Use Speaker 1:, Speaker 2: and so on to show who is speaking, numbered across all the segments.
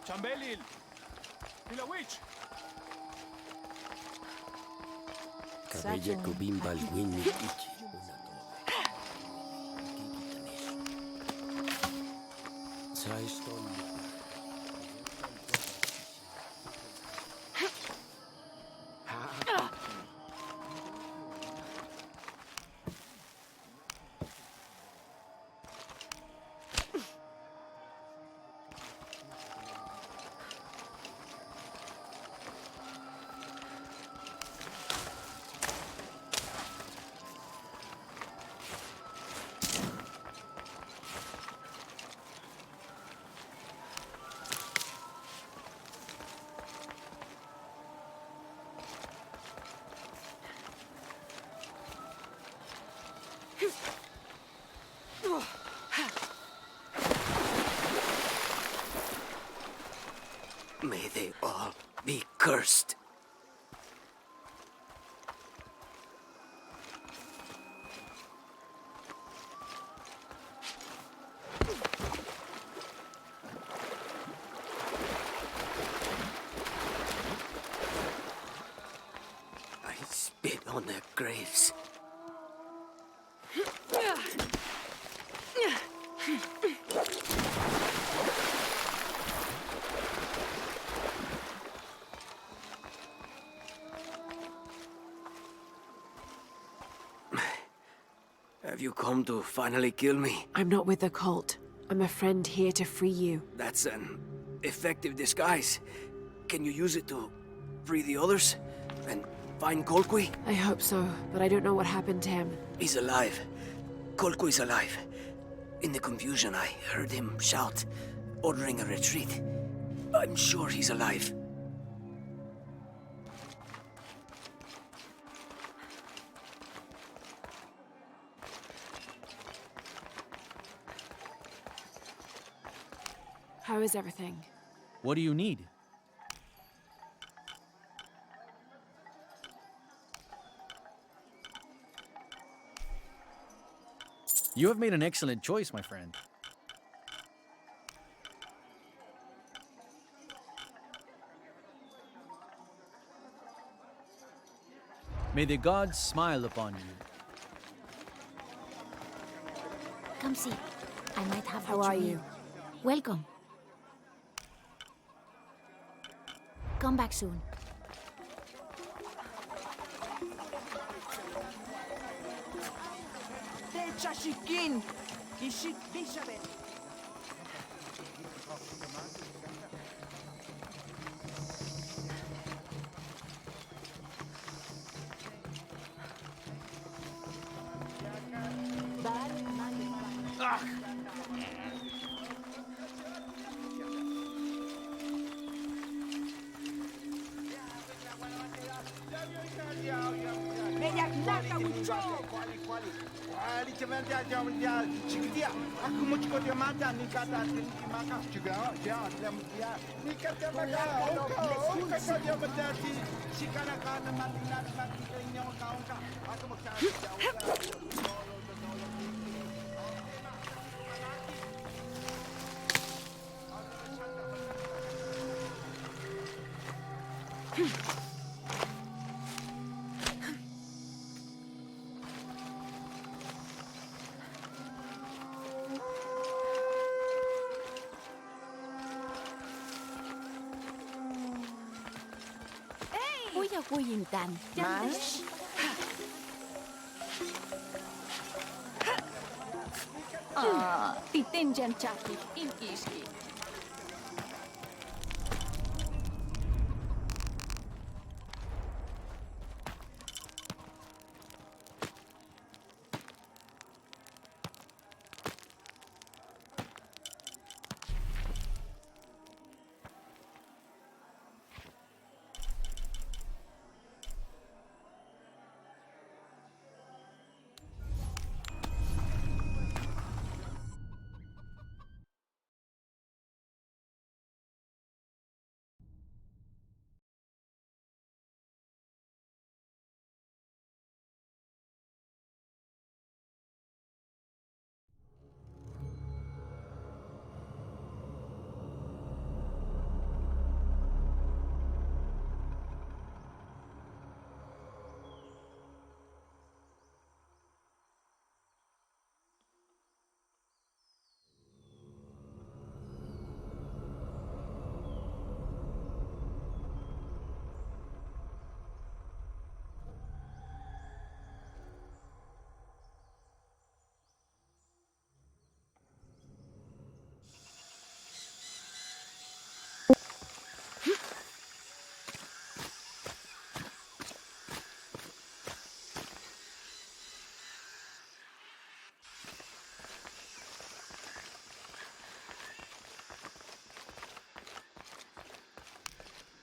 Speaker 1: Chambelil! Pilawich!
Speaker 2: Kabella kubimba alwini ichi. Saiston. May they all be cursed. I spit on their graves. Have you come to finally kill me?
Speaker 3: I'm not with the cult. I'm a friend here to free you.
Speaker 2: That's an effective disguise. Can you use it to free the others? And find Colqui?
Speaker 3: I hope so, but I don't know what happened to him.
Speaker 2: He's alive. Colqui's alive. In the confusion, I heard him shout, ordering a retreat. I'm sure he's alive.
Speaker 3: How is everything?
Speaker 1: What do you need? You have made an excellent choice, my friend. May the gods smile upon you.
Speaker 4: Come see. I might have
Speaker 3: How
Speaker 4: what
Speaker 3: are
Speaker 4: you
Speaker 3: you?
Speaker 4: need. Welcome. Come back soon. Kuya kuyintan.
Speaker 5: Mash? Titinjan chaki in iski.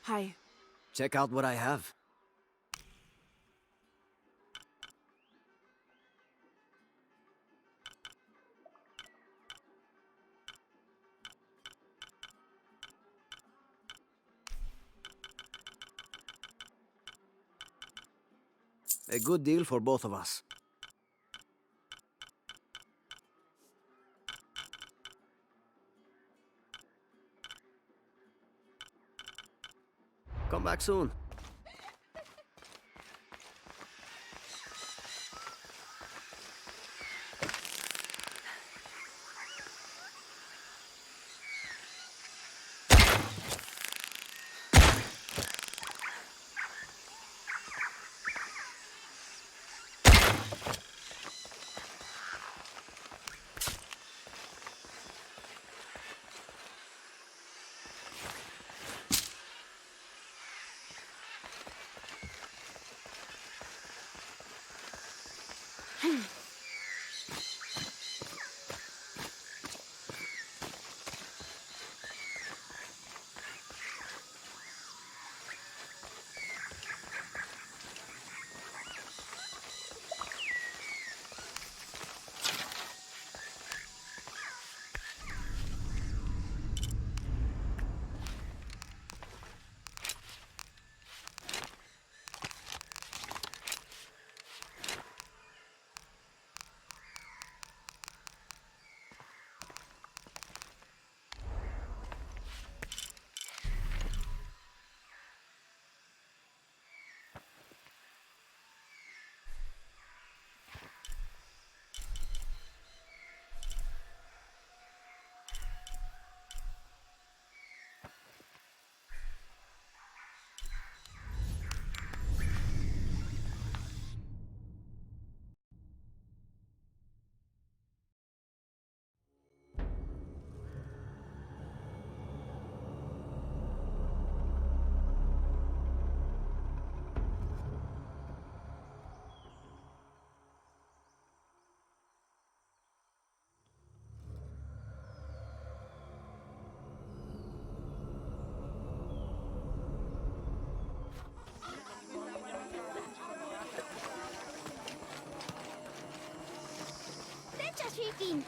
Speaker 3: Hi.
Speaker 2: Check out what I have. A good deal for both of us. Come back soon.
Speaker 4: Chicken.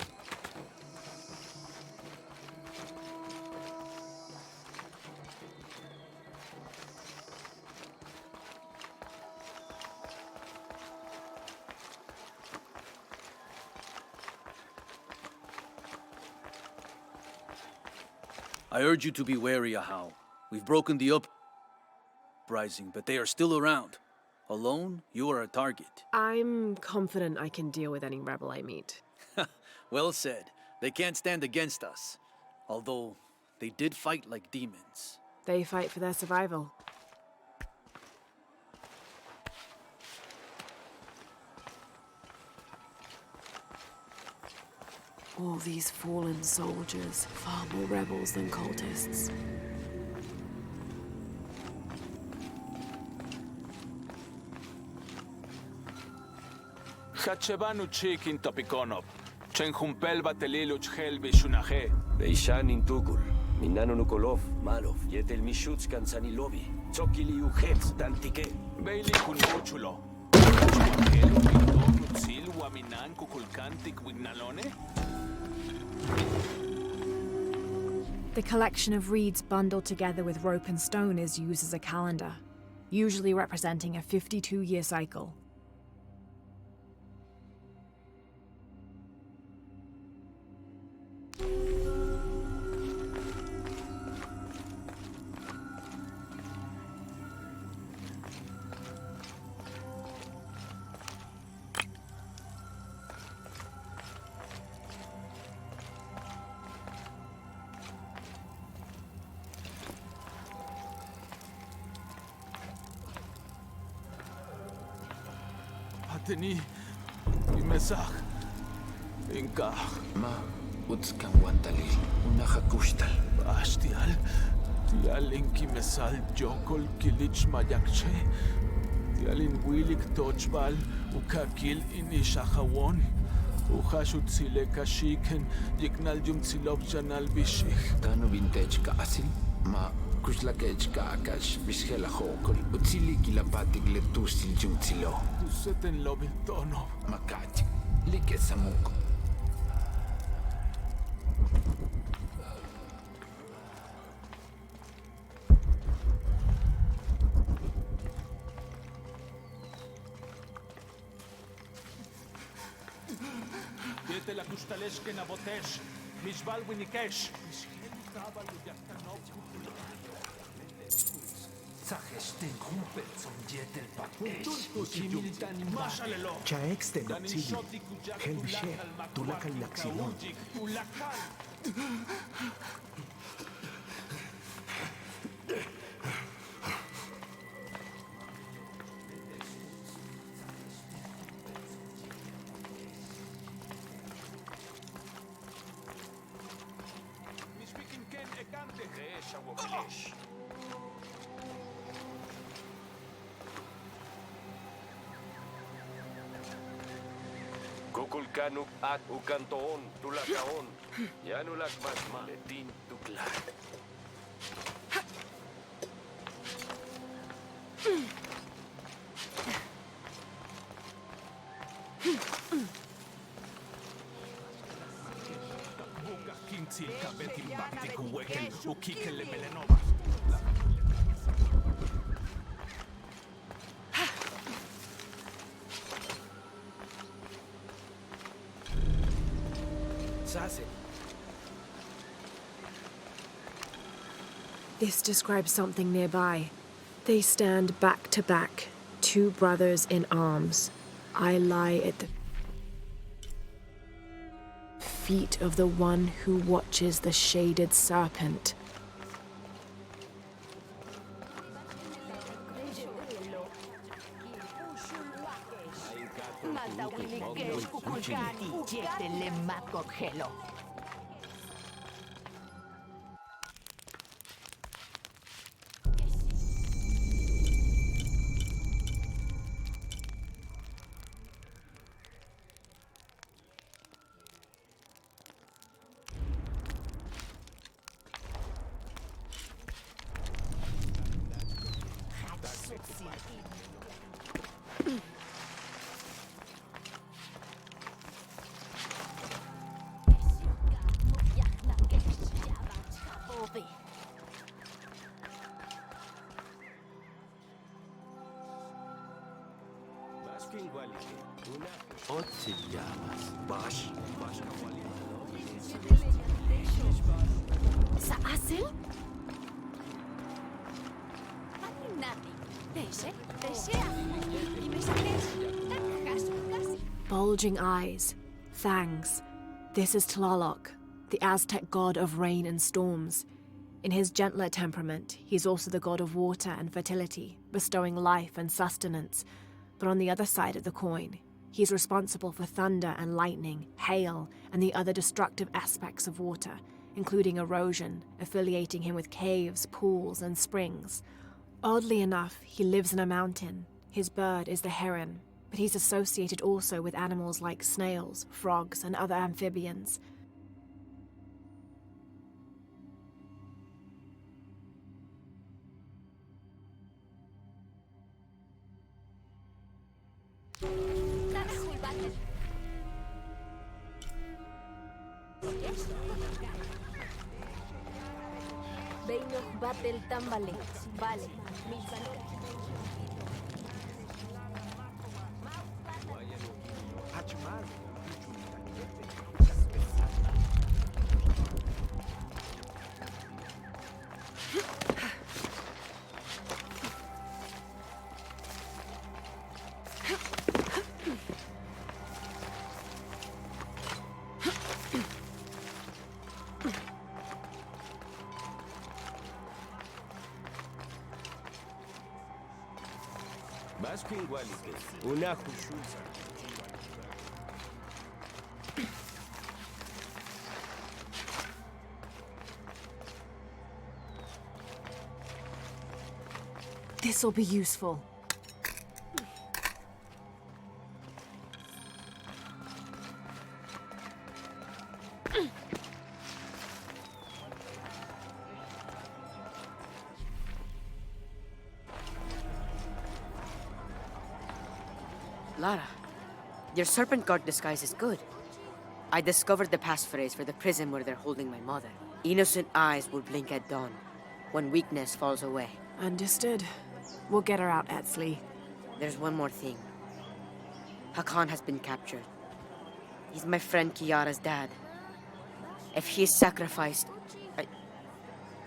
Speaker 1: I urge you to be wary, Ahau. We've broken the uprising, but they are still around. Alone, you are a target.
Speaker 3: I'm confident I can deal with any rebel I meet.
Speaker 1: Well said. They can't stand against us. Although, they did fight like demons.
Speaker 3: They fight for their survival. All these fallen soldiers, far more rebels than cultists.
Speaker 6: Hachebanu chikin topikonop. Chenjumpel bateliluch helvi shunaje.
Speaker 7: Beishan intukul, minano nukolov, malov, yetel mishuts kansanilovi, tsokili uhetz tantike.
Speaker 6: Beili kunmuchulo. Kelo pintor nutsil waminan kukulkantik wignalone.
Speaker 8: The collection of reeds bundled together with rope and stone is used as a calendar, usually representing a 52-year cycle.
Speaker 6: Ateni, imesach, inkah.
Speaker 9: Ma, utskan wantalil, unahakushtal.
Speaker 6: Ashtial, tial inkimesal jokol kilich mayakche. Tial in wilik tochbal, ukakil inishahawon. Uhashut sile kashiken, yiknal yum tsilob janal bishik.
Speaker 9: Kano vintage ka asil? Ma kuslakej ka akash bishela hokol. Utsili kilapatig letusil jutsilo.
Speaker 6: Tuseten lobin tono.
Speaker 9: Makati. Like samuko.
Speaker 6: Yete la kustalesh ke nabotesh. Mishbal winikesh.
Speaker 10: Zachesten Kumpel zum Jetel Patesh. Kimilitani
Speaker 6: Mashalelo.
Speaker 10: Chaexte Nopsili. Helvishe. Tulakal Laxilon.
Speaker 6: Mishpikin ken ekante.
Speaker 7: Resha woklesh. Kukulkanuk at ukantoon, tulakaon. Yanulak masma, letin tuklat.
Speaker 6: Buka kintil kabetim bakti kuwekel. Ukikel le melenova.
Speaker 8: This describes something nearby. They stand back to back, two brothers in arms. I lie at the feet of the one who watches the shaded serpent.
Speaker 4: Sa asil?
Speaker 8: Bulging eyes, fangs. This is Tlaloc, the Aztec god of rain and storms. In his gentler temperament, he's also the god of water and fertility, bestowing life and sustenance. But on the other side of the coin, he's responsible for thunder and lightning, hail, and the other destructive aspects of water, including erosion, affiliating him with caves, pools, and springs. Oddly enough, he lives in a mountain. His bird is the heron, but he's associated also with animals like snails, frogs, and other amphibians.
Speaker 5: Beinok batel tambale. Vale.
Speaker 7: Una jushulsa.
Speaker 8: This'll be useful.
Speaker 11: Lara, your serpent guard disguise is good. I discovered the passphrase for the prison where they're holding my mother. Innocent eyes will blink at dawn, when weakness falls away.
Speaker 8: Understood. We'll get her out, Etzli.
Speaker 11: There's one more thing. Hakan has been captured. He's my friend Kiara's dad. If he is sacrificed,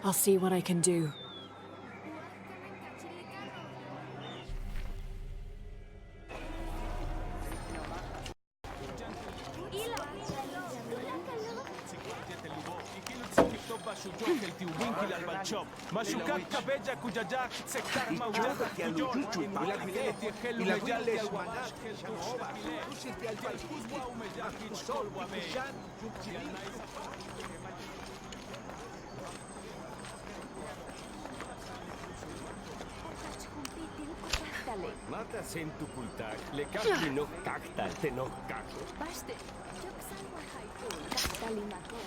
Speaker 8: I'll see what I can do.
Speaker 7: Mata sentu kultak, le kakli no kaktal te no kako.
Speaker 5: Baste. Joksan wahayko. Kaktalimako.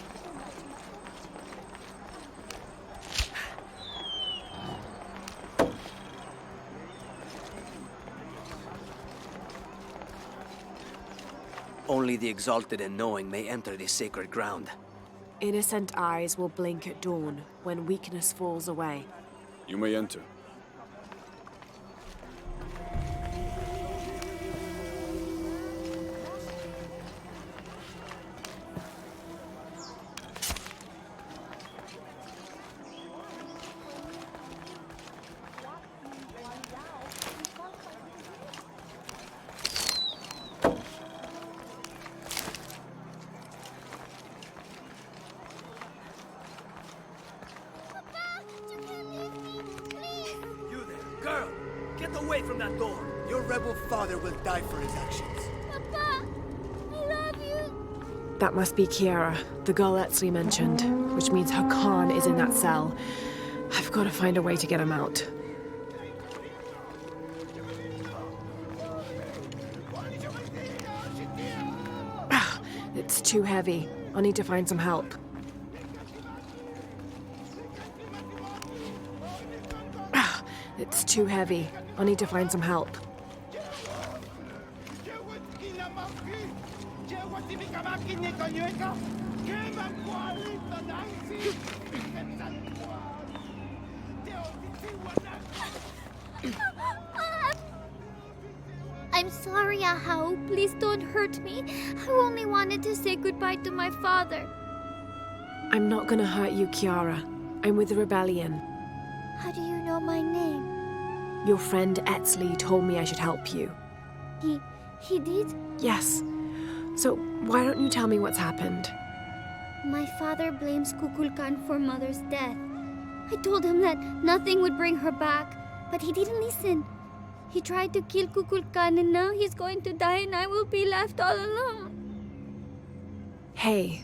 Speaker 2: Only the exalted and knowing may enter this sacred ground.
Speaker 8: Innocent eyes will blink at dawn when weakness falls away.
Speaker 12: You may enter.
Speaker 2: Girl, get away from that door! Your rebel father will die for his actions.
Speaker 5: Papa, I love you.
Speaker 8: That must be Kiara, the girl Etzli mentioned, which means Hakan is in that cell. I've got to find a way to get him out. It's too heavy. I'll need to find some help. It's too heavy. I'll need to find some help.
Speaker 4: I'm sorry, Ahau. Please don't hurt me. I only wanted to say goodbye to my father.
Speaker 8: I'm not gonna hurt you, Kiara. I'm with the rebellion.
Speaker 4: How do you know my name?
Speaker 8: Your friend Etzli told me I should help you.
Speaker 4: He did?
Speaker 8: Yes. So why don't you tell me what's happened?
Speaker 4: My father blames Kukulkan for Mother's death. I told him that nothing would bring her back, but he didn't listen. He tried to kill Kukulkan and now he's going to die and I will be left all alone.
Speaker 8: Hey,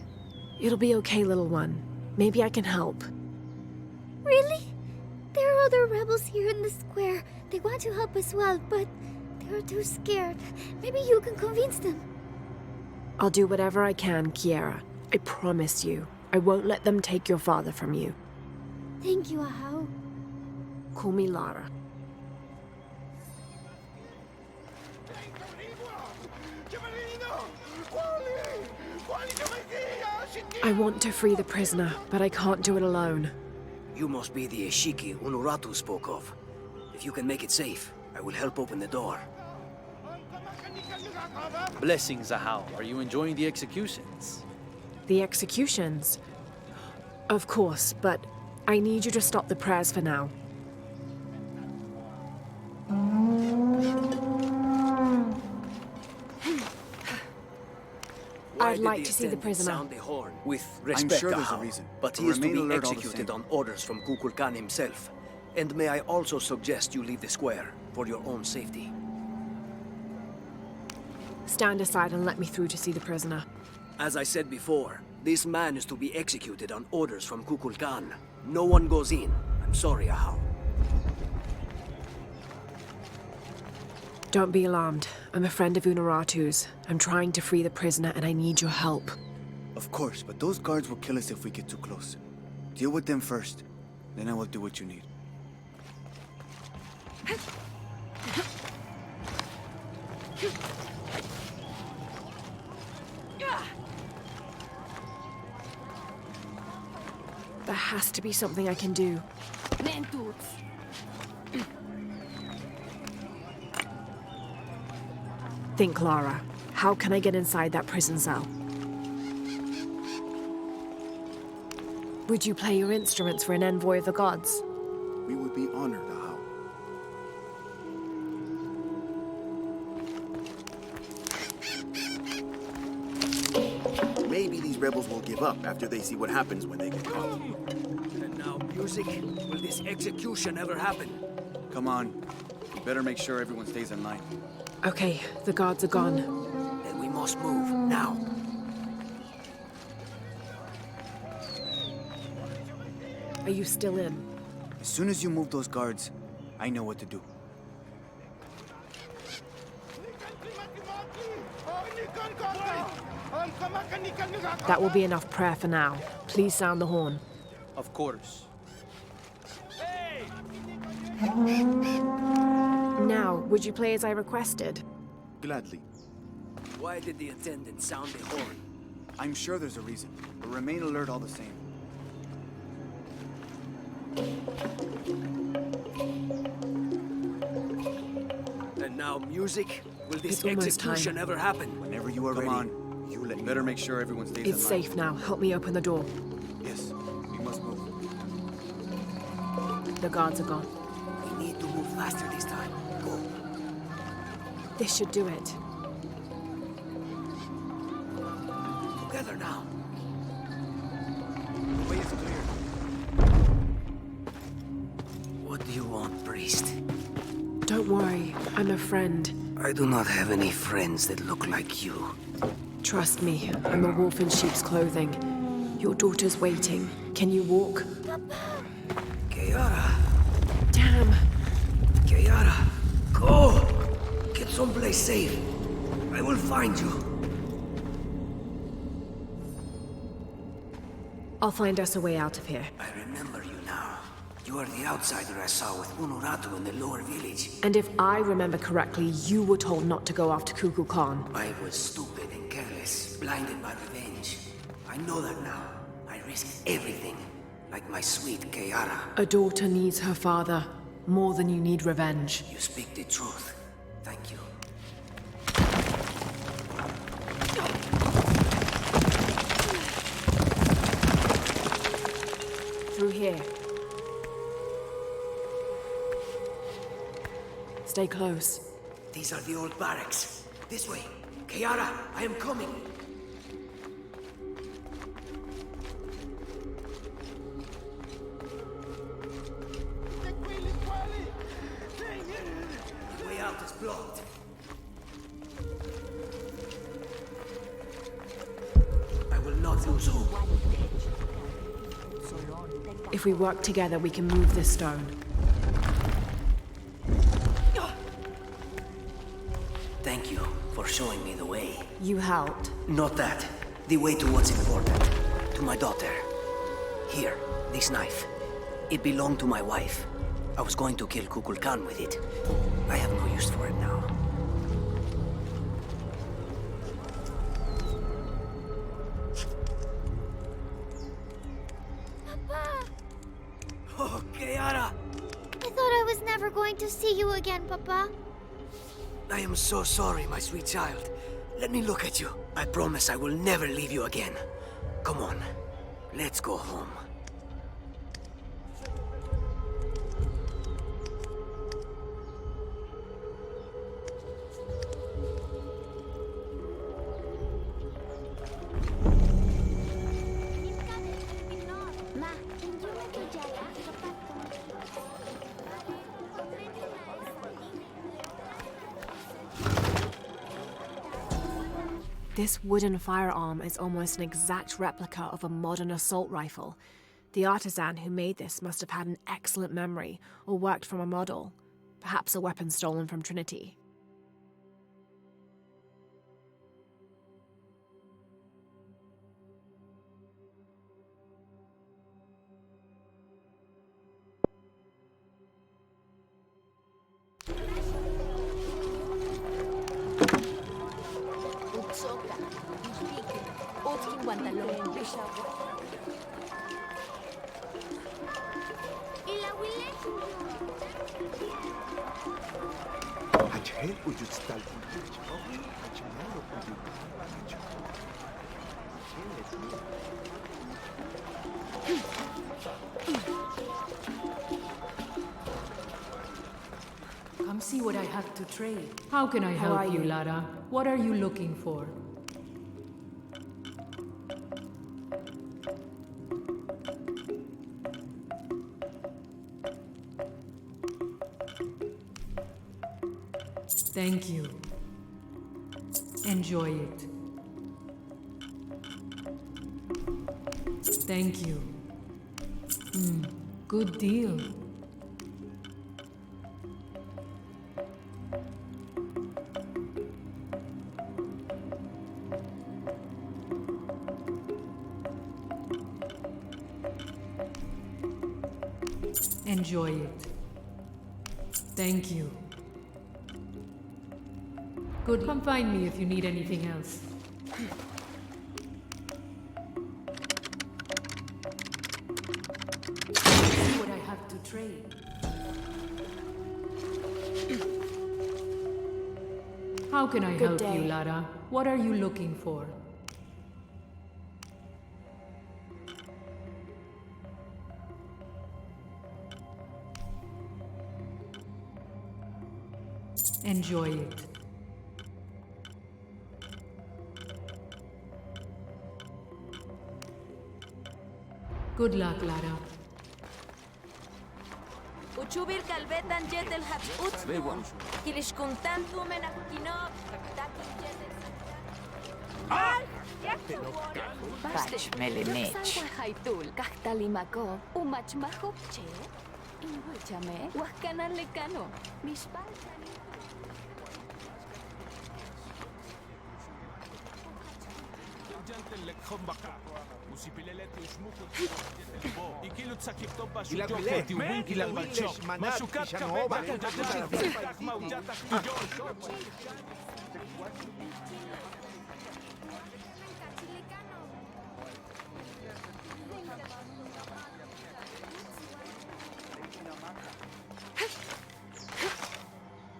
Speaker 8: it'll be okay, little one. Maybe I can help.
Speaker 4: Really? There are other rebels here in the square. They want to help as well, but they're too scared. Maybe you can convince them.
Speaker 8: I'll do whatever I can, Kiara. I promise you. I won't let them take your father from you.
Speaker 4: Thank you, Ahau.
Speaker 8: Call me Lara. I want to free the prisoner, but I can't do it alone.
Speaker 2: You must be the Ishiki Unuratu spoke of. If you can make it safe, I will help open the door.
Speaker 1: Blessings, Ahau. Are you enjoying the executions?
Speaker 8: The executions? Of course, but I need you to stop the prayers for now. I'd like to see the prisoner.
Speaker 2: Sound the horn with respect,
Speaker 12: sure there's a
Speaker 2: Ahau,
Speaker 12: reason,
Speaker 2: but
Speaker 12: but
Speaker 2: he is to
Speaker 12: remain
Speaker 2: be
Speaker 12: alert all the
Speaker 2: executed
Speaker 12: same.
Speaker 2: on orders from Kukulkan himself. And may I also suggest you leave the square for your own safety.
Speaker 8: Stand aside and let me through to see the prisoner.
Speaker 2: As I said before, this man is to be executed on orders from Kukulkan. No one goes in. I'm sorry, Ahau.
Speaker 8: Don't be alarmed. I'm a friend of Unuratu's. I'm trying to free the prisoner and I need your help.
Speaker 12: Of course, but those guards will kill us if we get too close. Deal with them first, then I will do what you need.
Speaker 8: There has to be something I can do. Think, Lara. How can I get inside that prison cell? Would you play your instruments for an envoy of the gods?
Speaker 12: We would be honored, Ahau. Maybe these rebels will give up after they see what happens when they get caught.
Speaker 2: And now, music. Will this execution ever happen?
Speaker 12: Come on. We better make sure everyone stays in line.
Speaker 8: Okay, the guards are gone.
Speaker 2: Then we must move, now.
Speaker 8: Are you still in?
Speaker 12: As soon as you move those guards, I know what to do.
Speaker 8: That will be enough prayer for now. Please sound the horn.
Speaker 1: Of course.
Speaker 8: Now, would you play as I requested?
Speaker 12: Gladly.
Speaker 2: Why did the attendant sound the horn?
Speaker 12: I'm sure there's a reason, but remain alert all the same.
Speaker 2: And now, music. Will this
Speaker 8: It's almost
Speaker 2: execution
Speaker 8: time.
Speaker 2: ever happen?
Speaker 12: Whenever you are ready, you let me better make sure everyone stays in line.
Speaker 8: It's safe now. Help me open the door.
Speaker 12: Yes, we must move.
Speaker 8: The guards are gone.
Speaker 2: We need to move faster this time. Go.
Speaker 8: This should do it.
Speaker 2: Together now.
Speaker 12: The way is clear.
Speaker 2: What do you want, priest?
Speaker 8: Don't worry, I'm a friend.
Speaker 2: I do not have any friends that look like you.
Speaker 8: Trust me, I'm a wolf in sheep's clothing. Your daughter's waiting. Can you walk?
Speaker 2: Kiara.
Speaker 8: Damn!
Speaker 2: Kiara, go! Get someplace safe. I will find you.
Speaker 8: I'll find us a way out of here.
Speaker 2: I remember you now. You are the outsider I saw with Unuratu in the lower village.
Speaker 8: And if I remember correctly, you were told not to go after Kukulkan. Khan.
Speaker 2: I was stupid and careless, blinded by revenge. I know that now. I risked everything, like my sweet Kiara.
Speaker 8: A daughter needs her father more than you need revenge.
Speaker 2: You speak the truth. Thank you.
Speaker 8: Through here. Stay close.
Speaker 2: These are the old barracks. This way. Kiara, I am coming. The way out is blocked. I will not lose hope.
Speaker 8: If we work together, we can move this stone.
Speaker 2: Thank you for showing me the way.
Speaker 8: You helped.
Speaker 2: Not that. The way to what's important. To my daughter. Here, this knife. It belonged to my wife. I was going to kill Kukulkan with it. I have no use for it now.
Speaker 4: Papa!
Speaker 2: Oh, Kiara!
Speaker 4: I thought I was never going to see you again, Papa.
Speaker 2: I am so sorry, my sweet child. Let me look at you. I promise I will never leave you again. Come on. Let's go home.
Speaker 8: This wooden firearm is almost an exact replica of a modern assault rifle. The artisan who made this must have had an excellent memory or worked from a model, perhaps a weapon stolen from Trinity.
Speaker 5: Guantalón,
Speaker 10: Hajel ujut stal. Hajmelo ujut.
Speaker 13: Come see what I have to trade. How can I help you, Lara? What are you looking for? Thank you. Enjoy it. Thank you. Good deal. Enjoy it. Thank you. Good. Come find me if you need anything else. See what I have to trade. How can I help you, Lara? What are you looking for? Enjoy it. Good luck, Lara.
Speaker 5: Uchubir kalbetan jetel hat utnu. Kilish kuntan tumen akinov.
Speaker 14: Pač melenech.
Speaker 5: Haitul, kahtalimako, umachmajo che. Inguchame, wahkanan lekano. Mispaltan.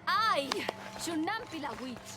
Speaker 5: Ay, shunam pilawich.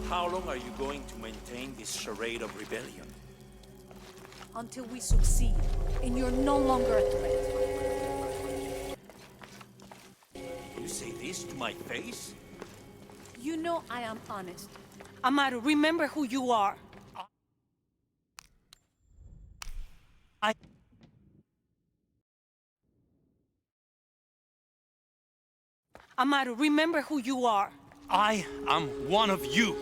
Speaker 15: How long are you going to maintain this charade of rebellion? until we succeed, and you're no longer a threat.
Speaker 16: You say this to my face?
Speaker 15: You know I am honest. Amaru, remember who you are. Amaru, remember who you are.
Speaker 16: I am one of you.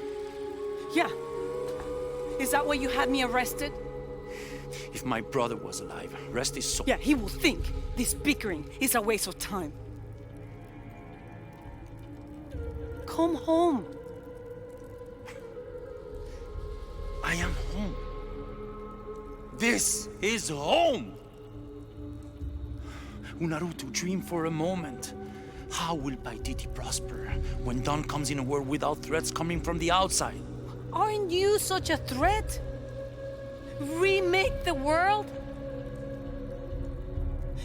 Speaker 15: Yeah. Is that why you had me arrested?
Speaker 16: If my brother was alive, rest his soul.
Speaker 15: Yeah, he will think this bickering is a waste of time. Come home.
Speaker 16: I am home. This is home. Unaruto, dream for a moment. How will Paititi prosper when Dawn comes in a world without threats coming from the outside?
Speaker 15: Aren't you such a threat? Remake the world?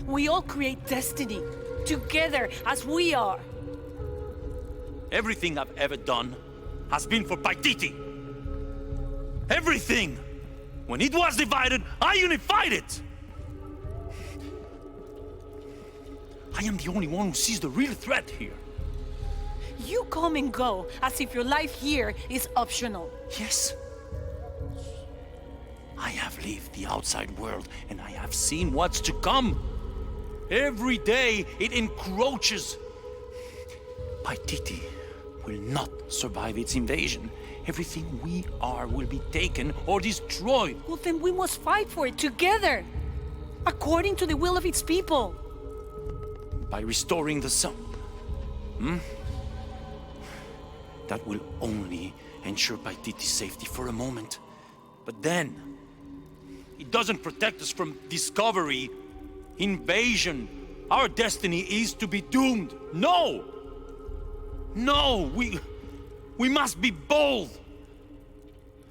Speaker 15: We all create destiny, together as we are.
Speaker 16: Everything I've ever done has been for Paititi. Everything! When it was divided, I unified it! I am the only one who sees the real threat here.
Speaker 15: You come and go as if your life here is optional.
Speaker 16: Yes. I have lived the outside world and I have seen what's to come. Every day it encroaches. Paititi will not survive its invasion. Everything we are will be taken or destroyed.
Speaker 15: Well, then we must fight for it together, according to the will of its people.
Speaker 16: By restoring the sun. That will only ensure Paititi's safety for a moment. But then, it doesn't protect us from discovery, invasion. Our destiny is to be doomed. No! No! We must be bold,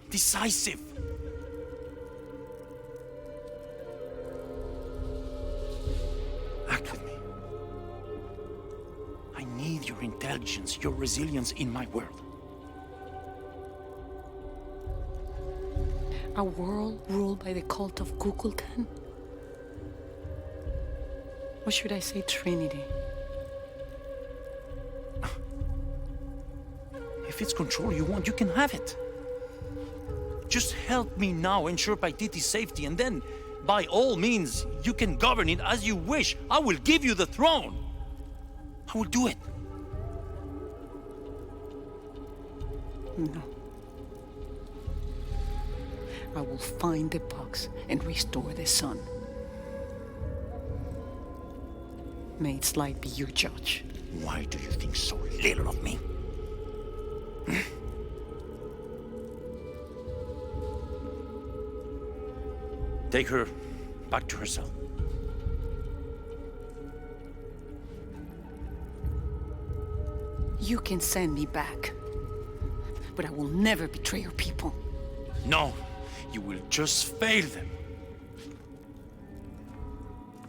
Speaker 16: decisive. Act with me. I need your intelligence, your resilience in my world.
Speaker 15: A world ruled by the cult of Kukulkan? Or should I say Trinity?
Speaker 16: If it's control you want, you can have it. Just help me now ensure Paititi's safety, and then, by all means, you can govern it as you wish. I will give you the throne. I will do it.
Speaker 15: No. I will find the box and restore the sun. May its light be your judge.
Speaker 16: Why do you think so little of me? Take her back to her cell.
Speaker 15: You can send me back, but I will never betray your people.
Speaker 16: No, you will just fail them.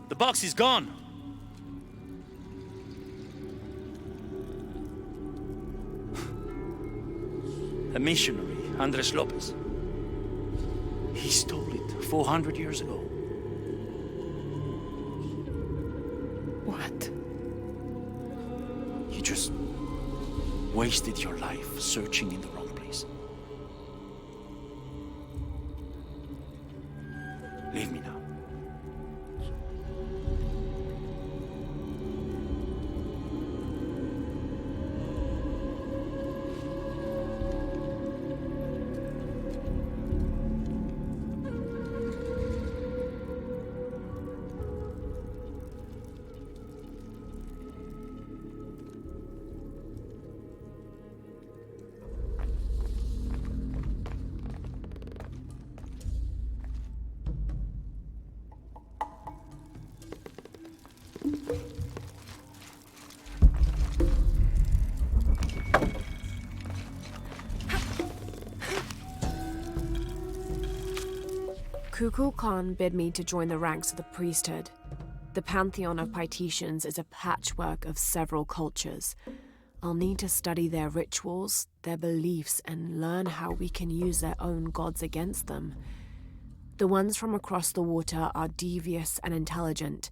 Speaker 16: The box is gone. A missionary, Andres Lopez. He stole it 400 years ago.
Speaker 15: What?
Speaker 16: You just wasted your life searching in the wrong place. Leave me now.
Speaker 8: Kukulkan bid me to join the ranks of the priesthood. The pantheon of Paititians is a patchwork of several cultures. I'll need to study their rituals, their beliefs, and learn how we can use their own gods against them. The ones from across the water are devious and intelligent.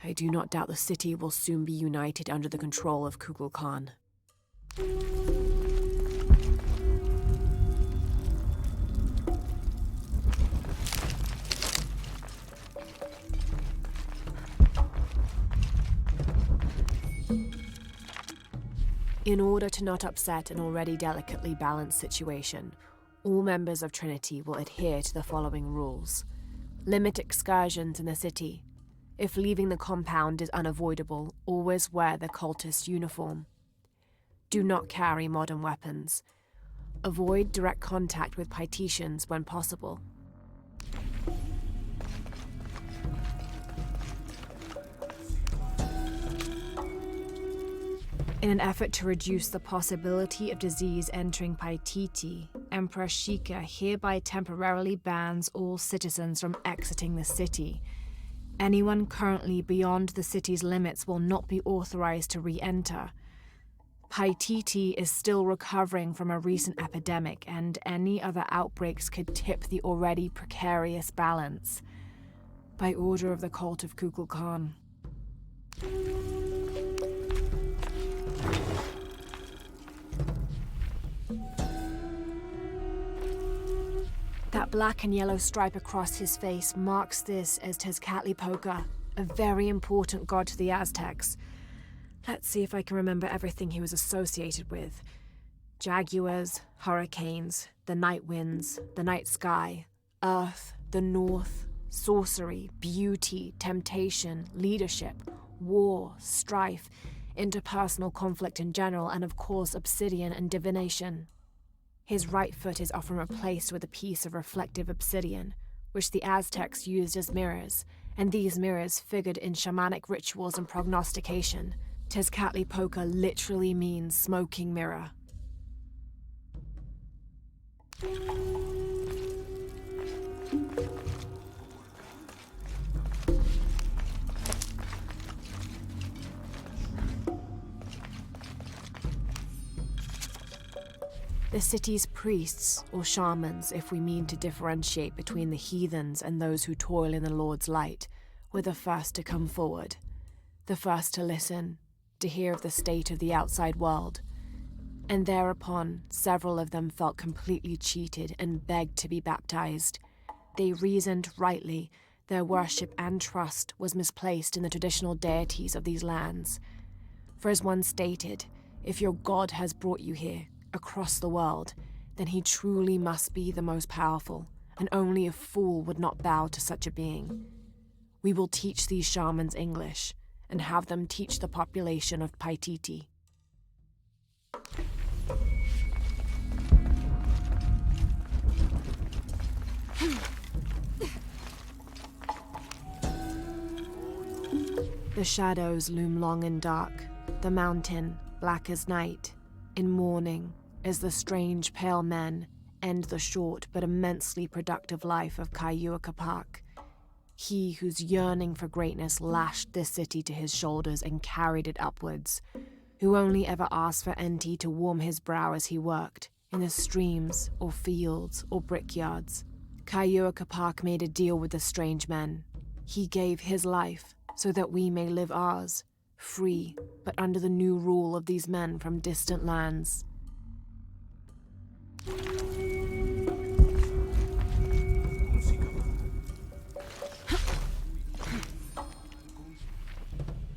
Speaker 8: I do not doubt the city will soon be united under the control of Kukulkan. In order to not upset an already delicately balanced situation, all members of Trinity will adhere to the following rules. Limit excursions in the city. If leaving the compound is unavoidable, always wear the cultist uniform. Do not carry modern weapons. Avoid direct contact with Paititians when possible. In an effort to reduce the possibility of disease entering Paititi, Emperor Shika hereby temporarily bans all citizens from exiting the city. Anyone currently beyond the city's limits will not be authorized to re-enter. Paititi is still recovering from a recent epidemic, and any other outbreaks could tip the already precarious balance. By order of the cult of Kukulkan. That black and yellow stripe across his face marks this as Tezcatlipoca, a very important god to the Aztecs. Let's see if I can remember everything he was associated with. Jaguars, hurricanes, the night winds, the night sky, earth, the north, sorcery, beauty, temptation, leadership, war, strife, interpersonal conflict in general, and of course obsidian and divination. His right foot is often replaced with a piece of reflective obsidian, which the Aztecs used as mirrors, and these mirrors figured in shamanic rituals and prognostication. Tezcatlipoca literally means smoking mirror. The city's priests, or shamans, if we mean to differentiate between the heathens and those who toil in the Lord's light, were the first to come forward, the first to listen, to hear of the state of the outside world. And thereupon, several of them felt completely cheated and begged to be baptized. They reasoned rightly their worship and trust was misplaced in the traditional deities of these lands. For as one stated, if your God has brought you here, across the world, then he truly must be the most powerful, and only a fool would not bow to such a being. We will teach these shamans English, and have them teach the population of Paititi. The shadows loom long and dark, the mountain black as night, in mourning, as the strange pale men end the short but immensely productive life of Kayuakapak. He whose yearning for greatness lashed this city to his shoulders and carried it upwards, who only ever asked for Enti to warm his brow as he worked, in the streams or fields or brickyards. Kayuakapak made a deal with the strange men. He gave his life so that we may live ours, free, but under the new rule of these men from distant lands.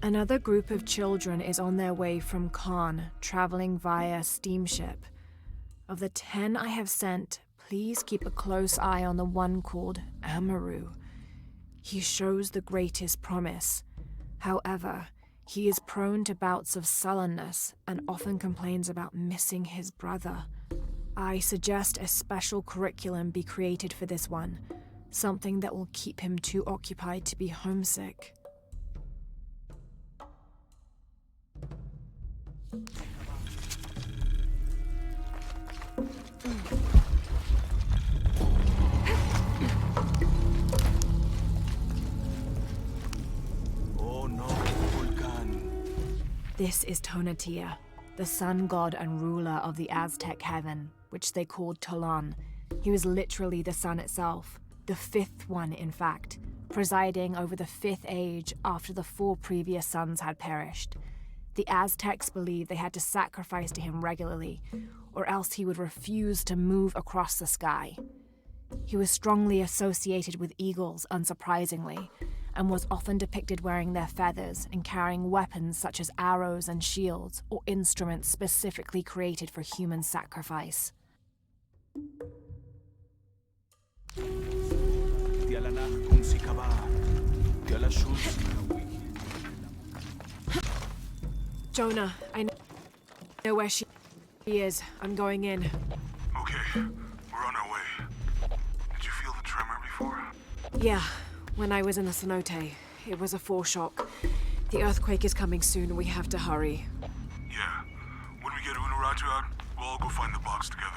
Speaker 8: Another group of children is on their way from Khan, traveling via steamship. Of the 10 I have sent, please keep a close eye on the one called Amaru. He shows the greatest promise. However, he is prone to bouts of sullenness and often complains about missing his brother. I suggest a special curriculum be created for this one, something that will keep him too occupied to be homesick.
Speaker 10: Oh no, Vulcan.
Speaker 8: This is Tonatiuh, the sun god and ruler of the Aztec heaven, which they called Tolan. He was literally the sun itself, The fifth one, in fact, presiding over the fifth age after the 4 previous sons had perished. The Aztecs believed they had to sacrifice to him regularly, or else he would refuse to move across the sky. He was strongly associated with eagles, unsurprisingly, and was often depicted wearing their feathers and carrying weapons such as arrows and shields, or instruments specifically created for human sacrifice. Jonah, I know where she is. I'm going in.
Speaker 10: Okay, we're on our way. Did you feel the tremor before?
Speaker 8: Yeah, when I was in the cenote. It was a foreshock. The earthquake is coming soon and we have to hurry.
Speaker 10: Yeah. When we get Unuratu out, we'll all go find the box together.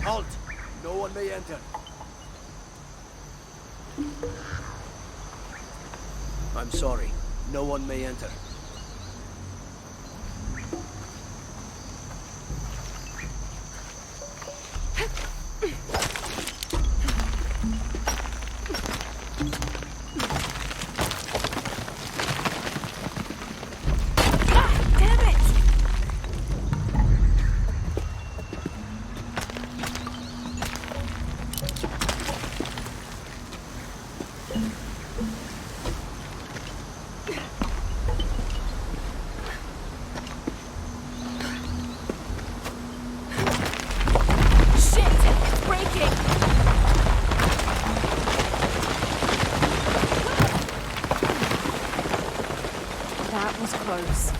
Speaker 17: Halt! No one may enter. I'm sorry. No one may enter.
Speaker 8: That was close.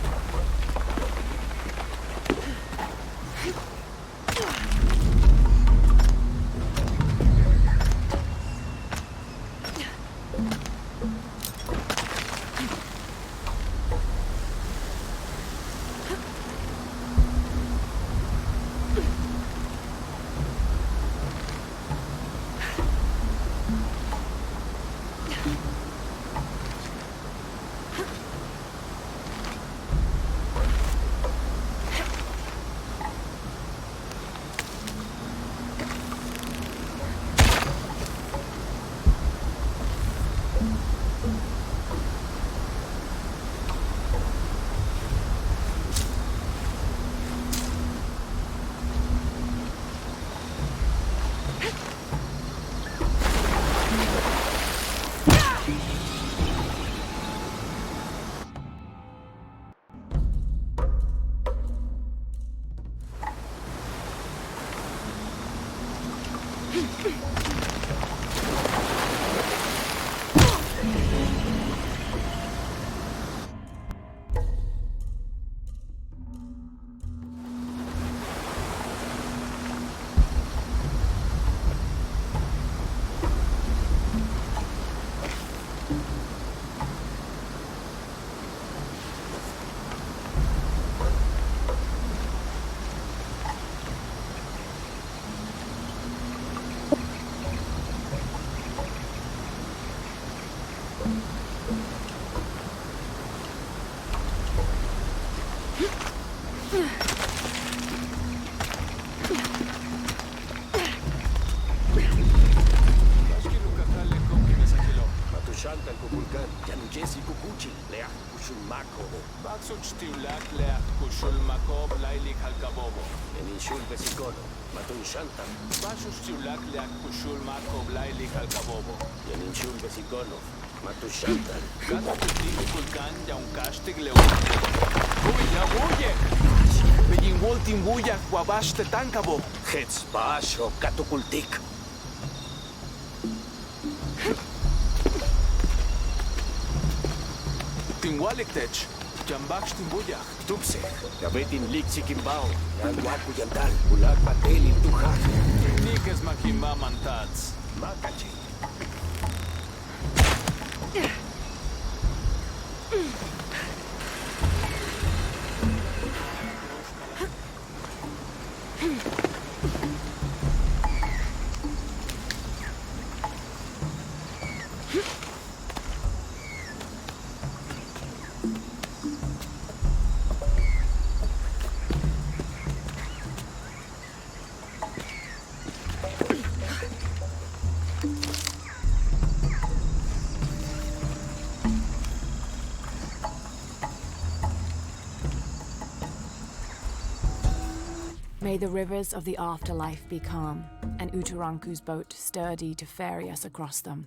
Speaker 6: Wabash te tankabo.
Speaker 17: Hets baasho katukultik.
Speaker 6: Tinwaliktech. Jambaksh timbuya.
Speaker 17: Tupse. Gabetin liksikimbao. Yan waku yantal. Ulag patelin tuhak.
Speaker 6: Nikes makimba mantats.
Speaker 7: Makachi.
Speaker 8: May the rivers of the afterlife be calm, and Utaranku's boat sturdy to ferry us across them.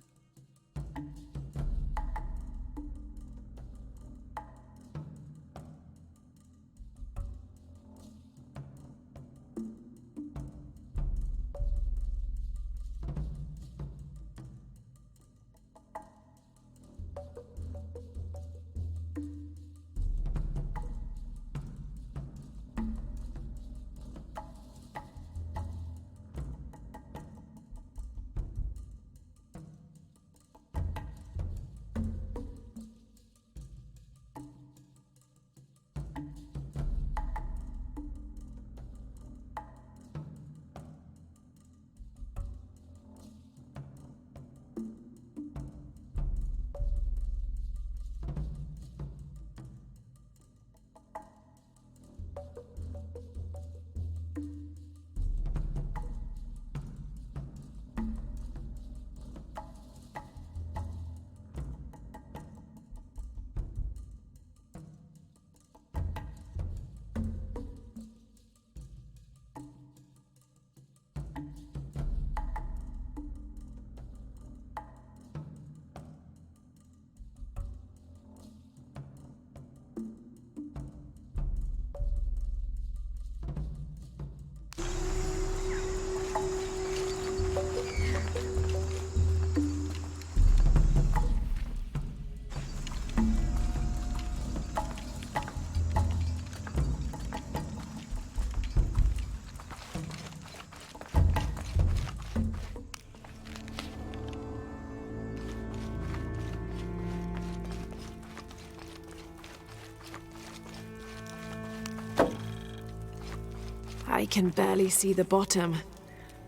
Speaker 8: I can barely see the bottom.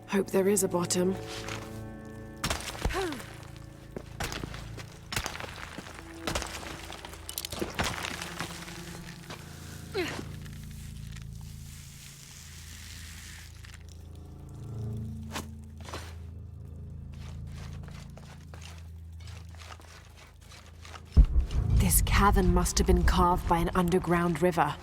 Speaker 8: Hope there is a bottom. This cavern must have been carved by an underground river.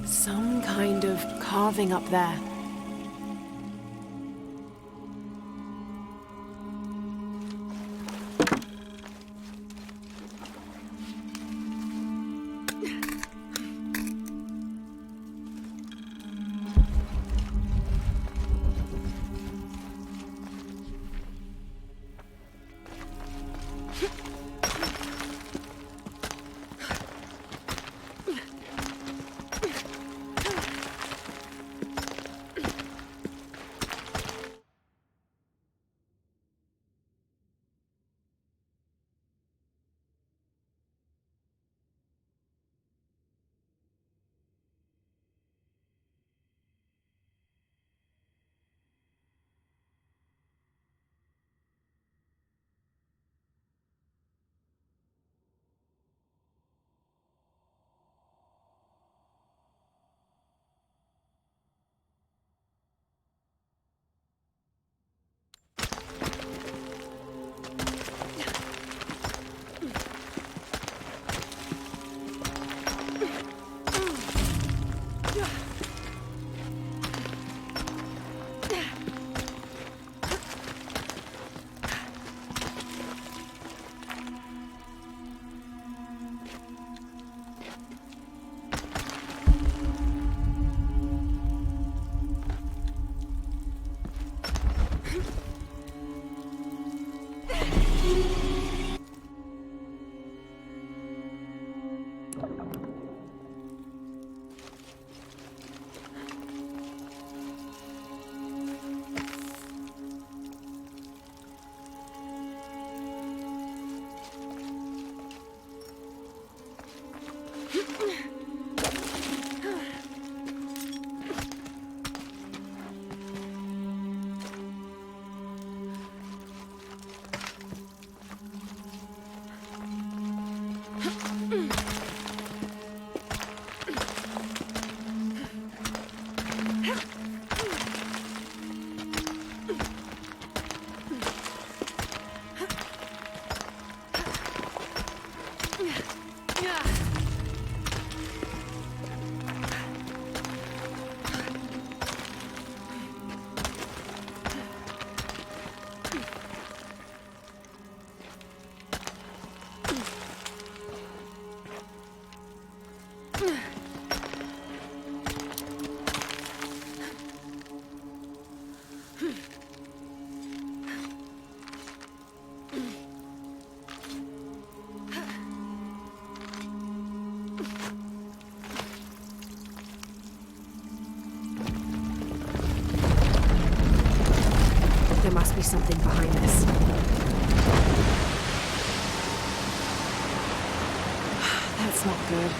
Speaker 8: Some kind of carving up there. There must be something behind this. That's not good.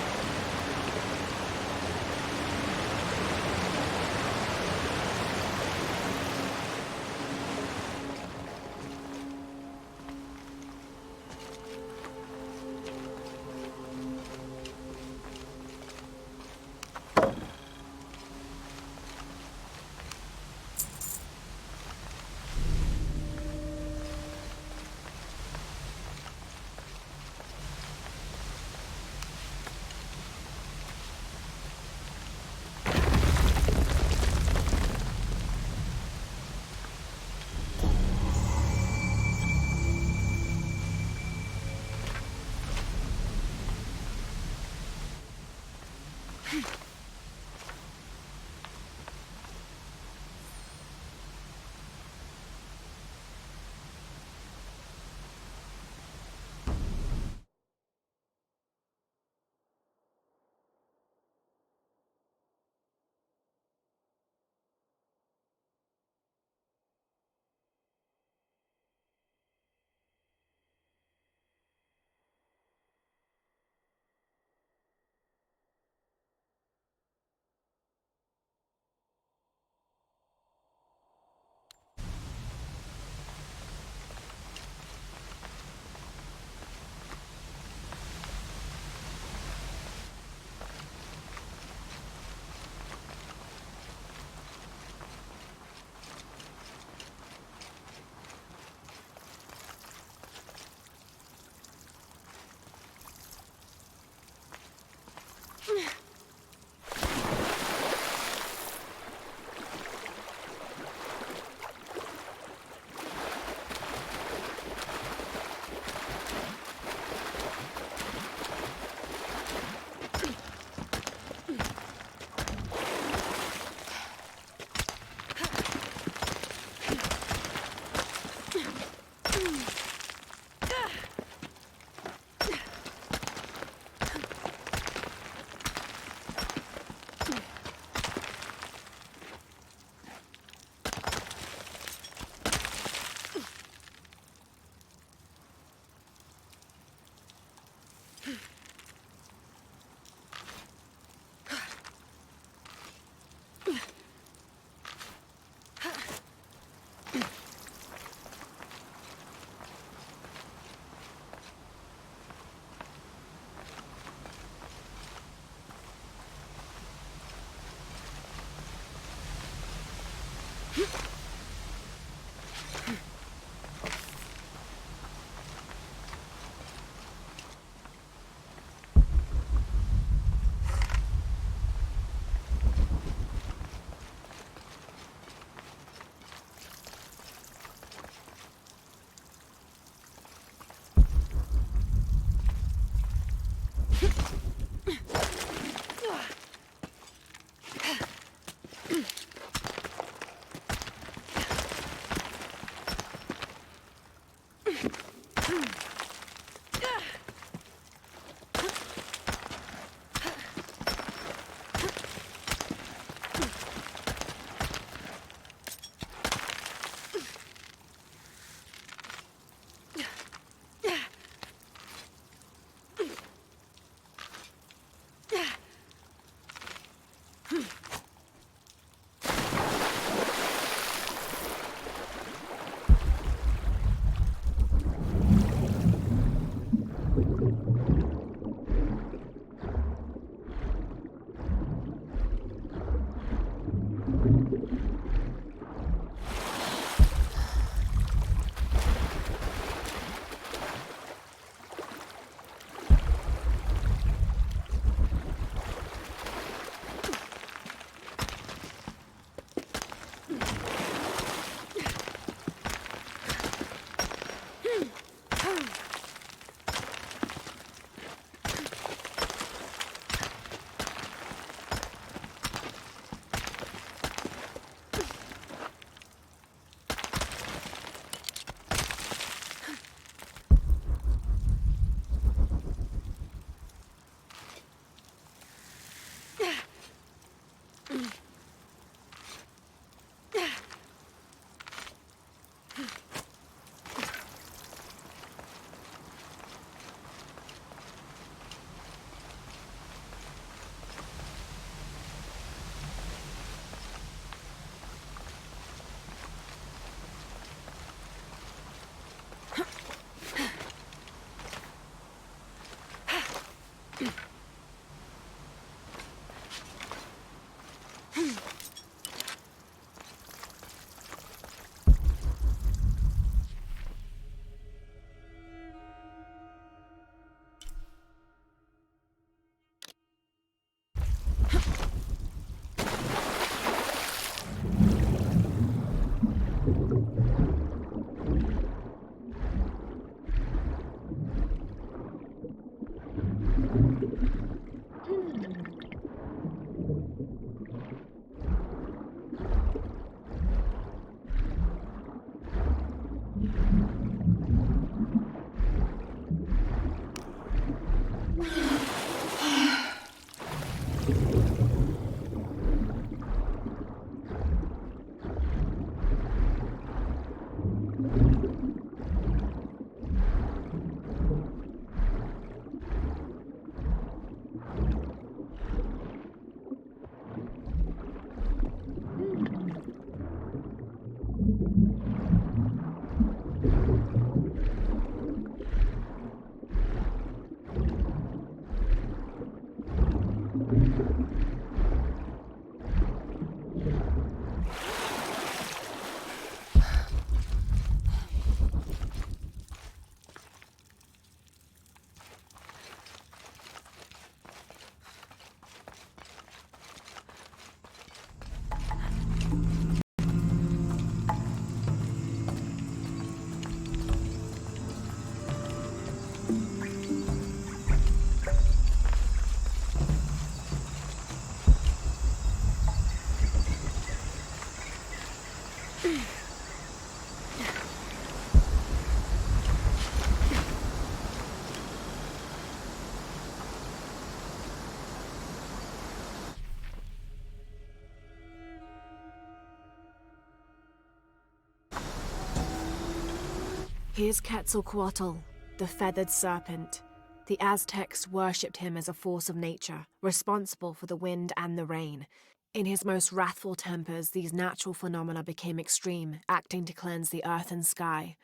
Speaker 8: Here's Quetzalcoatl, the feathered serpent. The Aztecs worshipped him as a force of nature, responsible for the wind and the rain. In his most wrathful tempers, these natural phenomena became extreme, acting to cleanse the earth and sky.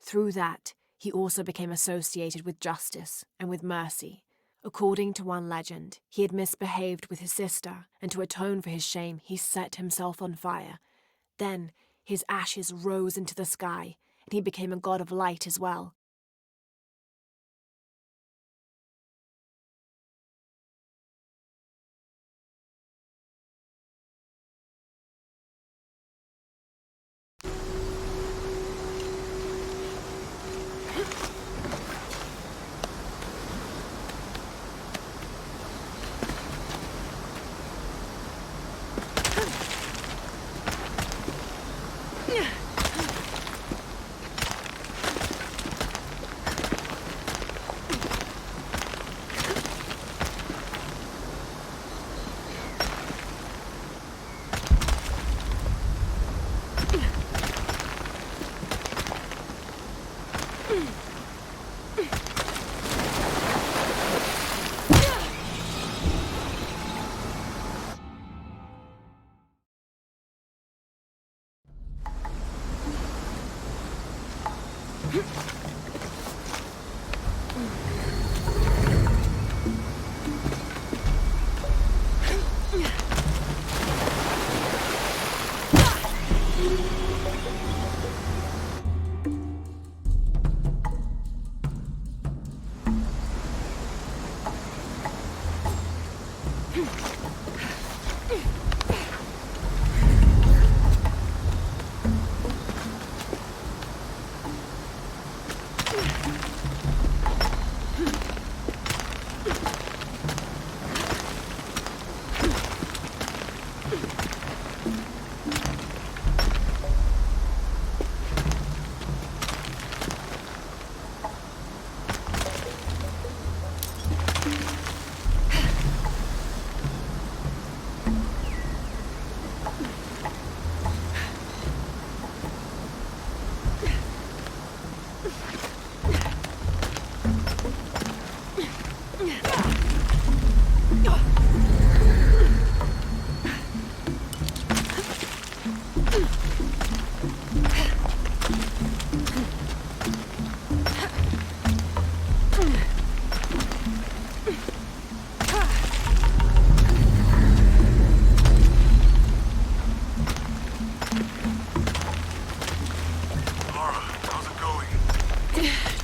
Speaker 8: Through that, he also became associated with justice and with mercy. According to one legend, he had misbehaved with his sister, and to atone for his shame, he set himself on fire. Then, his ashes rose into the sky, and he became a god of light as well.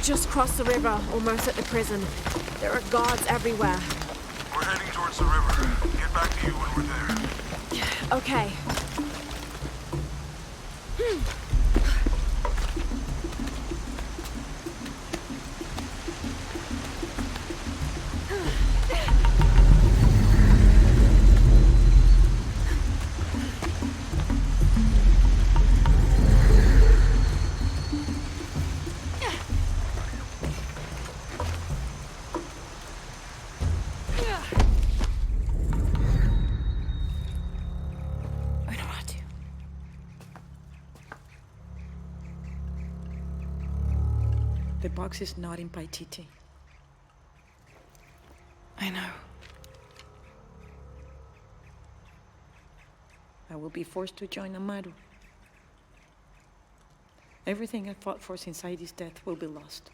Speaker 8: Just crossed the river, almost at the prison. There are guards everywhere.
Speaker 10: We're heading towards the river. Get back to you when we're there.
Speaker 8: Okay.
Speaker 15: The box is not in Paititi.
Speaker 3: I know.
Speaker 15: I will be forced to join Amaru. Everything I fought for since Heidi's death will be lost.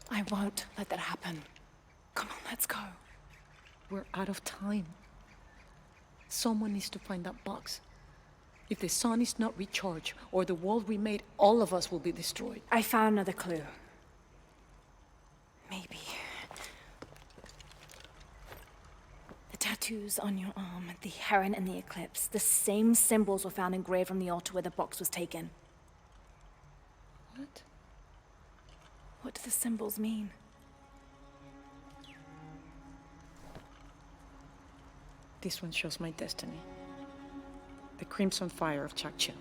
Speaker 3: I won't let that happen. Come on, let's go.
Speaker 15: We're out of time. Someone needs to find that box. If the sun is not recharged or the world we made, all of us will be destroyed.
Speaker 8: I found another clue.
Speaker 3: Maybe. The tattoos on your arm, the heron and the eclipse, the same symbols were found engraved on the altar where the box was taken.
Speaker 15: What?
Speaker 3: What do the symbols mean?
Speaker 15: This one shows my destiny. The crimson fire of Chakchil.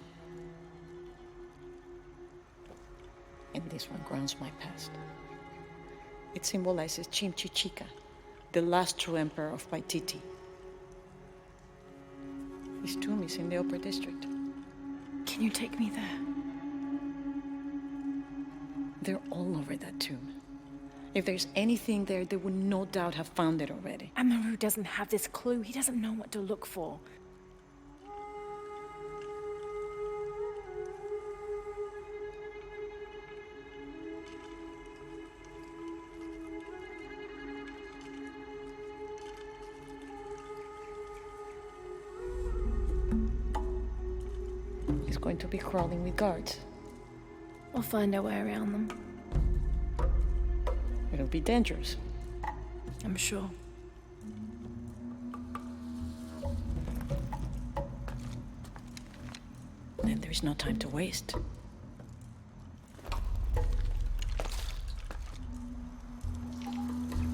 Speaker 15: And this one grounds my past. It symbolizes Chimchichica, the last true emperor of Paititi. His tomb is in the upper district.
Speaker 3: Can you take me there?
Speaker 15: They're all over that tomb. If there's anything there, they would no doubt have found it already.
Speaker 3: Amaru doesn't have this clue. He doesn't know what to look for.
Speaker 15: He's going to be crawling with guards.
Speaker 3: We'll find our way around them.
Speaker 15: It'll be dangerous.
Speaker 3: I'm sure.
Speaker 15: Then there's no time to waste.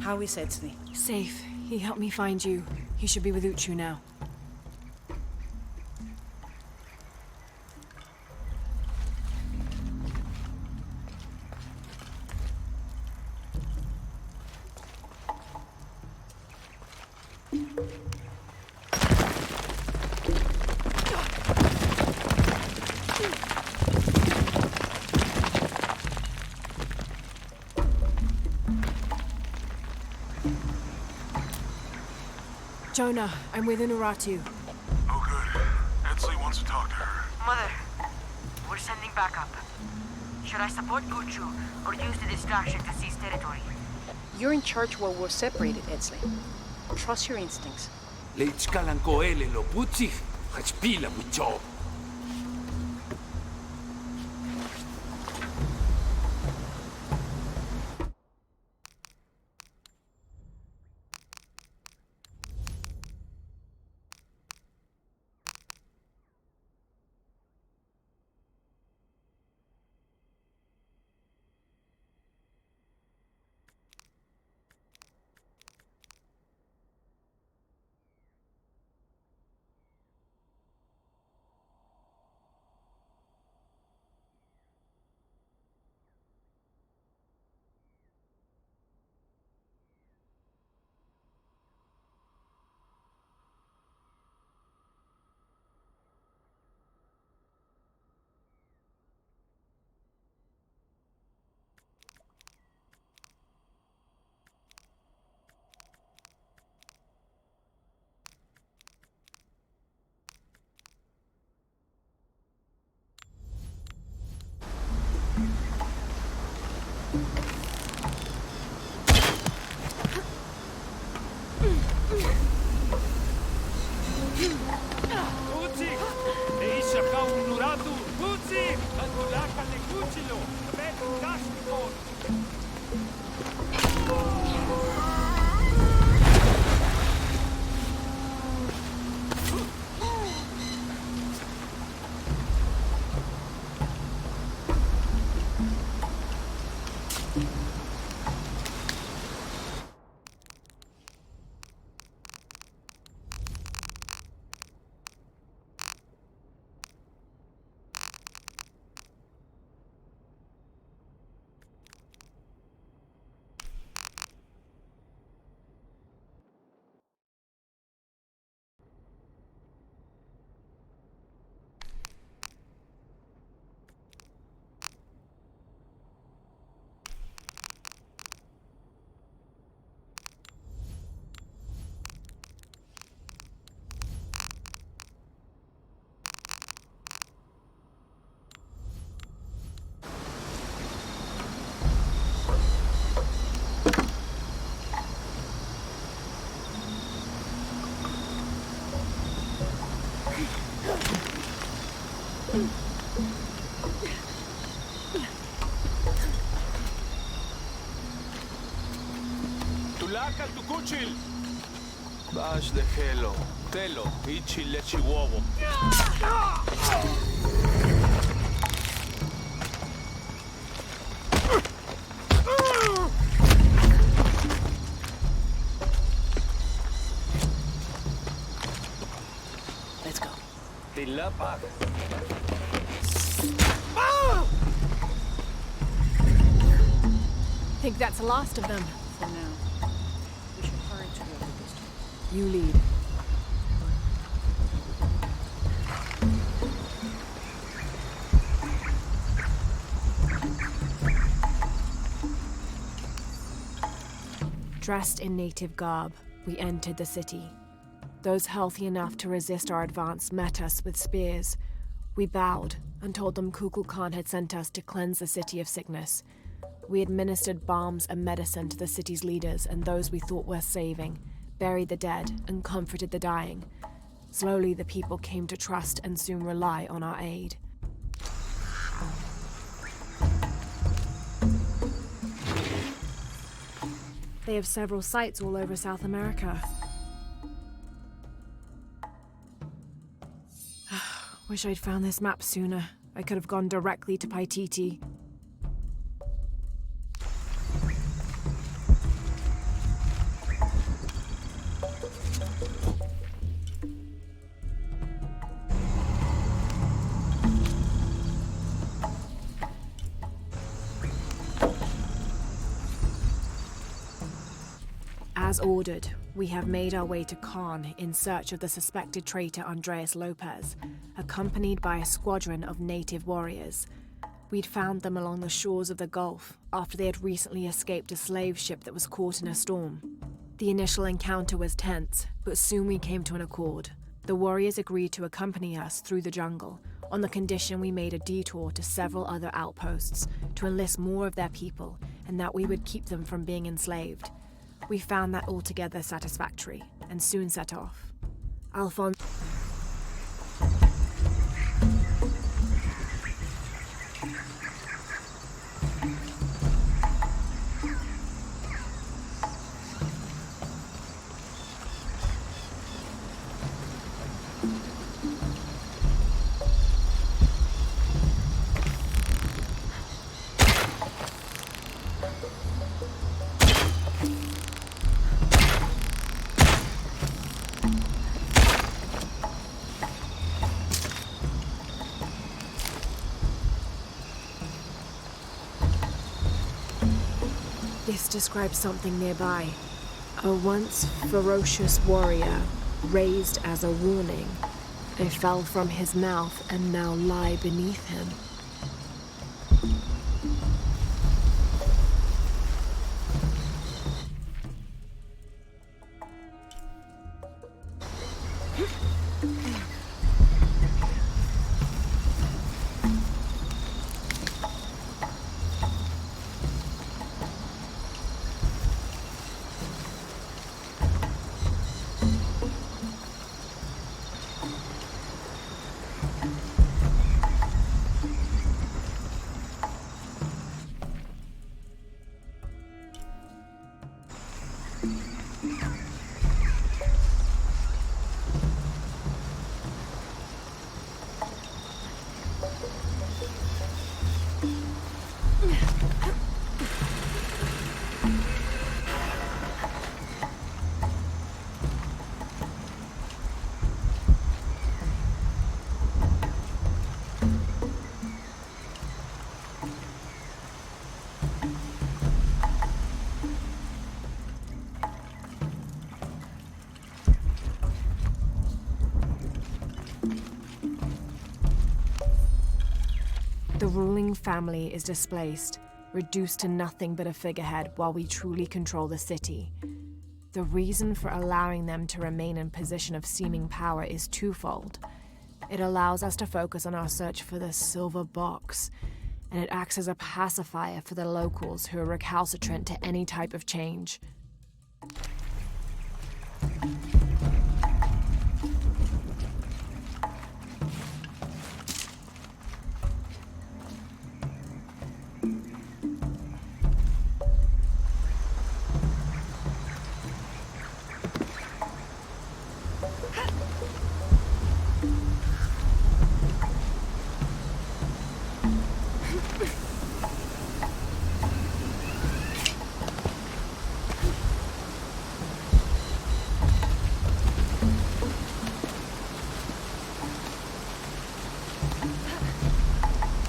Speaker 15: How is Etzli?
Speaker 8: Safe. He helped me find you. He should be with Uchu now. Jonah, I'm with Unuratu.
Speaker 10: Oh, good. Etzli wants to talk to her.
Speaker 11: Mother, we're sending backup. Should I support Uchu or use the distraction to seize territory?
Speaker 15: You're in charge while we're separated, Edsley. Trust your instincts.
Speaker 9: Leitskalan koele lo putsich, hachpila mucho.
Speaker 6: Tulakal tukuchil. Bash de helo. Telo. Ichi lechi wowo.
Speaker 2: Let's go.
Speaker 17: Tilapa.
Speaker 8: Think that's the last of them.
Speaker 15: For now. We should hurry to the other district.
Speaker 8: You lead. Dressed in native garb, we entered the city. Those healthy enough to resist our advance met us with spears. We bowed and told them Kukul Khan had sent us to cleanse the city of sickness. We administered balms and medicine to the city's leaders and those we thought worth saving, buried the dead, and comforted the dying. Slowly, the people came to trust and soon rely on our aid. They have several sites all over South America. Wish I'd found this map sooner. I could have gone directly to Paititi. As ordered, we have made our way to Khan in search of the suspected traitor Andreas Lopez, accompanied by a squadron of native warriors. We'd found them along the shores of the Gulf after they had recently escaped a slave ship that was caught in a storm. The initial encounter was tense, but soon we came to an accord. The warriors agreed to accompany us through the jungle, on the condition we made a detour to several other outposts to enlist more of their people and that we would keep them from being enslaved. We found that altogether satisfactory, and soon set off. Alphonse... This describes something nearby. A once ferocious warrior, raised as a warning. I fell from his mouth and now lie beneath him. The ruling family is displaced, reduced to nothing but a figurehead while we truly control the city. The reason for allowing them to remain in position of seeming power is twofold. It allows us to focus on our search for the silver box, and it acts as a pacifier for the locals who are recalcitrant to any type of change.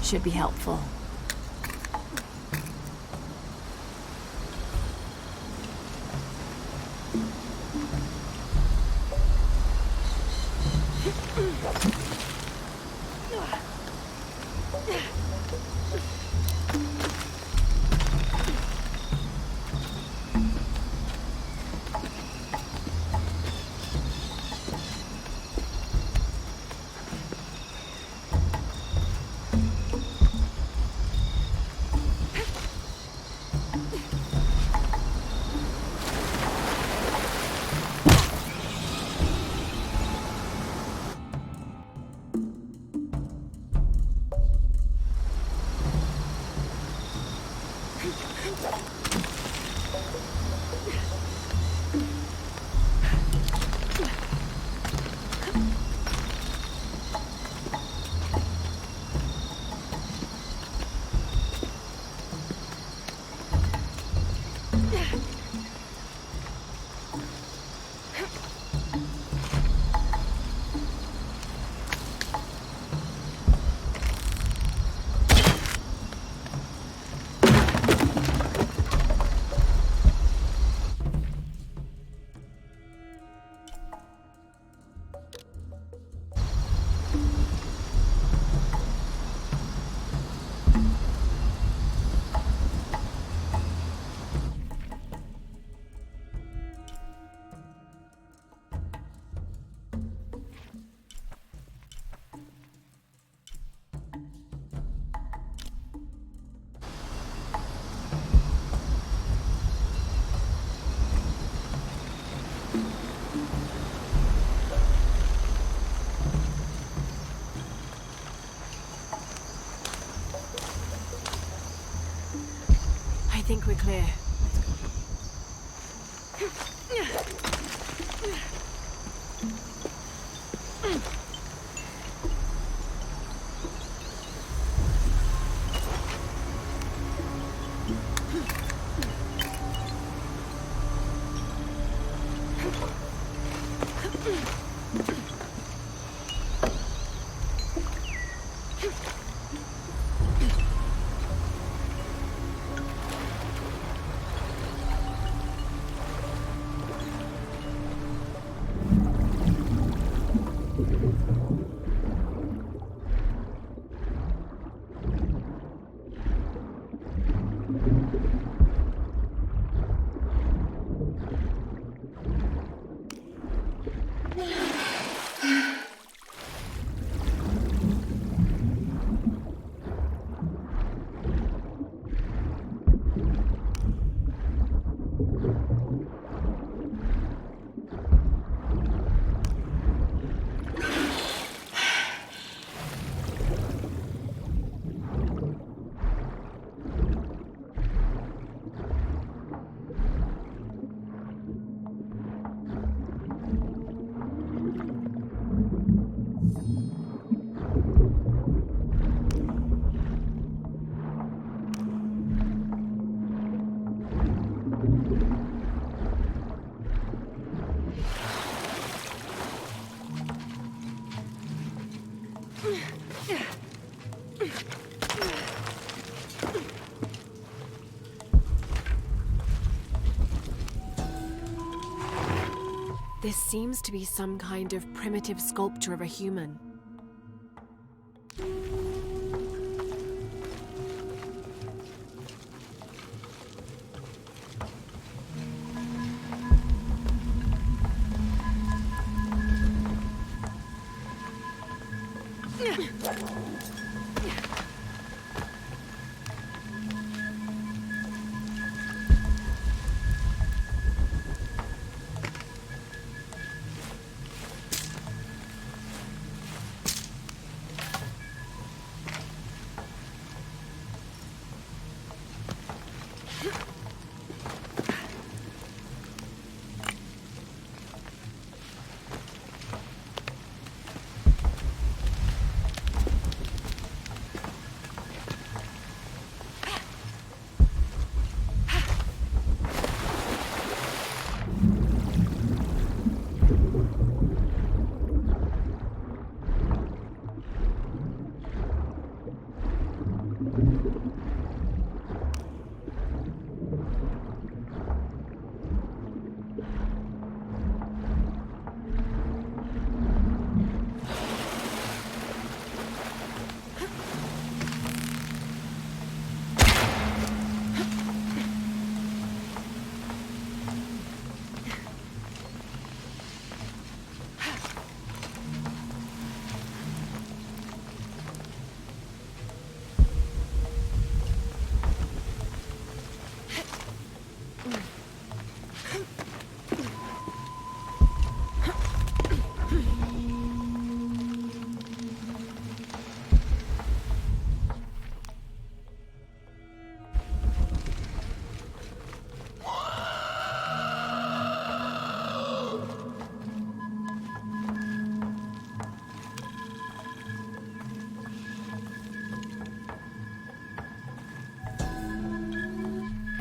Speaker 8: Should be helpful. We're clear. This seems to be some kind of primitive sculpture of a human.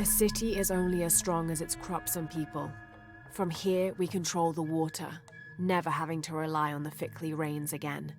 Speaker 8: A city is only as strong as its crops and people. From here, we control the water, never having to rely on the Fickley rains again.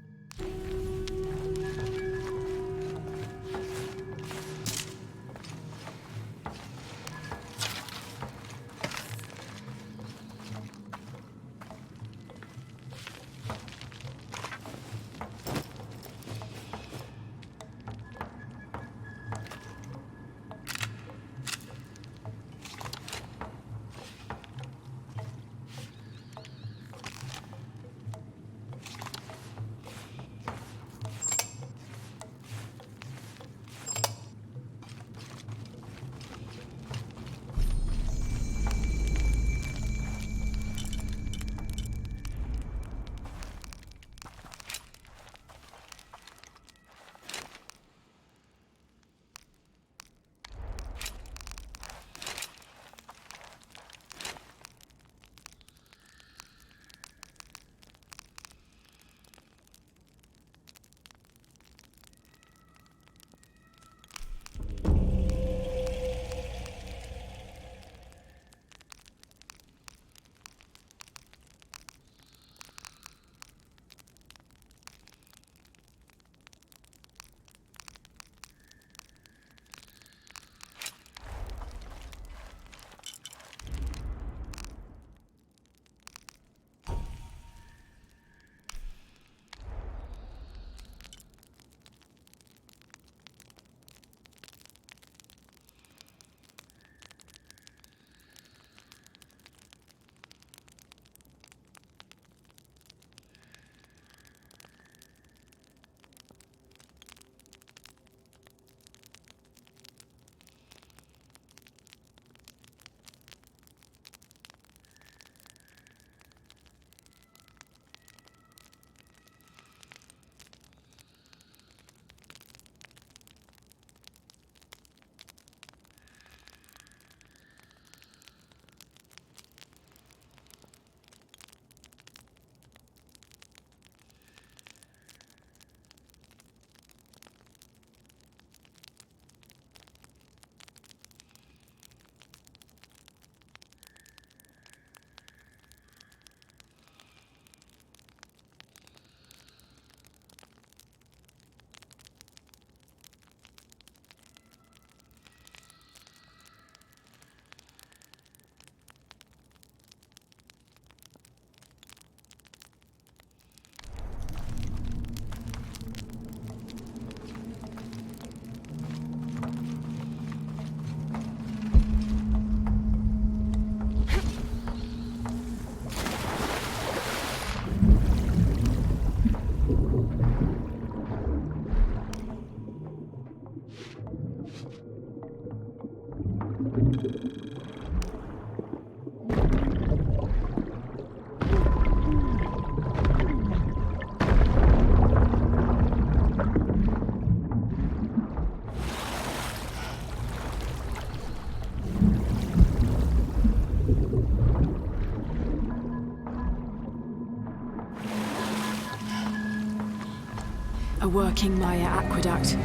Speaker 8: working Maya aqueduct.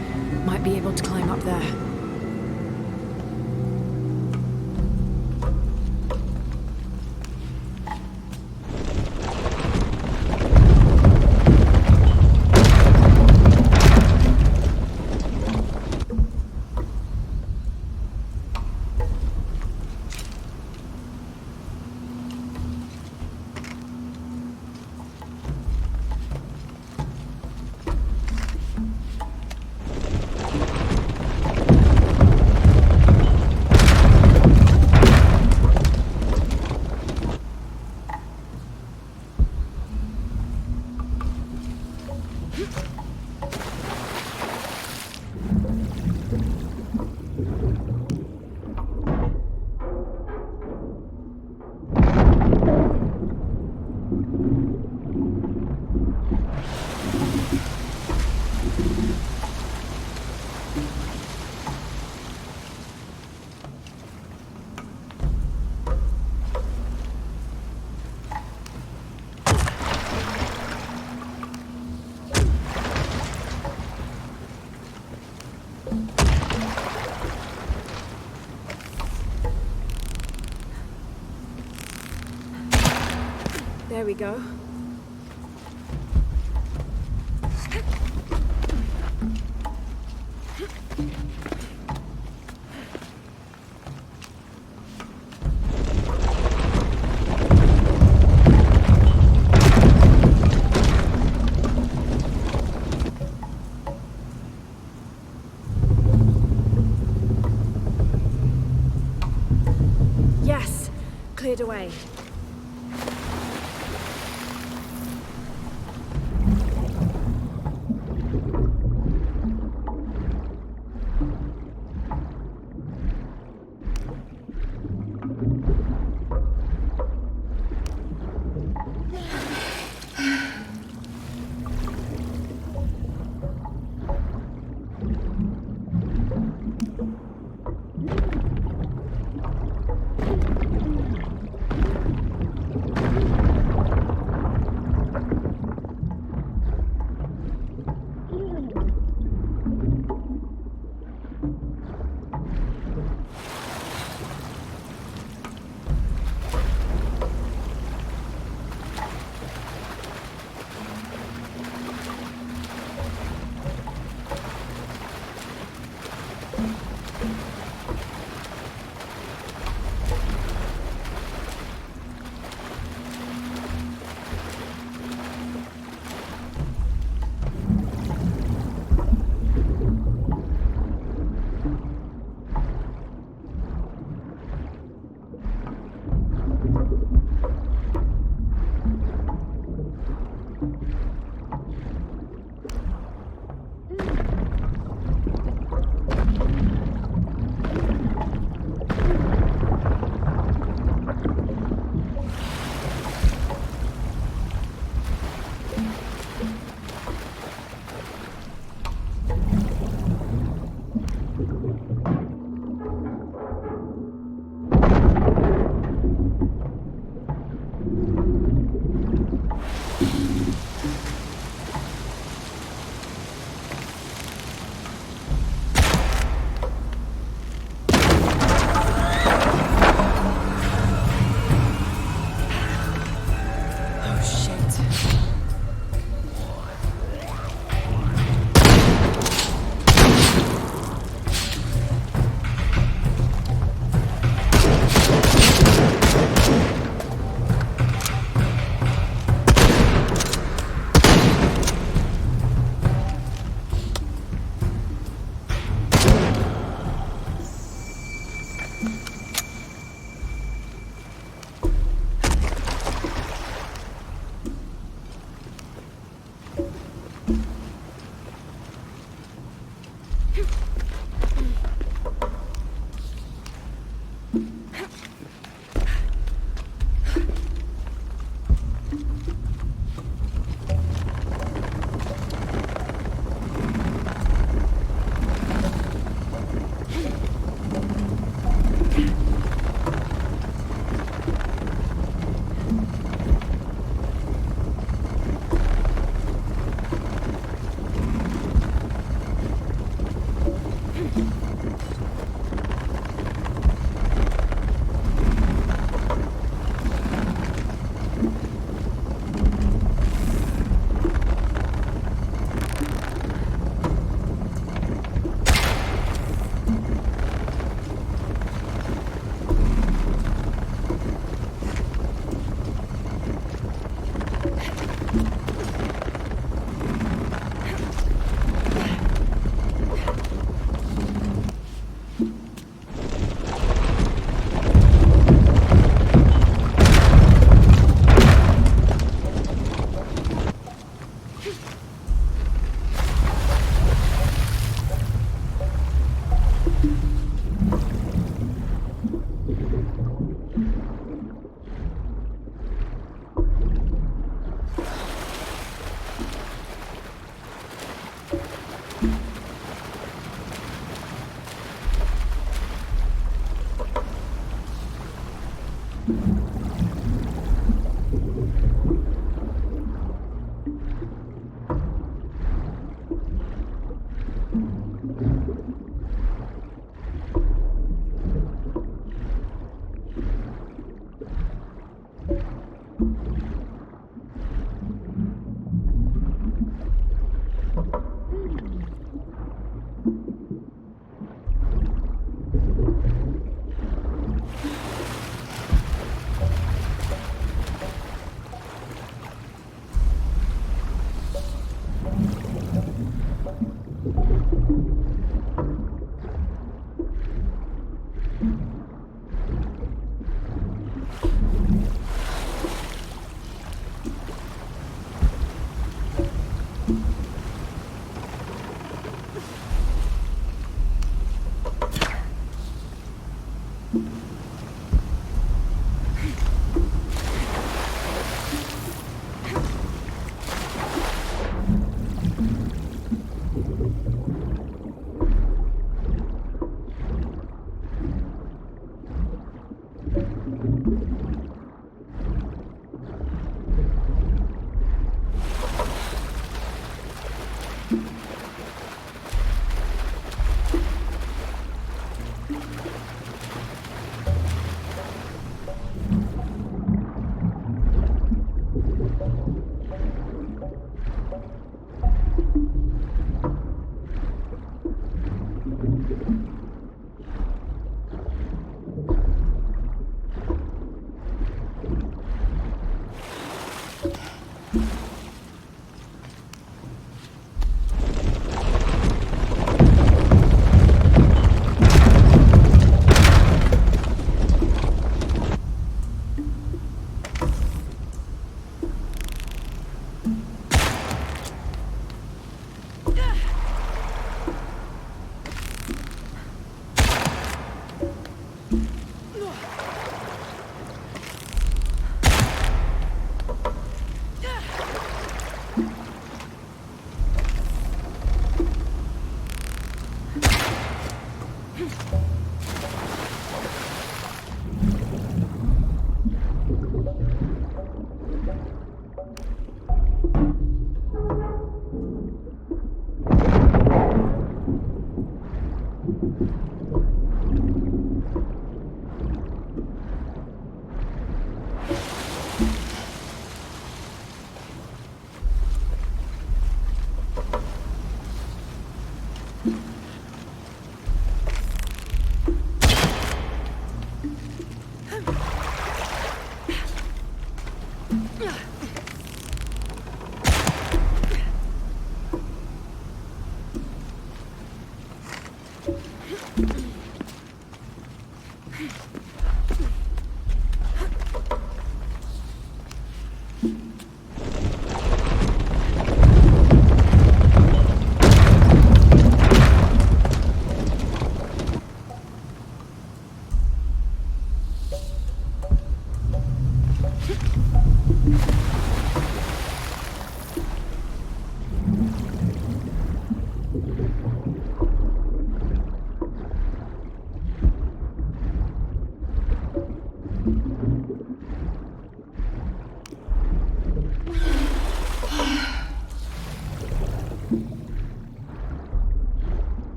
Speaker 8: Might be able to climb up there. There we go. Yes, cleared away.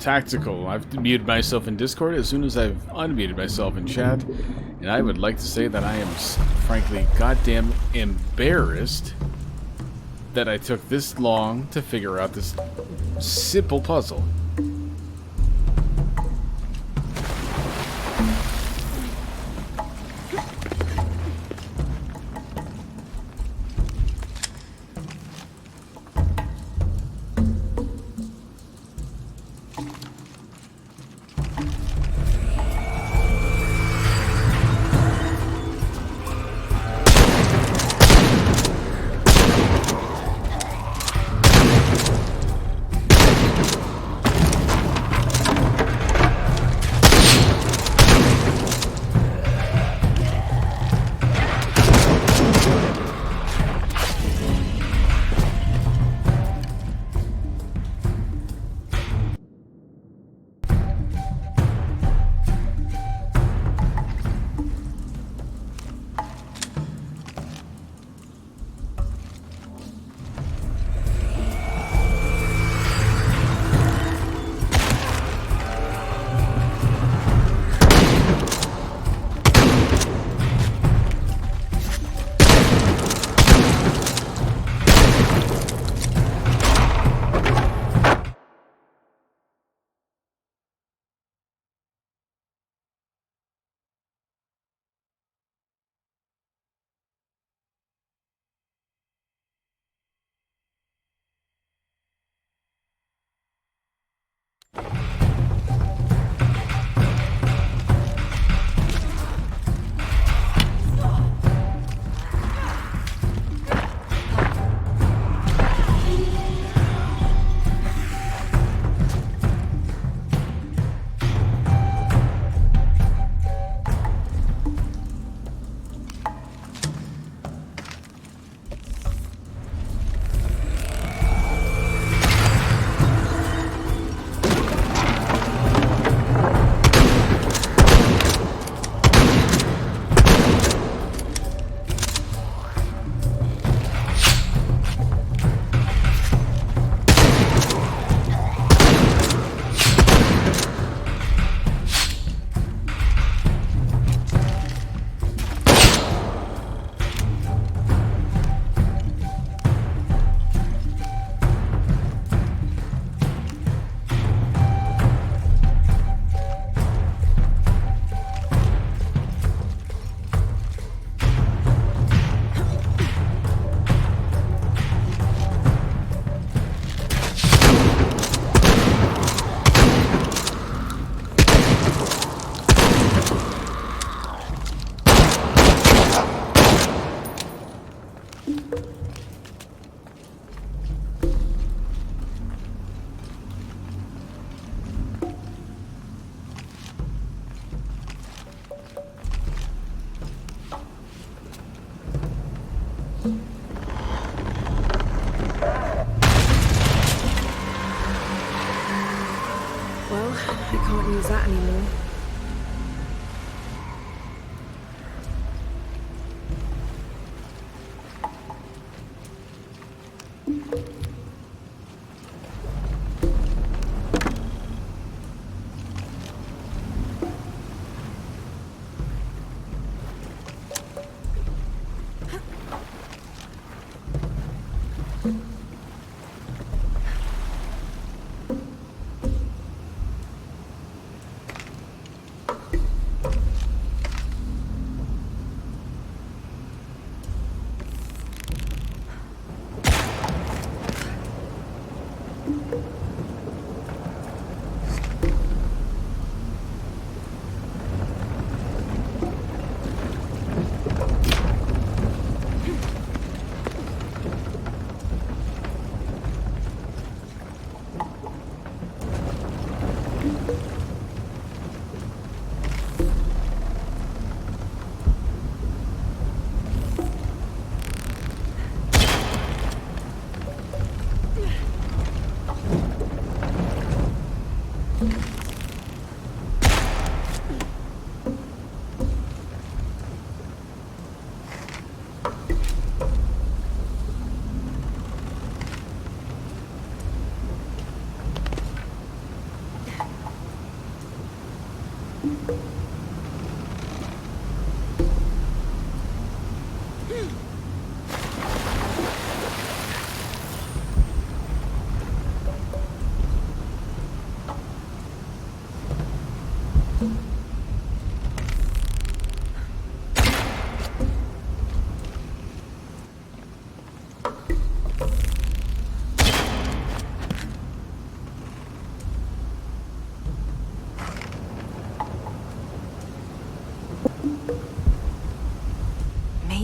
Speaker 18: Tactical. I've muted myself in Discord as soon as I've unmuted myself in chat, and I would like to say that I am frankly goddamn embarrassed that I took this long to figure out this simple puzzle.
Speaker 8: use that anymore.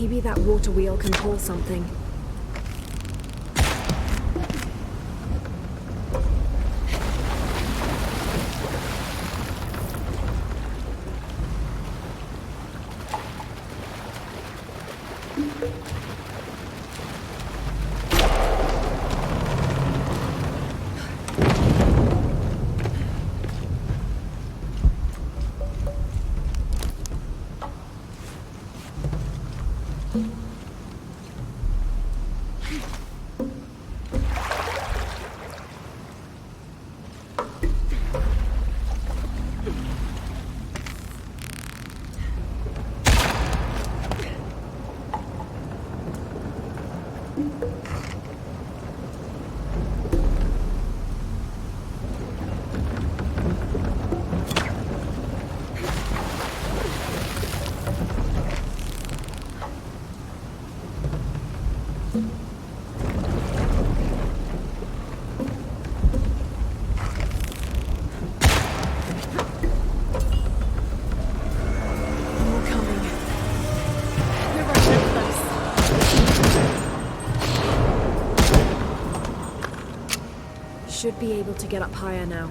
Speaker 8: Maybe that water wheel can pull something. Should be able to get up higher now.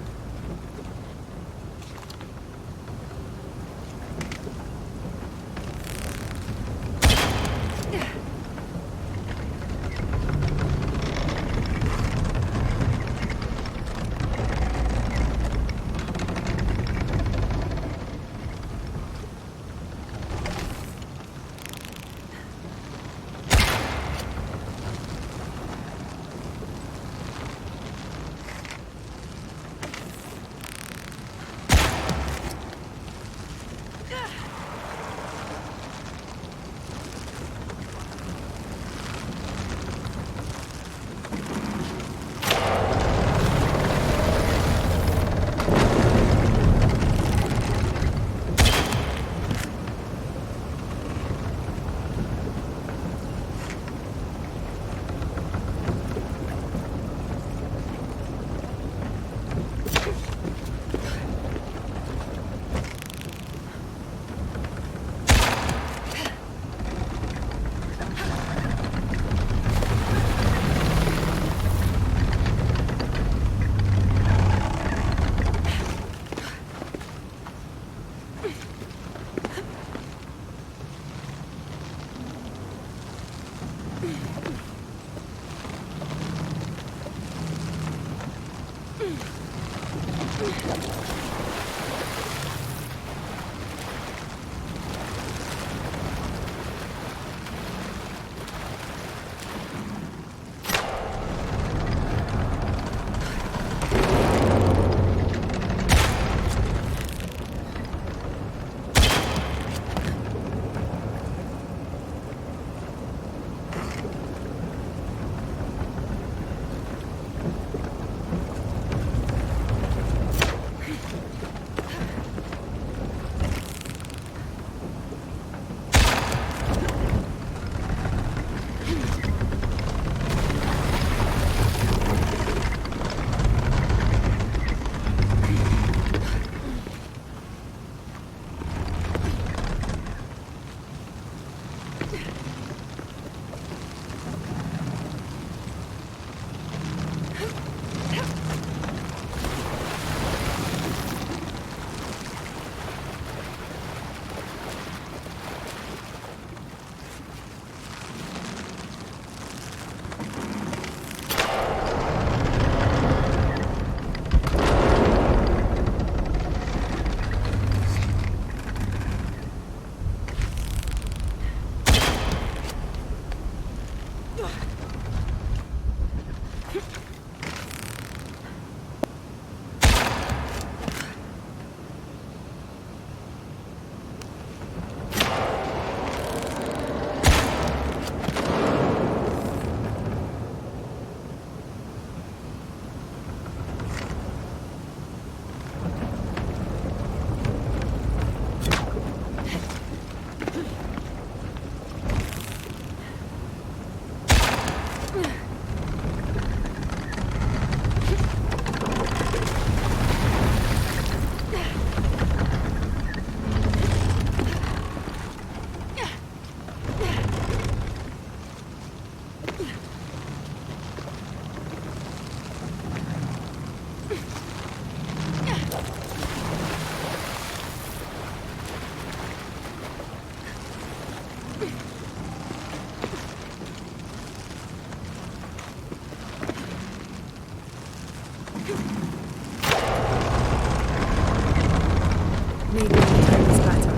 Speaker 8: Maybe the time is better.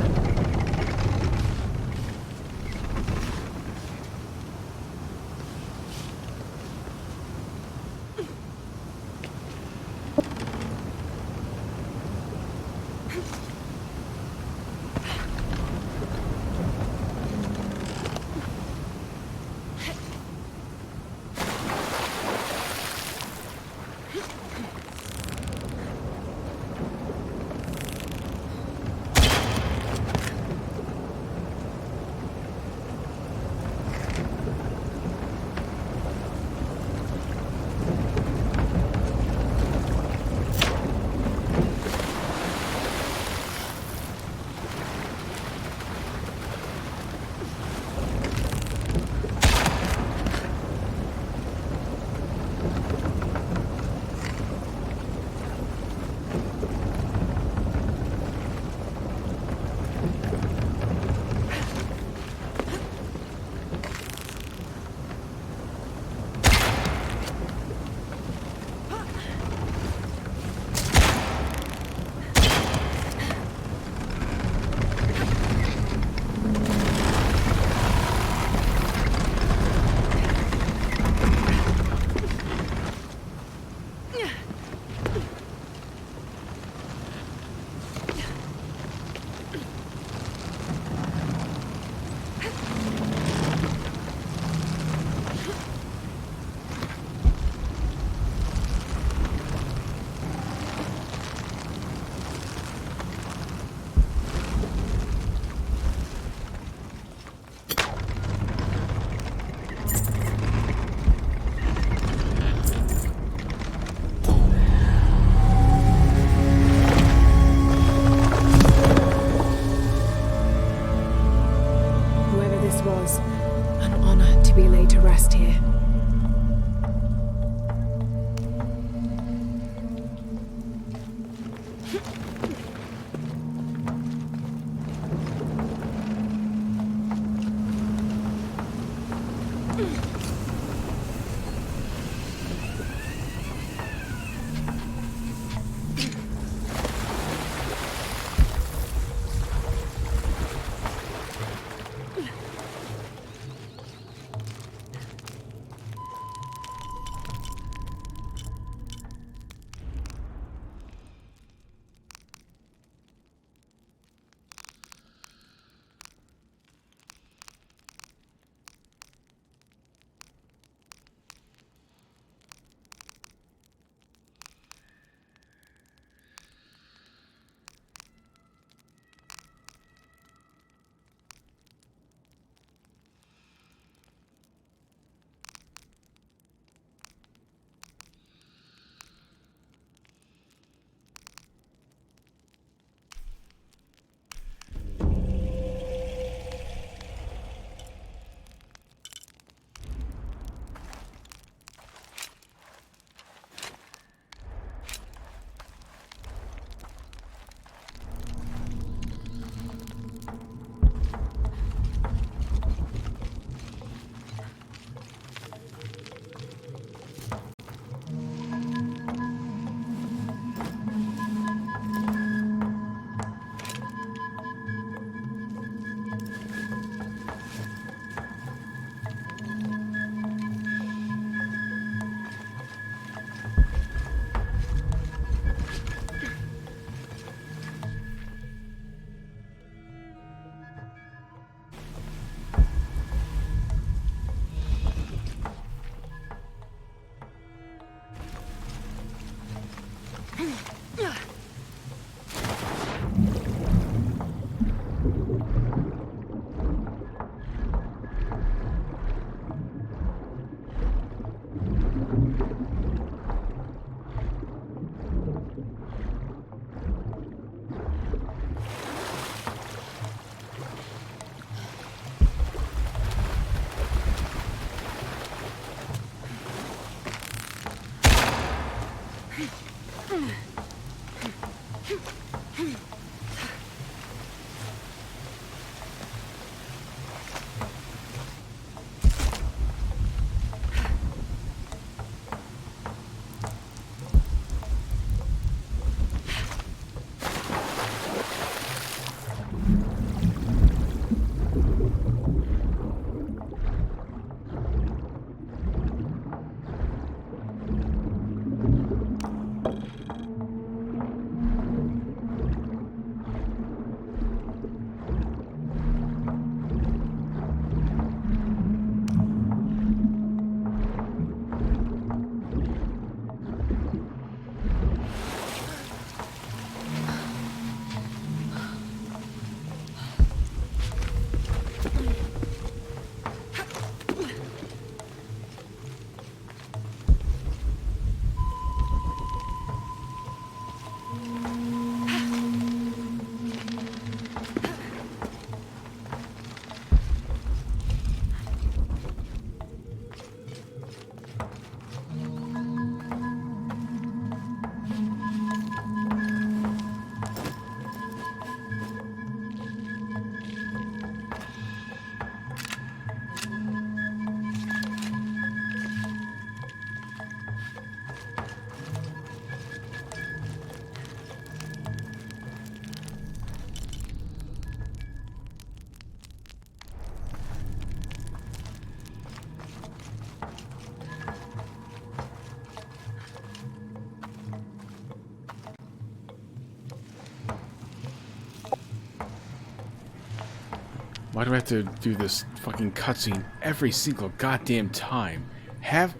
Speaker 18: Why do I have to do this fucking cutscene every single goddamn time?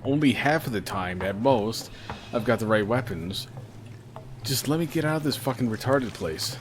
Speaker 18: Only half of the time, at most, I've got the right weapons. Just let me get out of this fucking retarded place.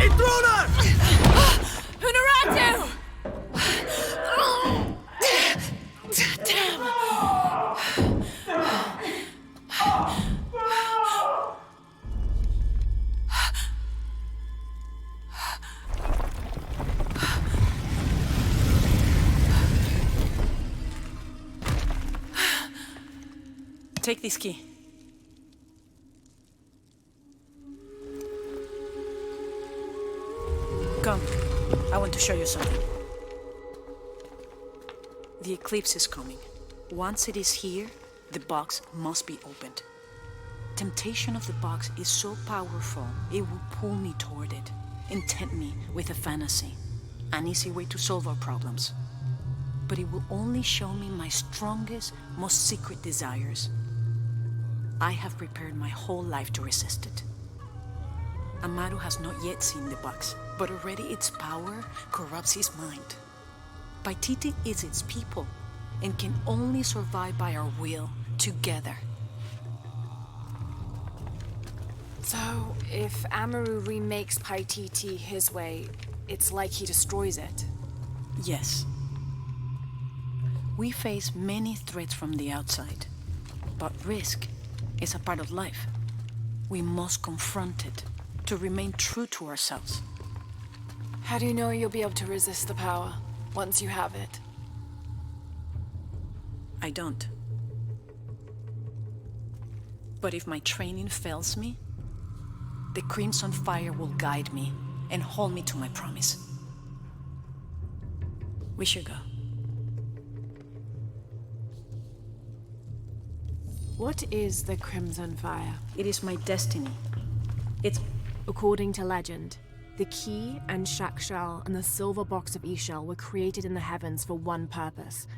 Speaker 5: Intruder! Hunaratu!
Speaker 15: Take this key. Come. I want to show you something. The eclipse is coming. Once it is here, the box must be opened. Temptation of the box is so powerful, it will pull me toward it and tempt me with a fantasy, an easy way to solve our problems. But it will only show me my strongest, most secret desires. I have prepared my whole life to resist it. Amaru has not yet seen the box, but already its power corrupts his mind. Paititi is its people and can only survive by our will together.
Speaker 8: So, if Amaru remakes Paititi his way, it's like he destroys it?
Speaker 15: Yes. We face many threats from the outside, but risk is a part of life. We must confront it to remain true to ourselves.
Speaker 8: How do you know you'll be able to resist the power once you have it?
Speaker 15: I don't. But if my training fails me, the Crimson Fire will guide me and hold me to my promise. We should go.
Speaker 8: What is the Crimson Fire?
Speaker 15: It is my destiny. It's...
Speaker 8: According to legend, the key and Shakshal and the silver box of Ishal were created in the heavens for one purpose: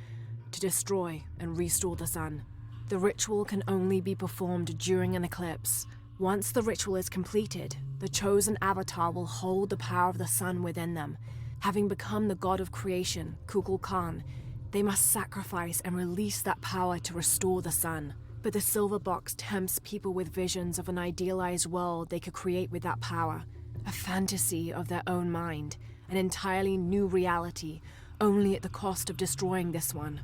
Speaker 8: to destroy and restore the sun. The ritual can only be performed during an eclipse. Once the ritual is completed, the chosen avatar will hold the power of the sun within them. Having become the god of creation, Kukulkan, they must sacrifice and release that power to restore the sun. But the silver box tempts people with visions of an idealized world they could create with that power. A fantasy of their own mind, an entirely new reality, only at the cost of destroying this one.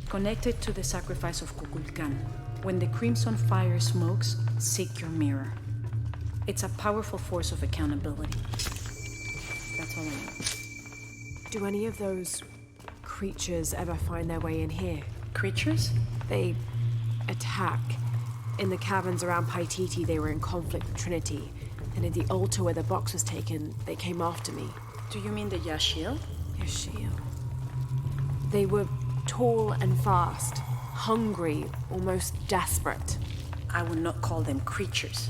Speaker 15: Connected to the sacrifice of Kukulkan. When the Crimson Fire smokes, seek your mirror. It's a powerful force of accountability. That's all I know.
Speaker 8: Do any of those creatures ever find their way in here?
Speaker 15: Creatures?
Speaker 8: They attack. In the caverns around Paititi, they were in conflict with Trinity. And at the altar where the box was taken, they came after me.
Speaker 15: Do you mean the Yashil?
Speaker 8: Yashil. They were tall and fast, hungry, almost desperate.
Speaker 15: I would not call them creatures.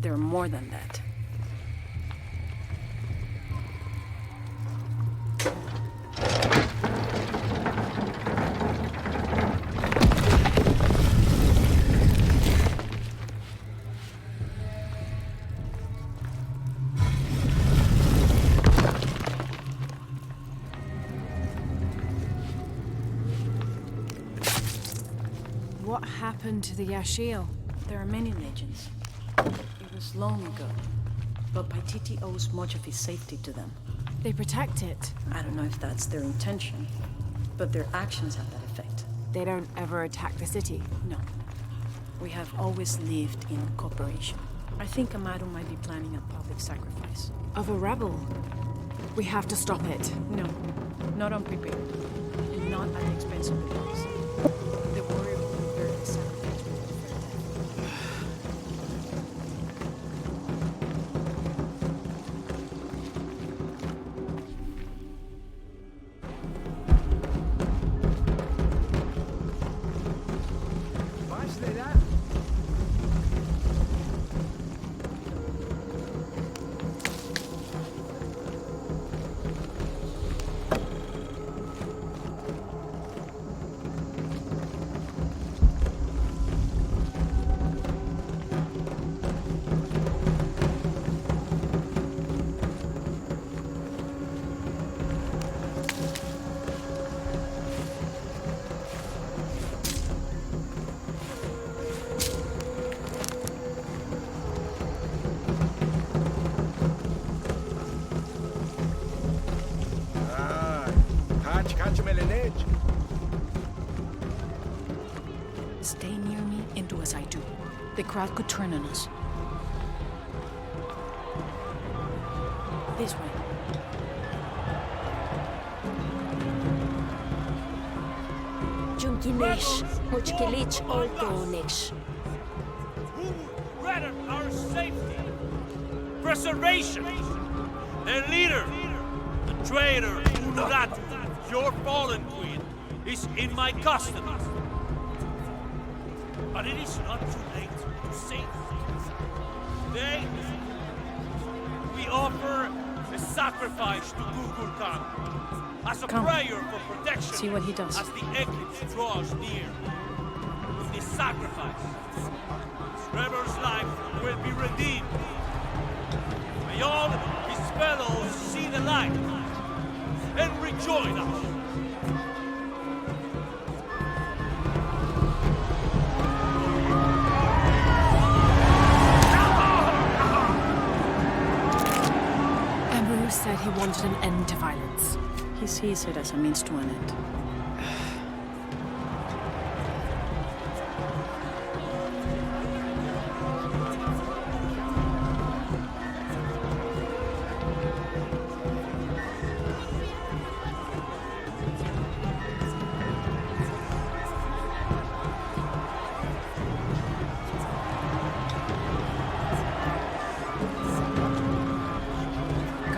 Speaker 15: They're more than that.
Speaker 8: What happened to the Yashil?
Speaker 15: There are many legends. It was long ago, but Paititi owes much of his safety to them.
Speaker 8: They protect it.
Speaker 15: I don't know if that's their intention, but their actions have that effect.
Speaker 8: They don't ever attack the city?
Speaker 15: No. We have always lived in cooperation. I think Amaru might be planning a public sacrifice.
Speaker 8: Of a rebel? We have to stop it.
Speaker 15: No, not unprepared, and not at the expense of the box. The warrior will prepare the sacrifice with a fair death. Stay near me and do as I do. The crowd could turn on us. This way.
Speaker 5: Junkinesh, Mochkilich, Oltonich.
Speaker 19: Who would rather our safety, preservation? Their leader, the traitor Unuratu, your fallen queen, is in my custody. But it is not too late to save her. Today, we offer a sacrifice to Kukulkan Khan as a prayer for protection.
Speaker 15: See what he does.
Speaker 19: As the eclipse draws near. With this sacrifice, this rebel's life will be redeemed. May all his fellows see the light and rejoin us.
Speaker 8: Emperor said he wanted an end to violence.
Speaker 15: He sees it as a means to an end.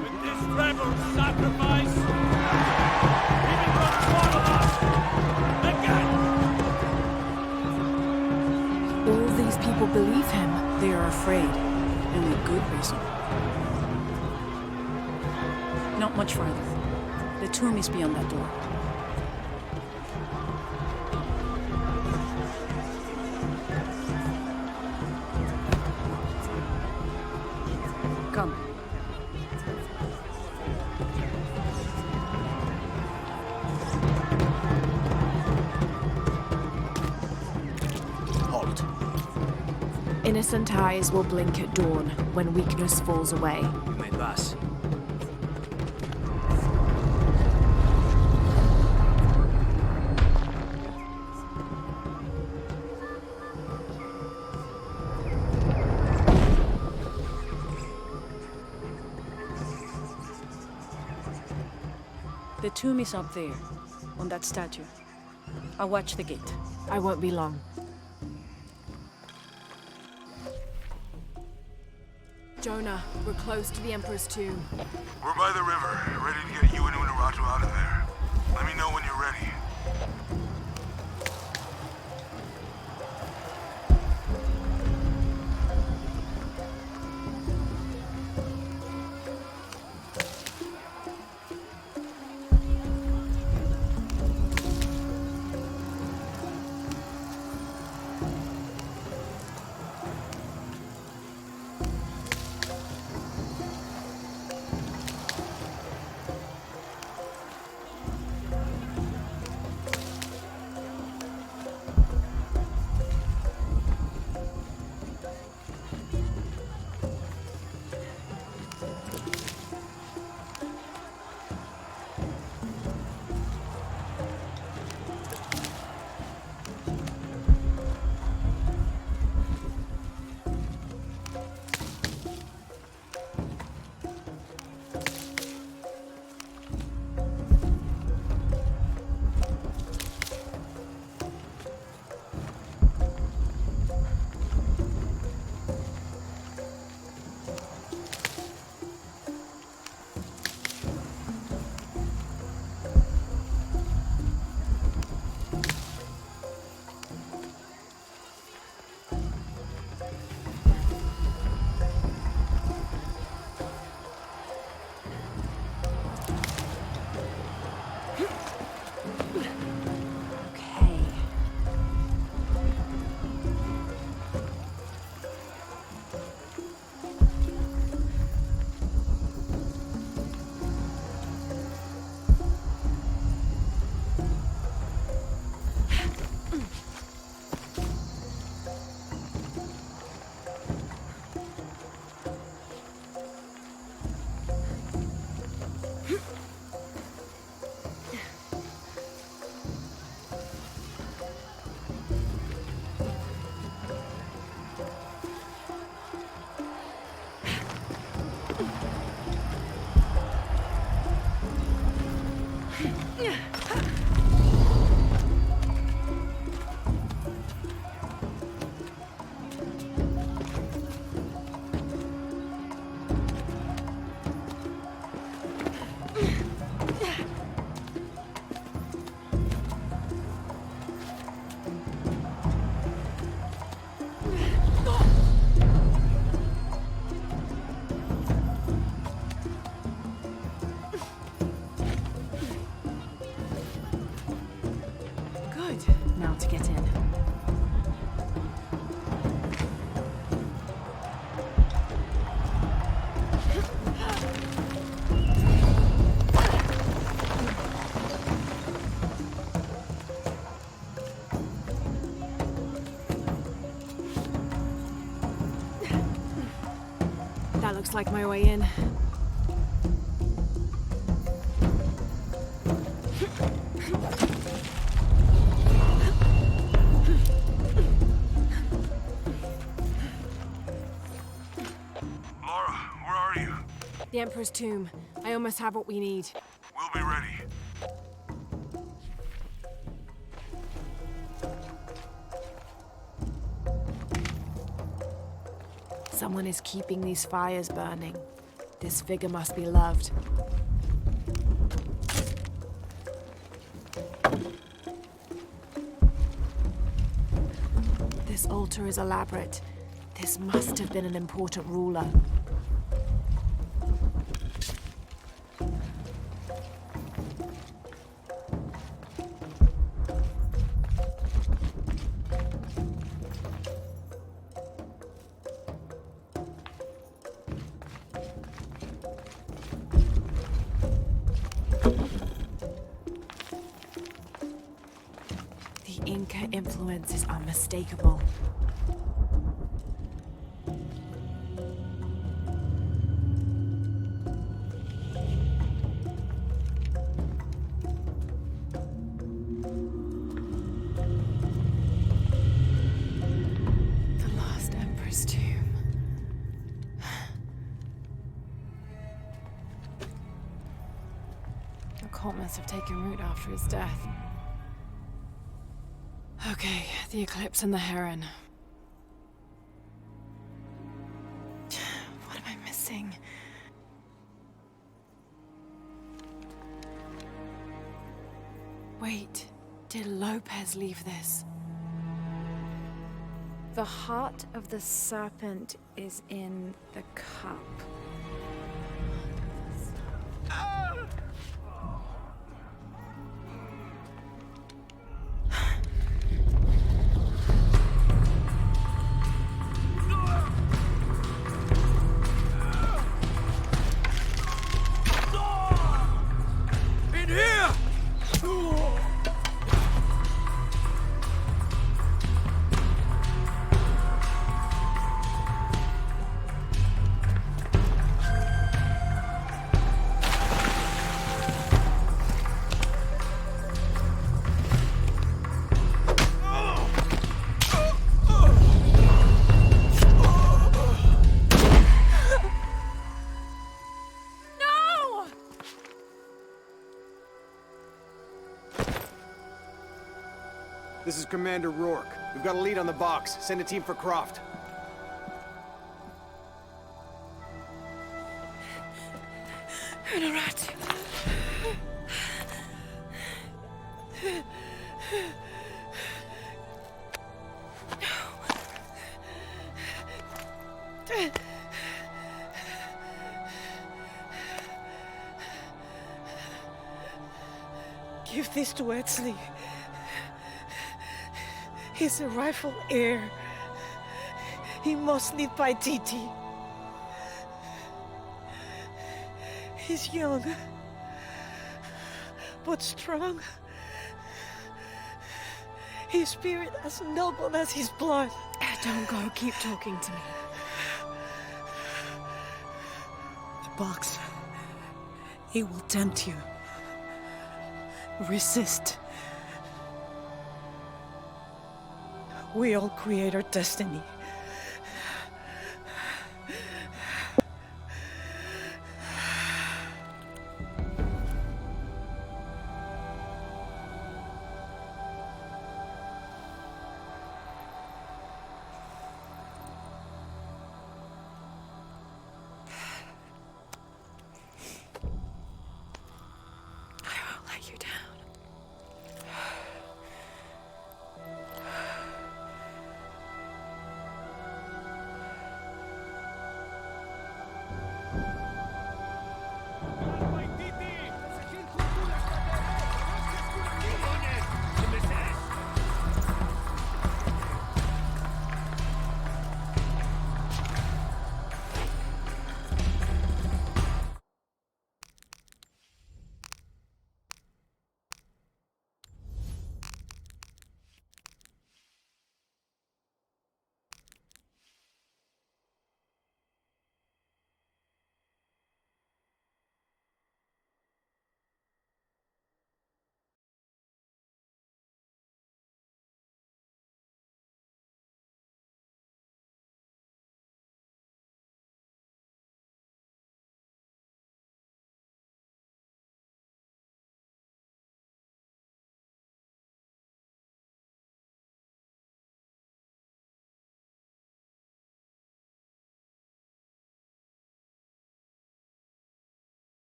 Speaker 19: With this rebel sacrifice, he becomes one of us again.
Speaker 8: All these people believe him.
Speaker 15: They are afraid, and with good reason. Not much farther. The tomb is beyond that door. Come.
Speaker 2: Halt.
Speaker 8: Innocent eyes will blink at dawn when weakness falls away.
Speaker 2: You may pass.
Speaker 15: The tomb is up there, on that statue. I'll watch the gate.
Speaker 8: I won't be long. Jonah, we're close to the Emperor's tomb.
Speaker 10: We're by the river, ready to get you and Unuratu out of there. Let me know when you're ready.
Speaker 8: now to get in. That looks like my way in.
Speaker 10: Laura, where are you?
Speaker 8: The Emperor's tomb. I almost have what we need.
Speaker 10: We'll be ready.
Speaker 8: Someone is keeping these fires burning. This figure must be loved. This altar is elaborate. This must have been an important ruler. The Inca influence is unmistakable. The last Emperor's tomb. The cult must have taken root after his death. Okay, the eclipse and the heron. What am I missing? Wait, did Lopez leave this?
Speaker 3: The heart of the serpent is in the cup.
Speaker 19: In here!
Speaker 20: This is Commander Rourke. We've got a lead on the box. Send a team for Croft.
Speaker 3: Rat.
Speaker 21: Give this to Edsley. He's a rightful heir. He must live by Titi. He's young, but strong. His spirit as noble as his blood.
Speaker 8: Don't go, keep talking to me.
Speaker 21: The box, it will tempt you. Resist. We all create our destiny.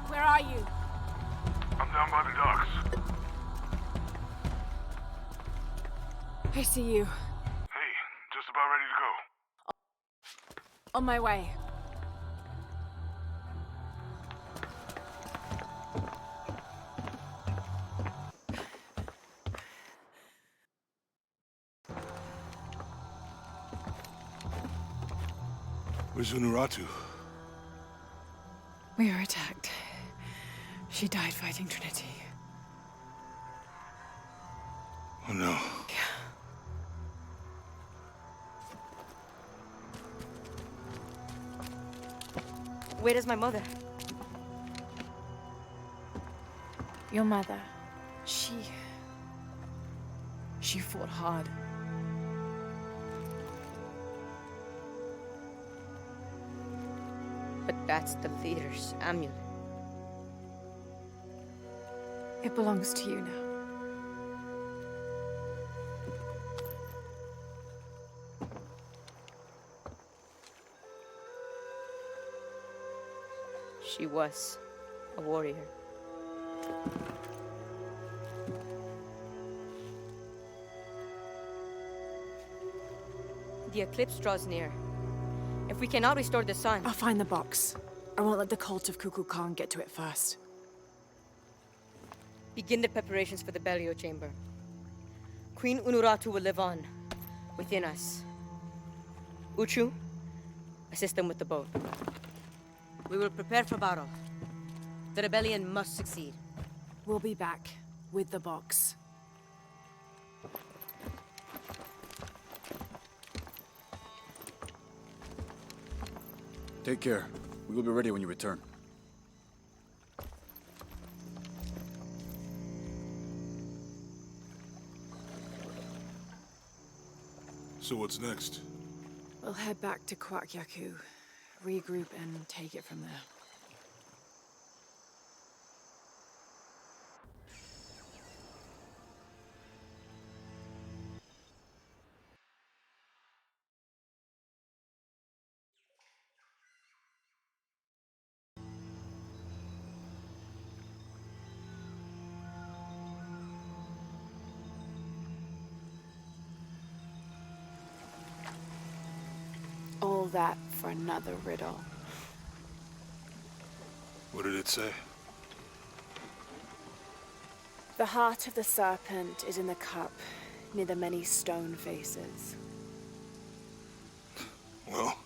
Speaker 8: Where are you?
Speaker 10: I'm down by the docks.
Speaker 8: I see you.
Speaker 10: Hey, just about ready to go.
Speaker 8: On my way.
Speaker 10: Where's Unuratu?
Speaker 13: We were attacked. She died fighting Trinity.
Speaker 10: Oh no.
Speaker 11: Where is my mother?
Speaker 3: Your mother.
Speaker 8: She fought hard.
Speaker 11: But that's the leader's amulet.
Speaker 8: It belongs to you now.
Speaker 11: She was a warrior. The eclipse draws near. If we cannot restore the sun...
Speaker 8: I'll find the box. I won't let the cult of Kukulkan get to it first.
Speaker 11: Begin the preparations for the burial chamber. Queen Unuratu will live on, within us. Uchu, assist them with the boat. We will prepare for battle. The rebellion must succeed.
Speaker 8: We'll be back with the box.
Speaker 12: Take care. We will be ready when you return.
Speaker 10: So what's next?
Speaker 8: We'll head back to Kwakyaku, regroup and take it from there. All that for another riddle.
Speaker 10: What did it say?
Speaker 8: The heart of the serpent is in the cup, near the many stone faces.
Speaker 10: Well,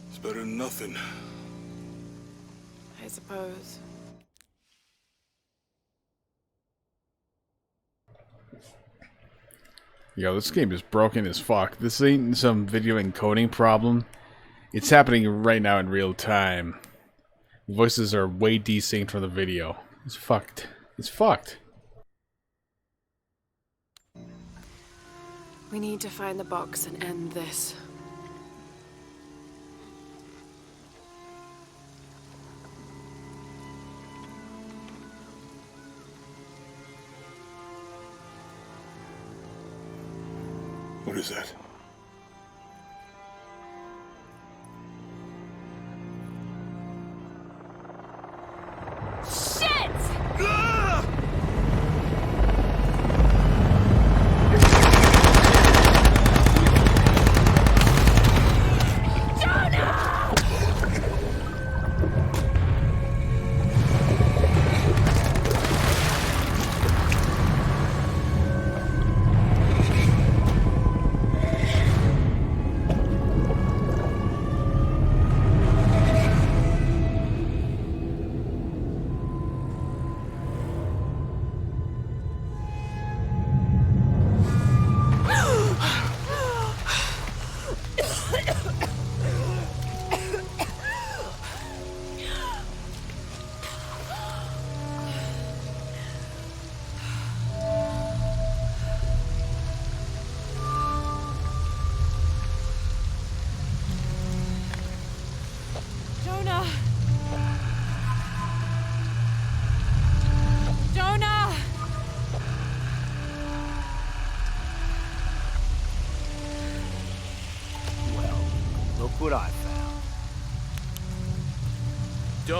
Speaker 10: it's better than nothing.
Speaker 8: I suppose.
Speaker 18: Yo, this game is broken as fuck. This ain't some video encoding problem. It's happening right now in real time. The voices are way desynced from the video. It's fucked. It's fucked.
Speaker 8: We need to find the box and end this.
Speaker 10: What is that?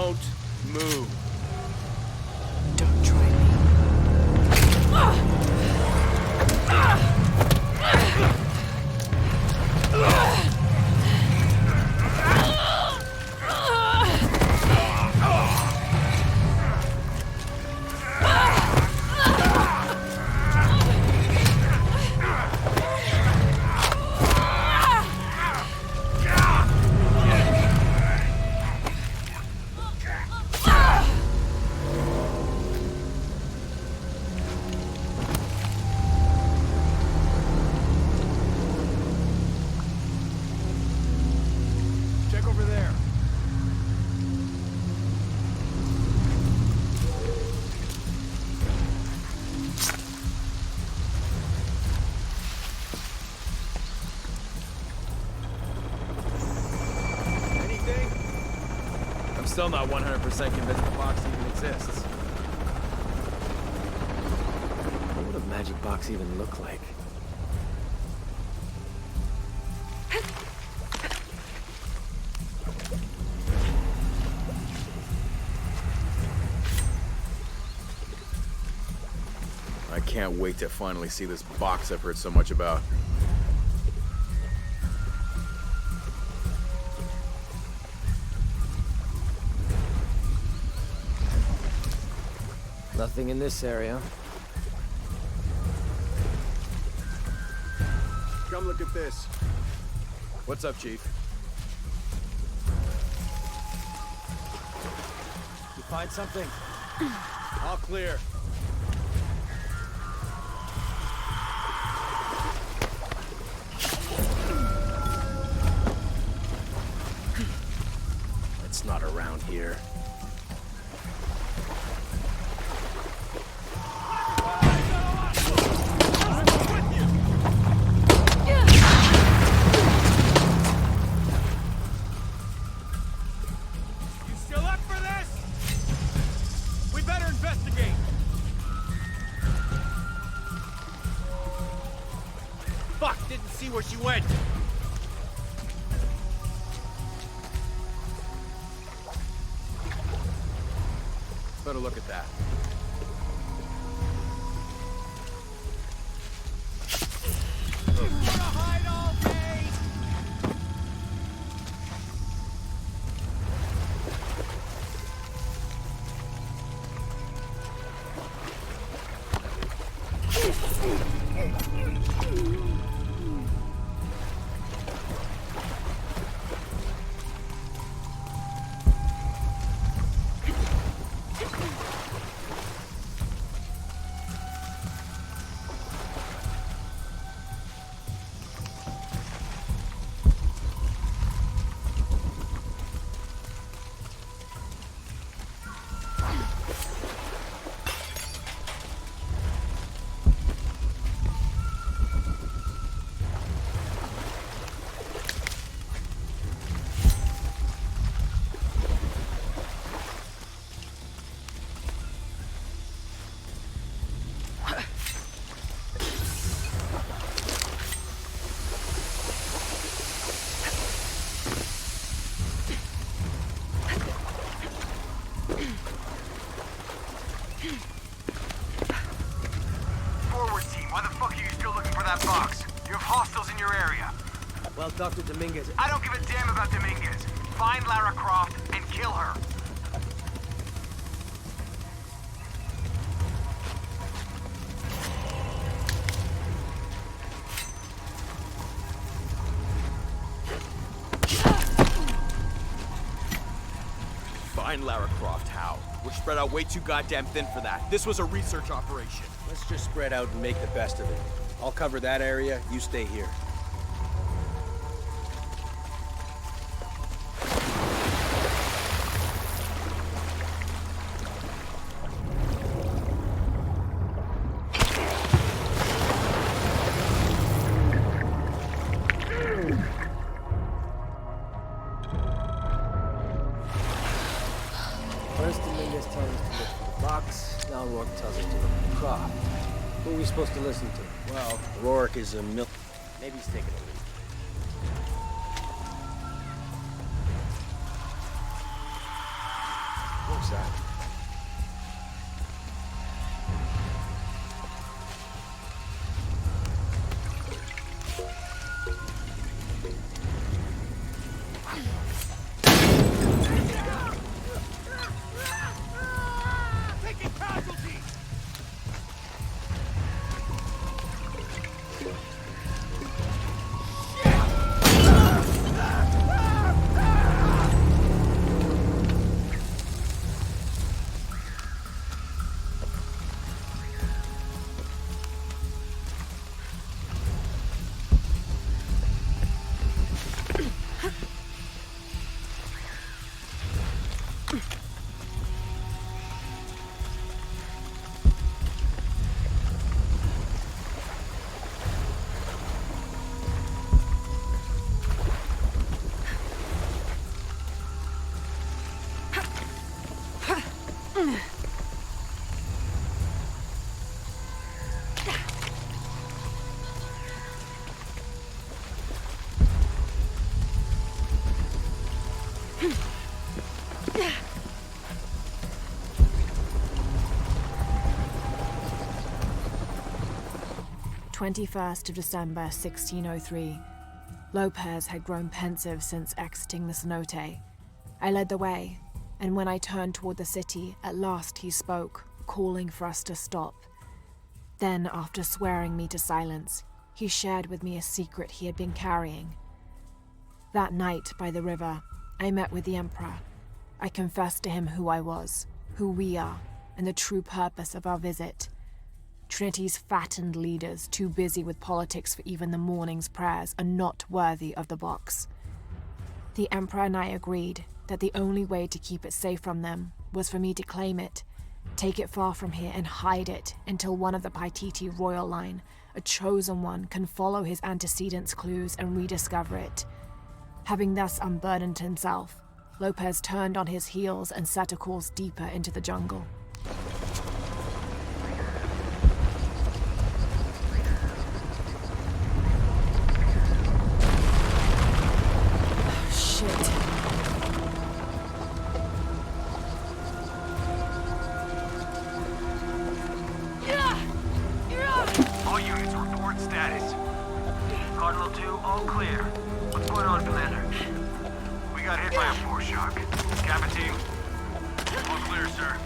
Speaker 6: Don't move.
Speaker 15: Don't try me.
Speaker 20: Check over there. Anything?
Speaker 6: I'm still not 100% convinced the box even exists.
Speaker 17: What would a magic box even look like?
Speaker 6: I can't wait to finally see this box I've heard so much about.
Speaker 17: Nothing in this area.
Speaker 20: Come look at this.
Speaker 6: What's up, Chief?
Speaker 17: You find something?
Speaker 20: All clear.
Speaker 17: It's not around here.
Speaker 19: You still up for this? We better investigate. Fuck, didn't see where she went.
Speaker 6: Better look at that.
Speaker 1: Forward team, why the fuck are you still looking for that box? You have hostiles in your area.
Speaker 17: Well, Dr. Dominguez...
Speaker 1: I don't give a damn about Dominguez. Find Lara Croft and kill her.
Speaker 6: Find Lara Croft, how? We're spread out way too goddamn thin for that. This was a research operation.
Speaker 17: Let's just spread out and make the best of it. I'll cover that area, you stay here. First, Dominguez tells us to look for the box. Now Rourke tells us to look for the Croft. Who are we supposed to listen to? Well, Rourke is a Maybe he's taking a lead. What's that?
Speaker 19: Taking casualties!
Speaker 8: "21st of December, 1603. Lopez had grown pensive since exiting the cenote. I led the way, and when I turned toward the city, at last he spoke, calling for us to stop. Then, after swearing me to silence, he shared with me a secret he had been carrying. That night, by the river, I met with the Emperor. I confessed to him who I was, who we are, and the true purpose of our visit. Trinity's fattened leaders, too busy with politics for even the morning's prayers, are not worthy of the box. The Emperor and I agreed that the only way to keep it safe from them was for me to claim it, take it far from here and hide it until one of the Paititi royal line, a chosen one, can follow his antecedents' clues and rediscover it. Having thus unburdened himself, Lopez turned on his heels and set a course deeper into the jungle.
Speaker 1: All units report status. Cardinal 2, all clear. What's going on, Commander? We got hit by a foreshock. Kappa team. All clear, sir.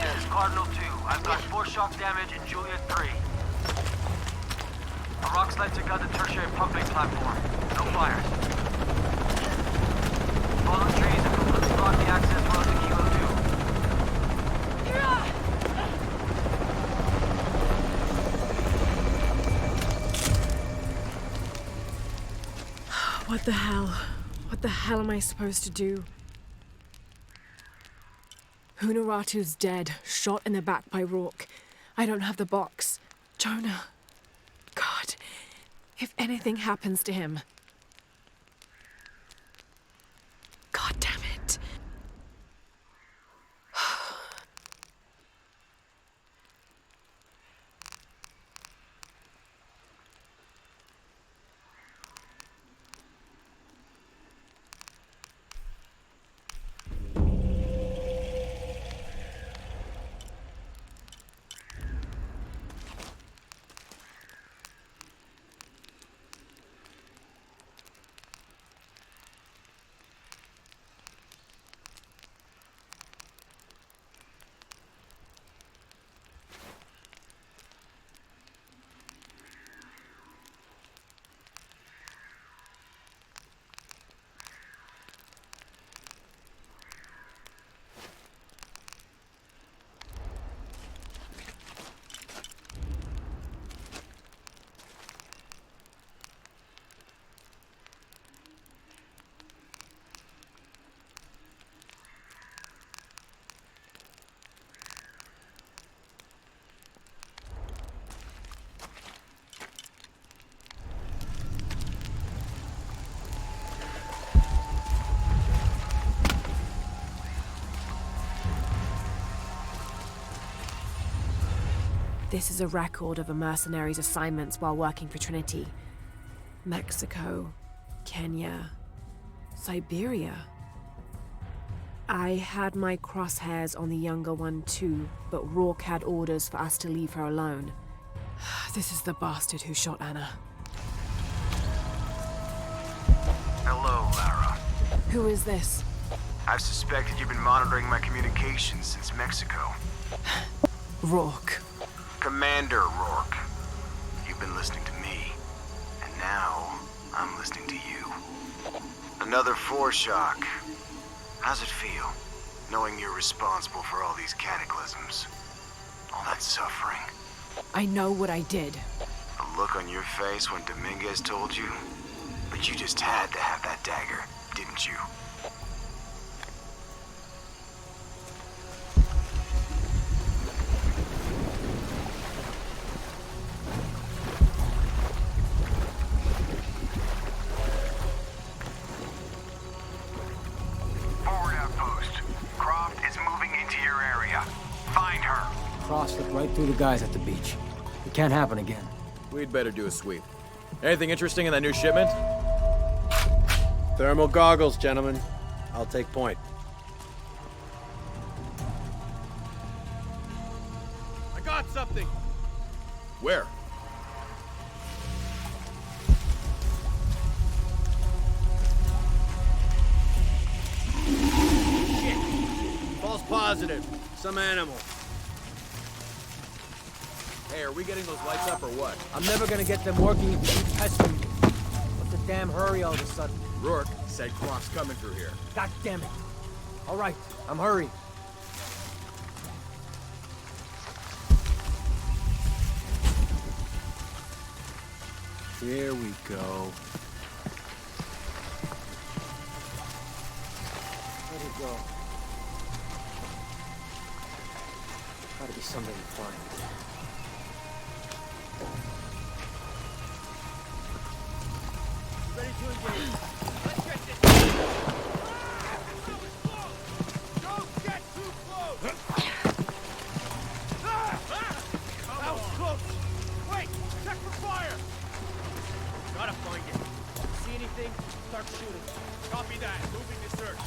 Speaker 1: This is Cardinal 2. I've got foreshock damage in Juliet 3. A rock slide took out the tertiary pumping platform. No fires. Fallen trees have completely blocked the access road to Kilo 2.
Speaker 8: What the hell? What the hell am I supposed to do? Hunaratu's dead, shot in the back by Rourke. I don't have the box. Jonah. God, if anything happens to him. God damn it. This is a record of a mercenary's assignments while working for Trinity. Mexico, Kenya, Siberia. I had my crosshairs on the younger one too, but Rourke had orders for us to leave her alone. This is the bastard who shot Anna.
Speaker 1: Hello, Lara.
Speaker 8: Who is this?
Speaker 1: I've suspected you've been monitoring my communications since Mexico.
Speaker 8: Rourke.
Speaker 1: Commander Rourke. You've been listening to me, and now I'm listening to you. Another foreshock. How's it feel, knowing you're responsible for all these cataclysms? All that suffering?
Speaker 8: I know what I did.
Speaker 1: The look on your face when Dominguez told you? But you just had to have that dagger, didn't you? Forward outpost. Croft is moving into your area. Find her.
Speaker 17: Cross slipped right through the guys at the beach. It can't happen again.
Speaker 4: We'd better do a sweep. Anything interesting in that new shipment? Thermal goggles, gentlemen. I'll take point.
Speaker 6: I got something!
Speaker 4: Where?
Speaker 6: Shit! False positive. Some animal.
Speaker 4: Hey, are we getting those lights up or what?
Speaker 17: I'm never gonna get them working if you keep pestering me. What's the damn hurry all of a sudden?
Speaker 4: Rourke said Croft's coming through here.
Speaker 17: God damn it. All right, I'm hurrying.
Speaker 4: Here we go.
Speaker 17: Where'd it go? Gotta be something to find.
Speaker 6: Ready to engage. Let's get this. Don't get too close! That was close! Wait! Check for fire! Gotta find it. See anything? Start shooting. Copy that. Moving to search.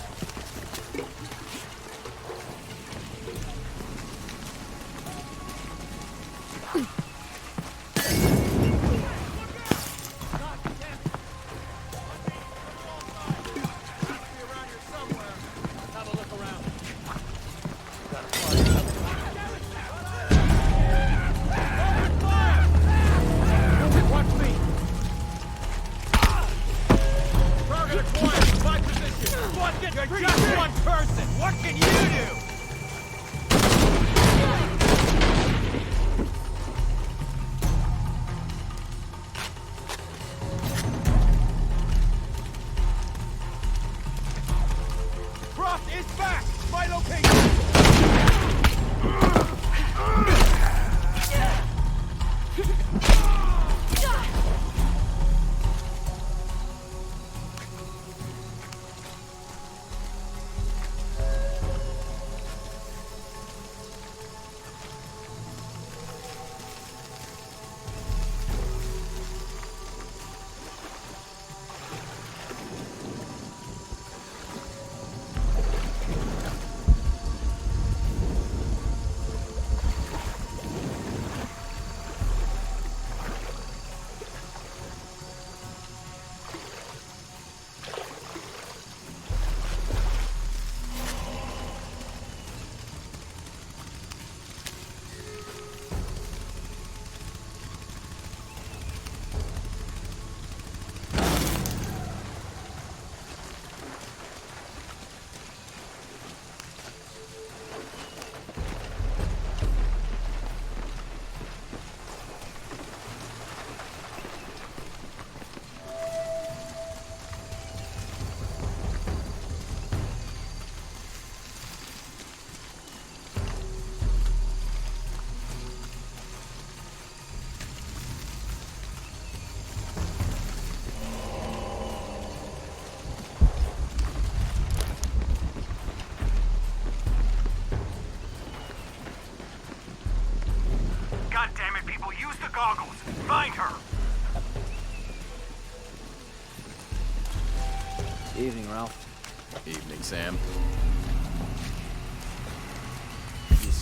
Speaker 6: You're just one person! What can you do? Croft is back! My location!
Speaker 1: God damn it, people, use the goggles! Find her!
Speaker 4: Evening, Ralph. Evening, Sam.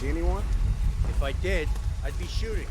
Speaker 20: See anyone? If I did, I'd be shooting.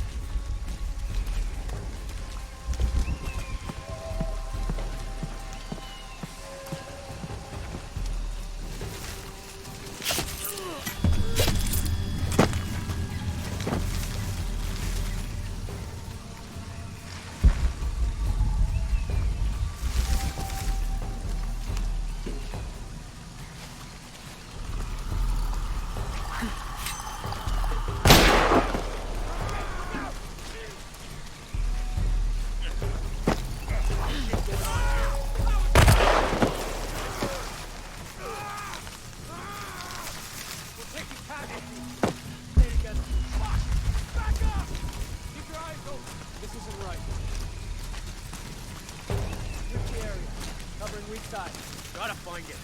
Speaker 6: Gotta find it.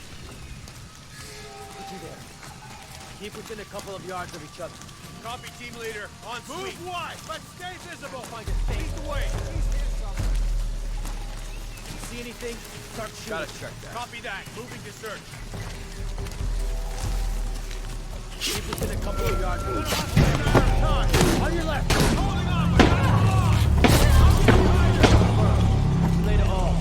Speaker 6: Put you there. Keep within a couple of yards of each other. Copy, team leader. On sweep. Move wide. Let's stay visible. Find it. Lead the way. See anything? Start shooting.
Speaker 4: Gotta check that.
Speaker 6: Copy that. Moving to search. Keep within a couple of yards. On your left. Holding on. Later all.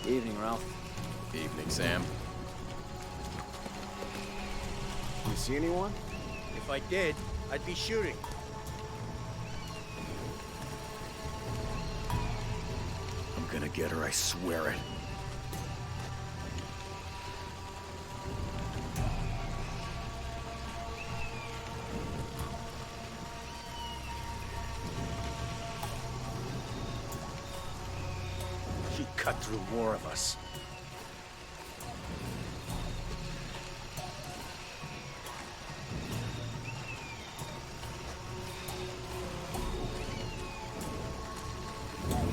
Speaker 17: Evening, Ralph.
Speaker 4: Evening, Sam.
Speaker 20: You see anyone? If I did, I'd be shooting.
Speaker 4: I'm gonna get her, I swear it.
Speaker 20: She cut through more of us.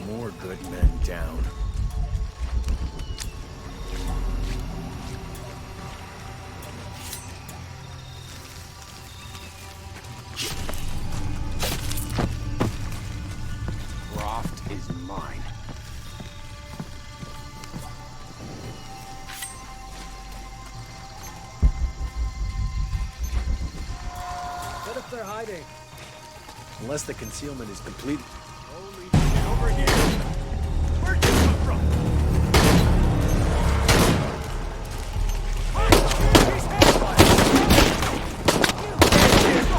Speaker 4: More good men down.
Speaker 20: Croft is mine.
Speaker 6: What if they're hiding?
Speaker 20: Unless the concealment is complete.
Speaker 6: Holy shit, over here! Where'd you come from?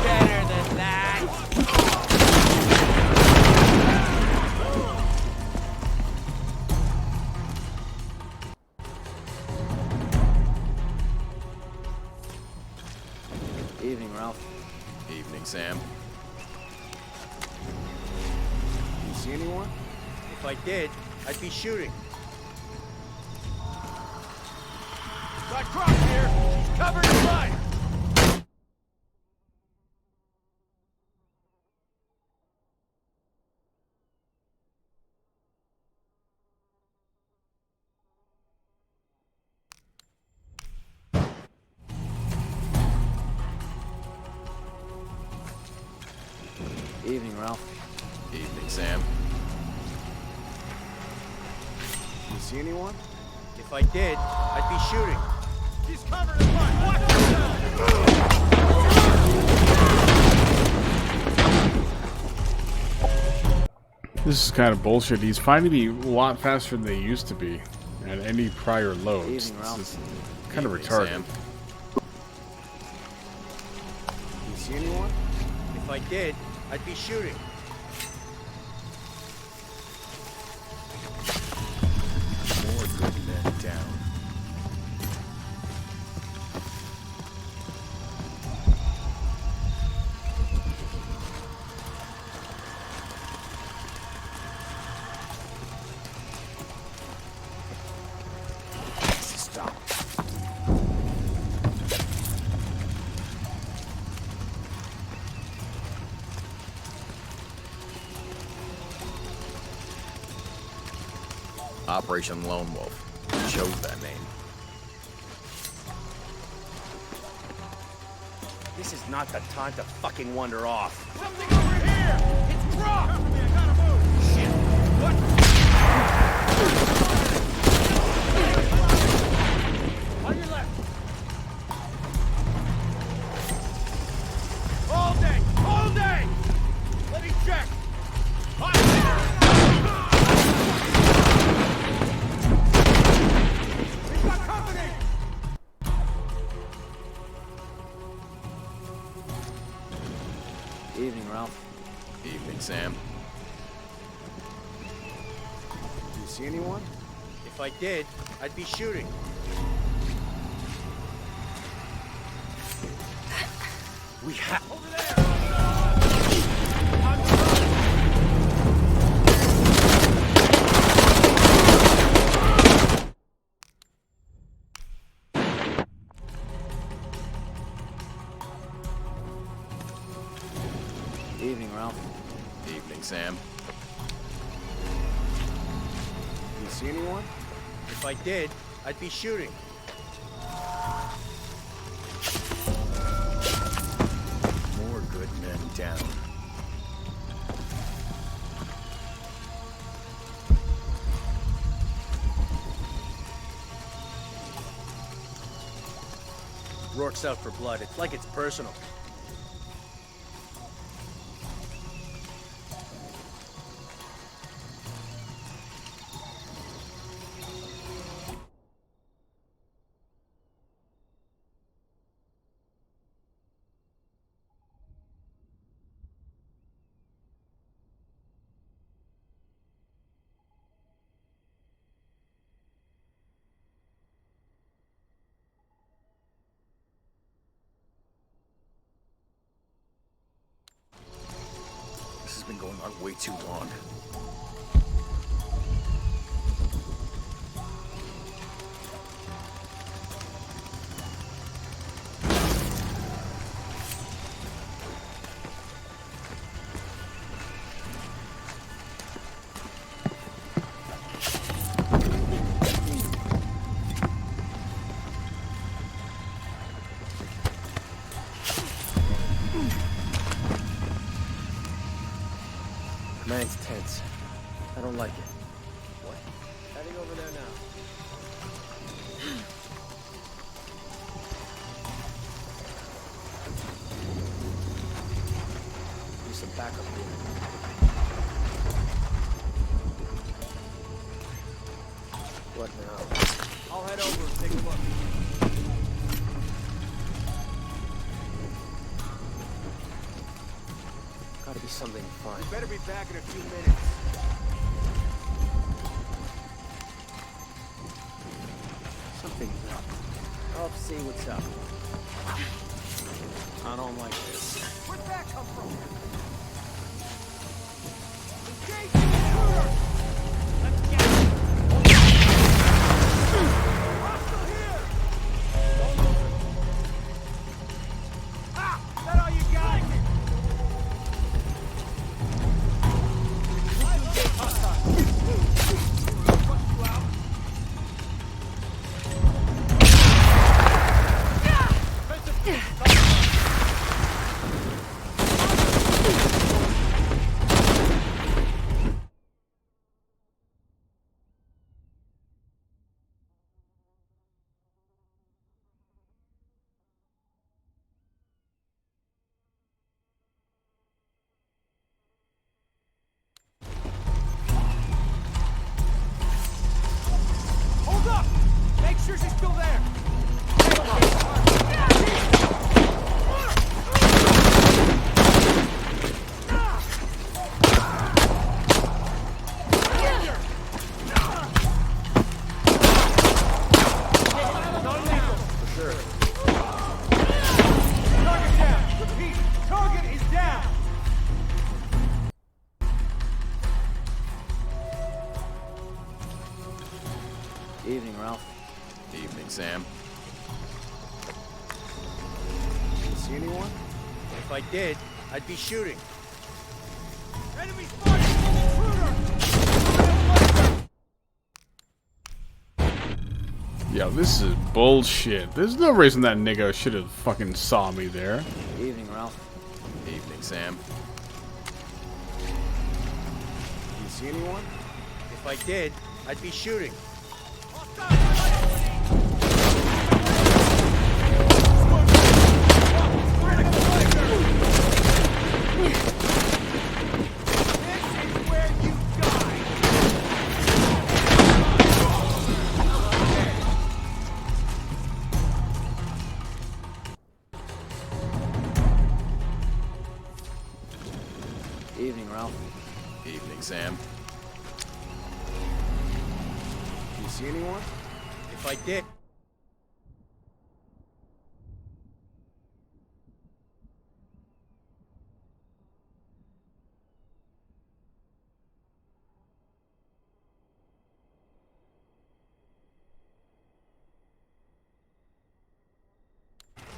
Speaker 6: Better than that!
Speaker 17: Evening, Ralph.
Speaker 4: Evening, Sam.
Speaker 20: You see anyone? If I did, I'd be shooting.
Speaker 6: Got Croft here! She's covered in blood!
Speaker 17: Evening, Ralph.
Speaker 4: Evening, Sam.
Speaker 20: You see anyone? If I did, I'd be shooting.
Speaker 6: She's covered in blood! Watch yourself!
Speaker 18: This is kind of bullshit. He's finding me a lot faster than they used to be at any prior loads.
Speaker 17: Evening, Ralph.
Speaker 18: This is kind of
Speaker 4: Evening,
Speaker 18: retarded.
Speaker 4: Sam.
Speaker 20: You see anyone? If I did, I'd be shooting.
Speaker 4: More good men down.
Speaker 20: Stop.
Speaker 4: Operation Lone Wolf. Chose that name.
Speaker 20: This is not the time to fucking wander off.
Speaker 6: Something over here! It's Croft! Cover me, I gotta move! Shit! What?
Speaker 4: Sam.
Speaker 20: Do you see anyone? If I did, I'd be shooting.
Speaker 4: We have...
Speaker 17: Evening, Ralph.
Speaker 4: Evening, Sam.
Speaker 20: Do you see anyone? If I did, I'd be shooting.
Speaker 4: More good men down.
Speaker 20: Rourke's out for blood. It's like it's personal.
Speaker 4: This has been going on way too long.
Speaker 17: Man's tense. I don't like it. What? Heading over there now. Need some backup here. What now?
Speaker 20: I'll head over and take a look.
Speaker 17: Gotta be something fun.
Speaker 20: You better be back in a few minutes.
Speaker 17: Something's up. I'll see what's up. I don't like this.
Speaker 20: Where'd that come from? Engage the intruder! Let's get him! Hostile here! Don't move it. Ah! Is that all you got? Hold up! Make sure she's still there!
Speaker 17: Evening, Ralph.
Speaker 4: Evening, Sam.
Speaker 20: Do you see anyone? If I did, I'd be shooting. Enemy
Speaker 18: Yo, this is bullshit. There's no reason that nigga should have fucking saw me there.
Speaker 17: Evening, Ralph.
Speaker 4: Evening, Sam.
Speaker 20: Do you see anyone? If I did, I'd be shooting.
Speaker 17: Evening, Ralph.
Speaker 20: You see anyone? If I did...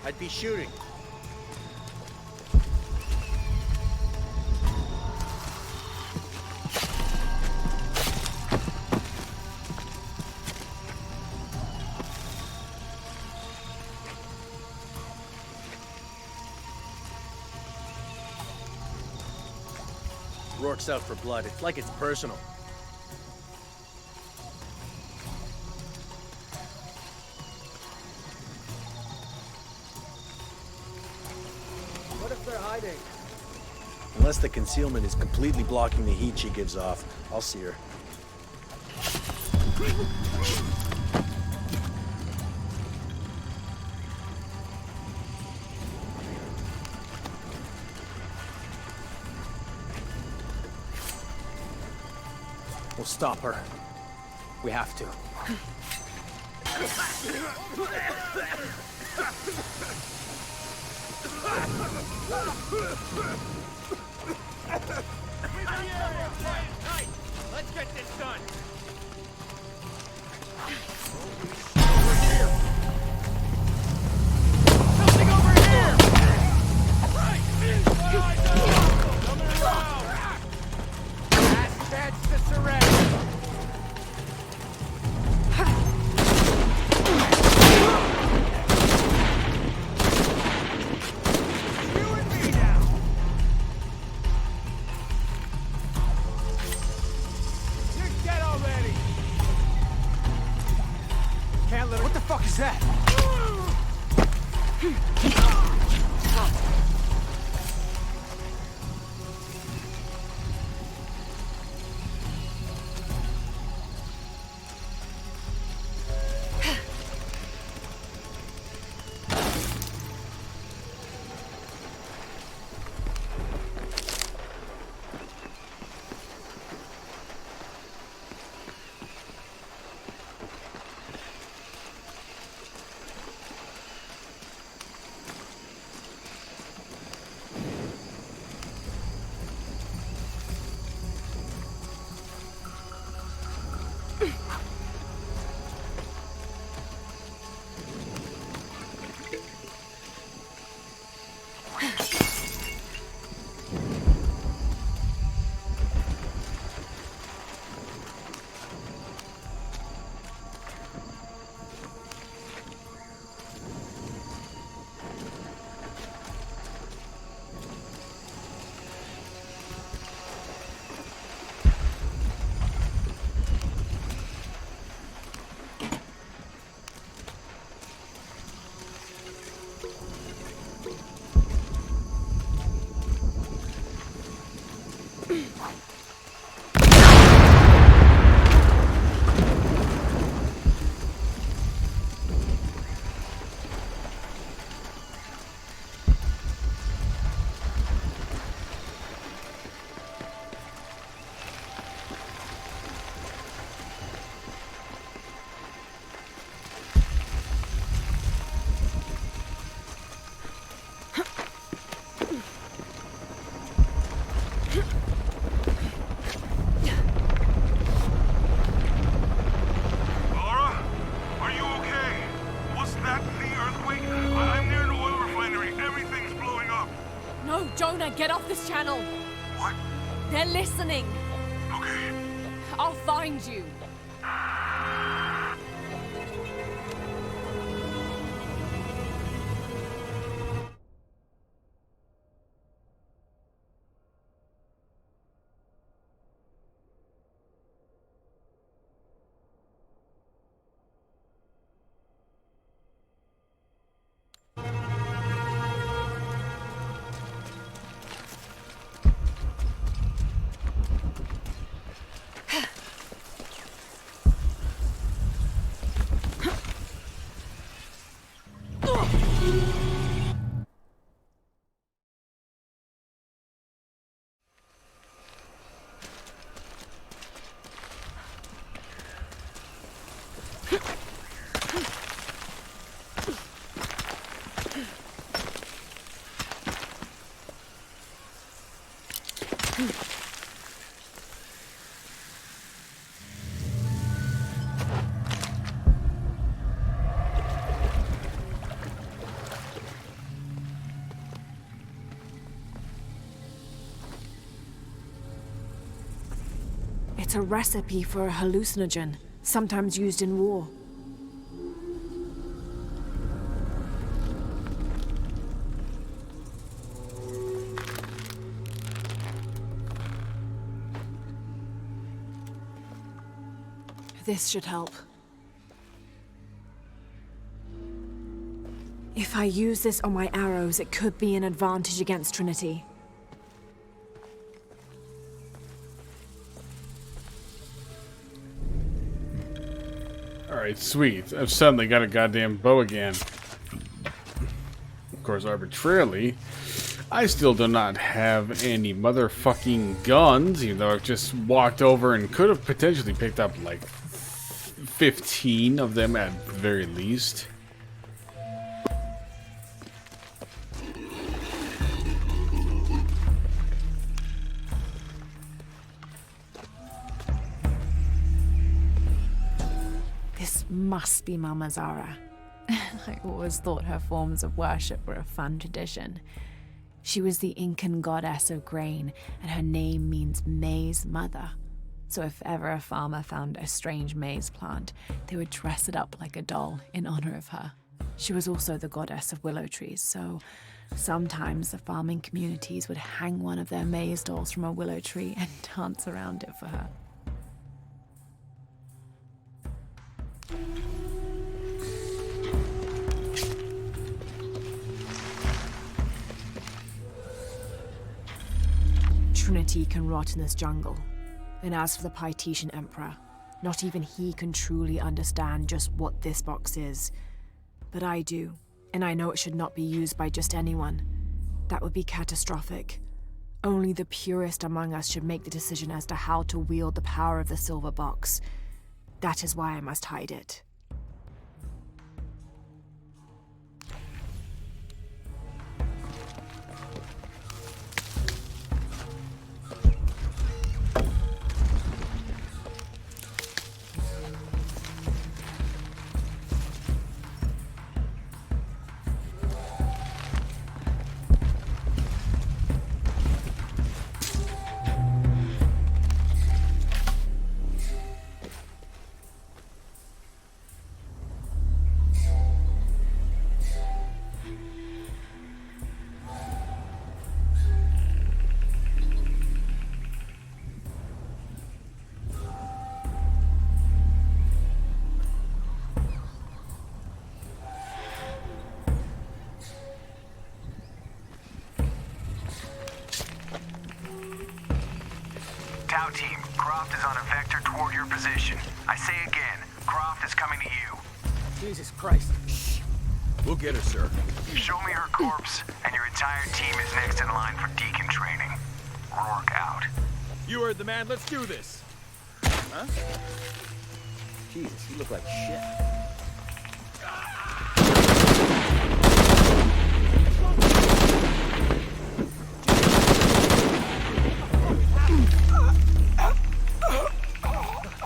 Speaker 20: I'd be shooting.
Speaker 17: Rourke's out for blood. It's like it's personal.
Speaker 20: What if they're hiding?
Speaker 17: Unless the concealment is completely blocking the heat she gives off, I'll see her. We'll stop her. We have to.
Speaker 6: Let's get this done. Something over here! Right! Coming around! Last chance to surrender! You and me now! You're dead already! Can't let her... What the fuck is that?
Speaker 3: Jonah, get off this channel!
Speaker 10: What?
Speaker 3: They're listening!
Speaker 10: Okay.
Speaker 3: I'll find you!
Speaker 8: It's a recipe for a hallucinogen, sometimes used in war. This should help. If I use this on my arrows, it could be an advantage against Trinity.
Speaker 18: Alright, sweet. I've suddenly got a goddamn bow again. Of course, arbitrarily, I still do not have any motherfucking guns, even though I've just walked over and could have potentially picked up like 15 of them at the very least.
Speaker 8: This must be Mama Zara. I always thought her forms of worship were a fun tradition. She was the Incan goddess of grain, and her name means maize mother. So if ever a farmer found a strange maize plant, they would dress it up like a doll in honor of her. She was also the goddess of willow trees, so sometimes the farming communities would hang one of their maize dolls from a willow tree and dance around it for her. Trinity can rot in this jungle. And as for the Pytetian Emperor, not even he can truly understand just what this box is. But I do, and I know it should not be used by just anyone. That would be catastrophic. Only the purest among us should make the decision as to how to wield the power of the silver box. That is why I must hide it.
Speaker 1: Tau team, Croft is on a vector toward your position. I say again, Croft is coming to you.
Speaker 17: Jesus Christ.
Speaker 4: Shh. We'll get her, sir.
Speaker 1: Show me her corpse, and your entire team is next in line for deacon training. Rourke out.
Speaker 4: You heard the man. Let's do this.
Speaker 17: Huh? Jesus, you look like shit.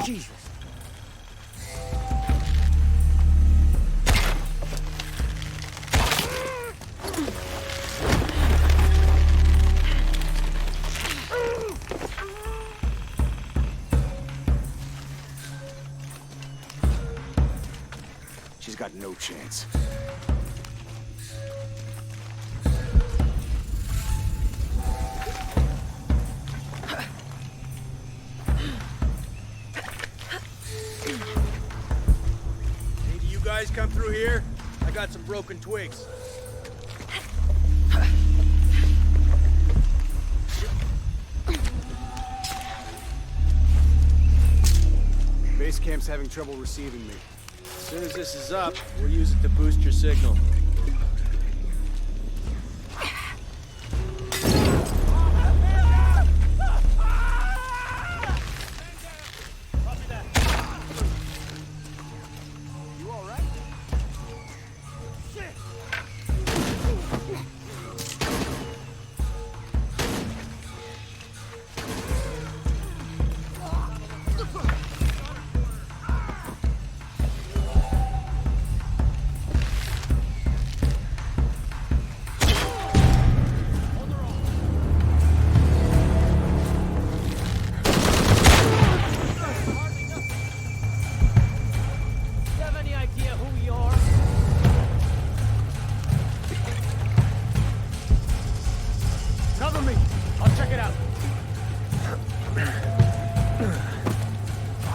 Speaker 17: Jesus.
Speaker 12: She's got no chance.
Speaker 20: Maybe you guys come through here? I got some broken twigs.
Speaker 12: Base camp's having trouble receiving me.
Speaker 20: As soon as this is up, we'll use it to boost your signal.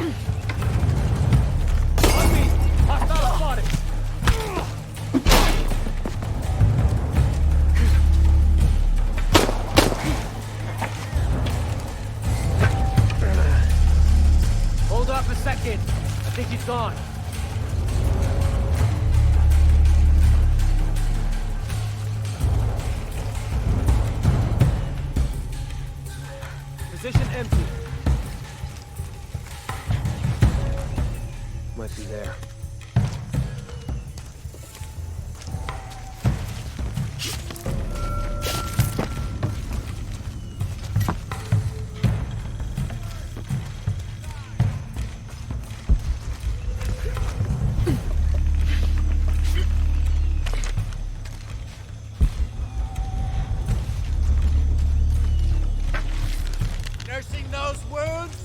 Speaker 6: On me! Hostile spotted! Hold up a second. I think he's gone. Position empty.
Speaker 17: Might be there.
Speaker 6: Nursing those wounds?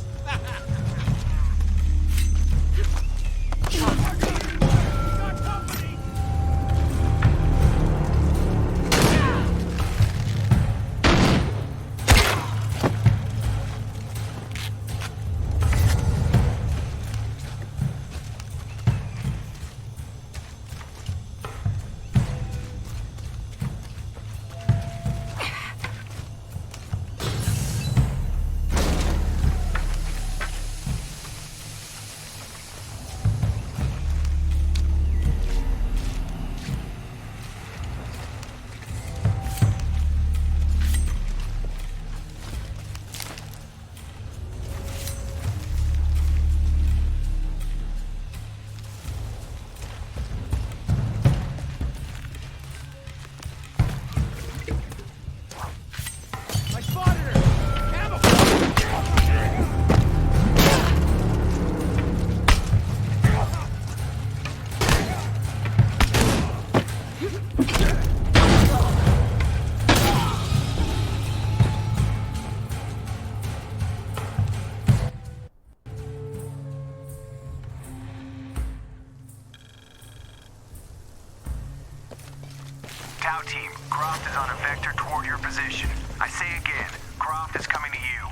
Speaker 1: Tau team, Croft is on a vector toward your position. I say again, Croft is coming to you.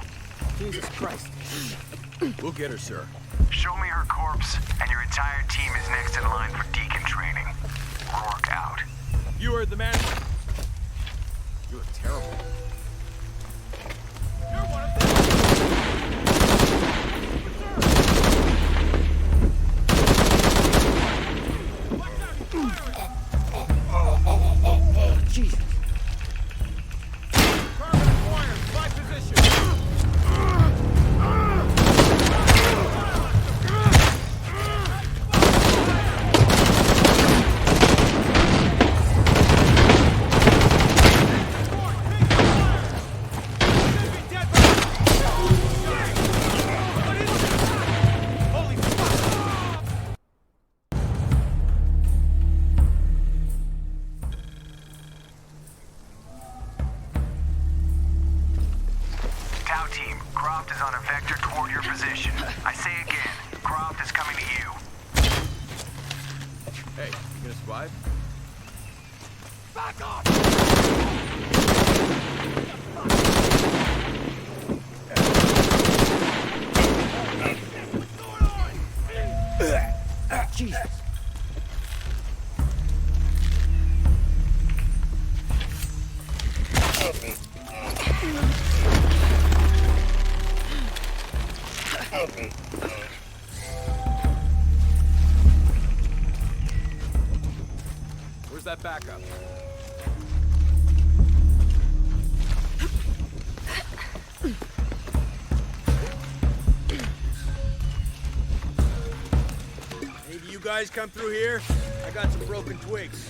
Speaker 17: Jesus Christ.
Speaker 4: We'll get her, sir.
Speaker 1: Show me her corpse, and your entire team is next in line for deacon training. Rourke out.
Speaker 4: You heard the man. You look terrible.
Speaker 6: You're one of them!
Speaker 17: Jesus.
Speaker 6: Permanent warrior, my position!
Speaker 1: Tau team, Croft is on a vector toward your position. I say again, Croft is coming to you.
Speaker 4: Hey, you gonna survive?
Speaker 6: Back off!
Speaker 17: Jesus.
Speaker 4: Where's that backup?
Speaker 20: Maybe you guys come through here? I got some broken twigs.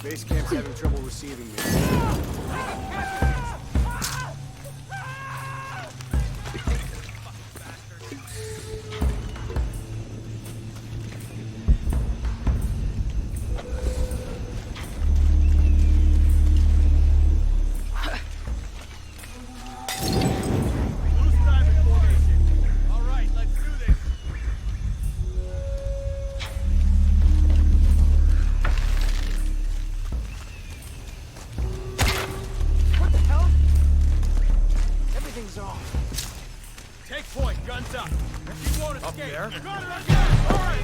Speaker 17: Base camp's having trouble receiving me.
Speaker 6: You won't escape.
Speaker 4: Up there?
Speaker 6: Got it again! All right!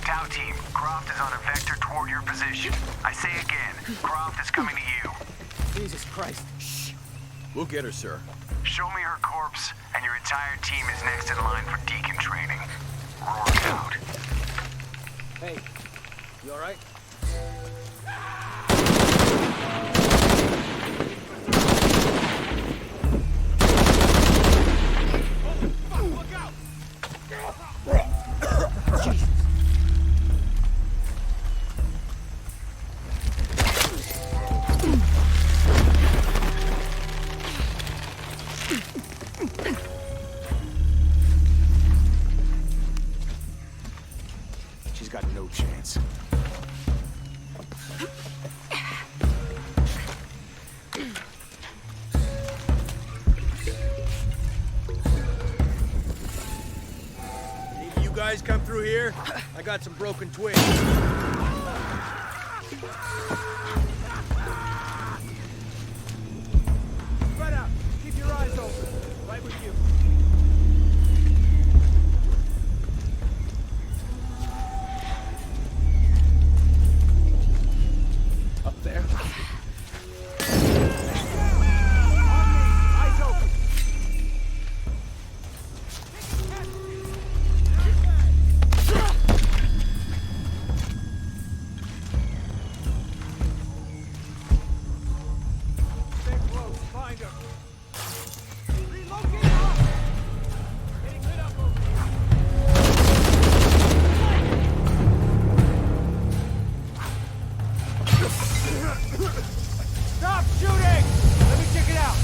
Speaker 1: Tau team, Croft is on a vector toward your position. I say again, Croft is coming to you.
Speaker 17: Jesus Christ. Shh.
Speaker 4: We'll get her, sir.
Speaker 1: Show me her corpse, and your entire team is next in line for deacon training. Rourke out.
Speaker 17: Hey, you alright?
Speaker 12: She's got no chance.
Speaker 20: You guys come through here? I got some broken twigs. Spread out. Keep your eyes open. Right with you.
Speaker 17: Up there?
Speaker 20: Eyes open. Stay close. Find her. Relocate up. Getting lit up over here. Stop shooting! Let me check it out.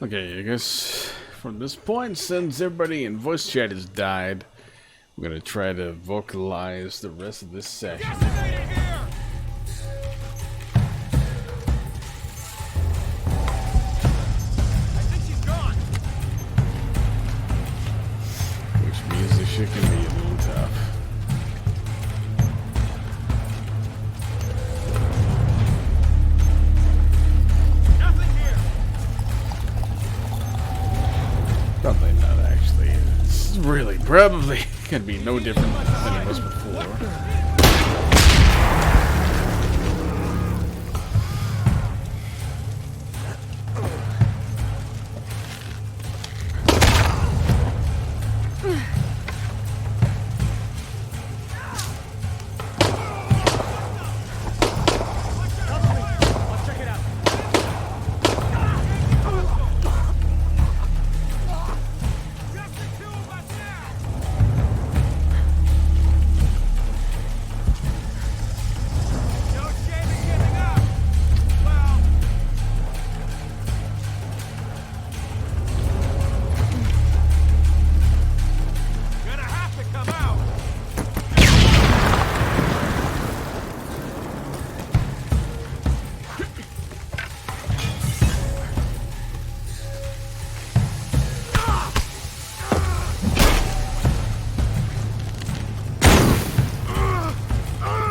Speaker 18: Okay, I guess from this point, since everybody in voice chat has died, I'm gonna try to vocalize the rest of this session. Which means this shit can be a little tough. Probably not, actually. It's really probably gonna be no different than it was before.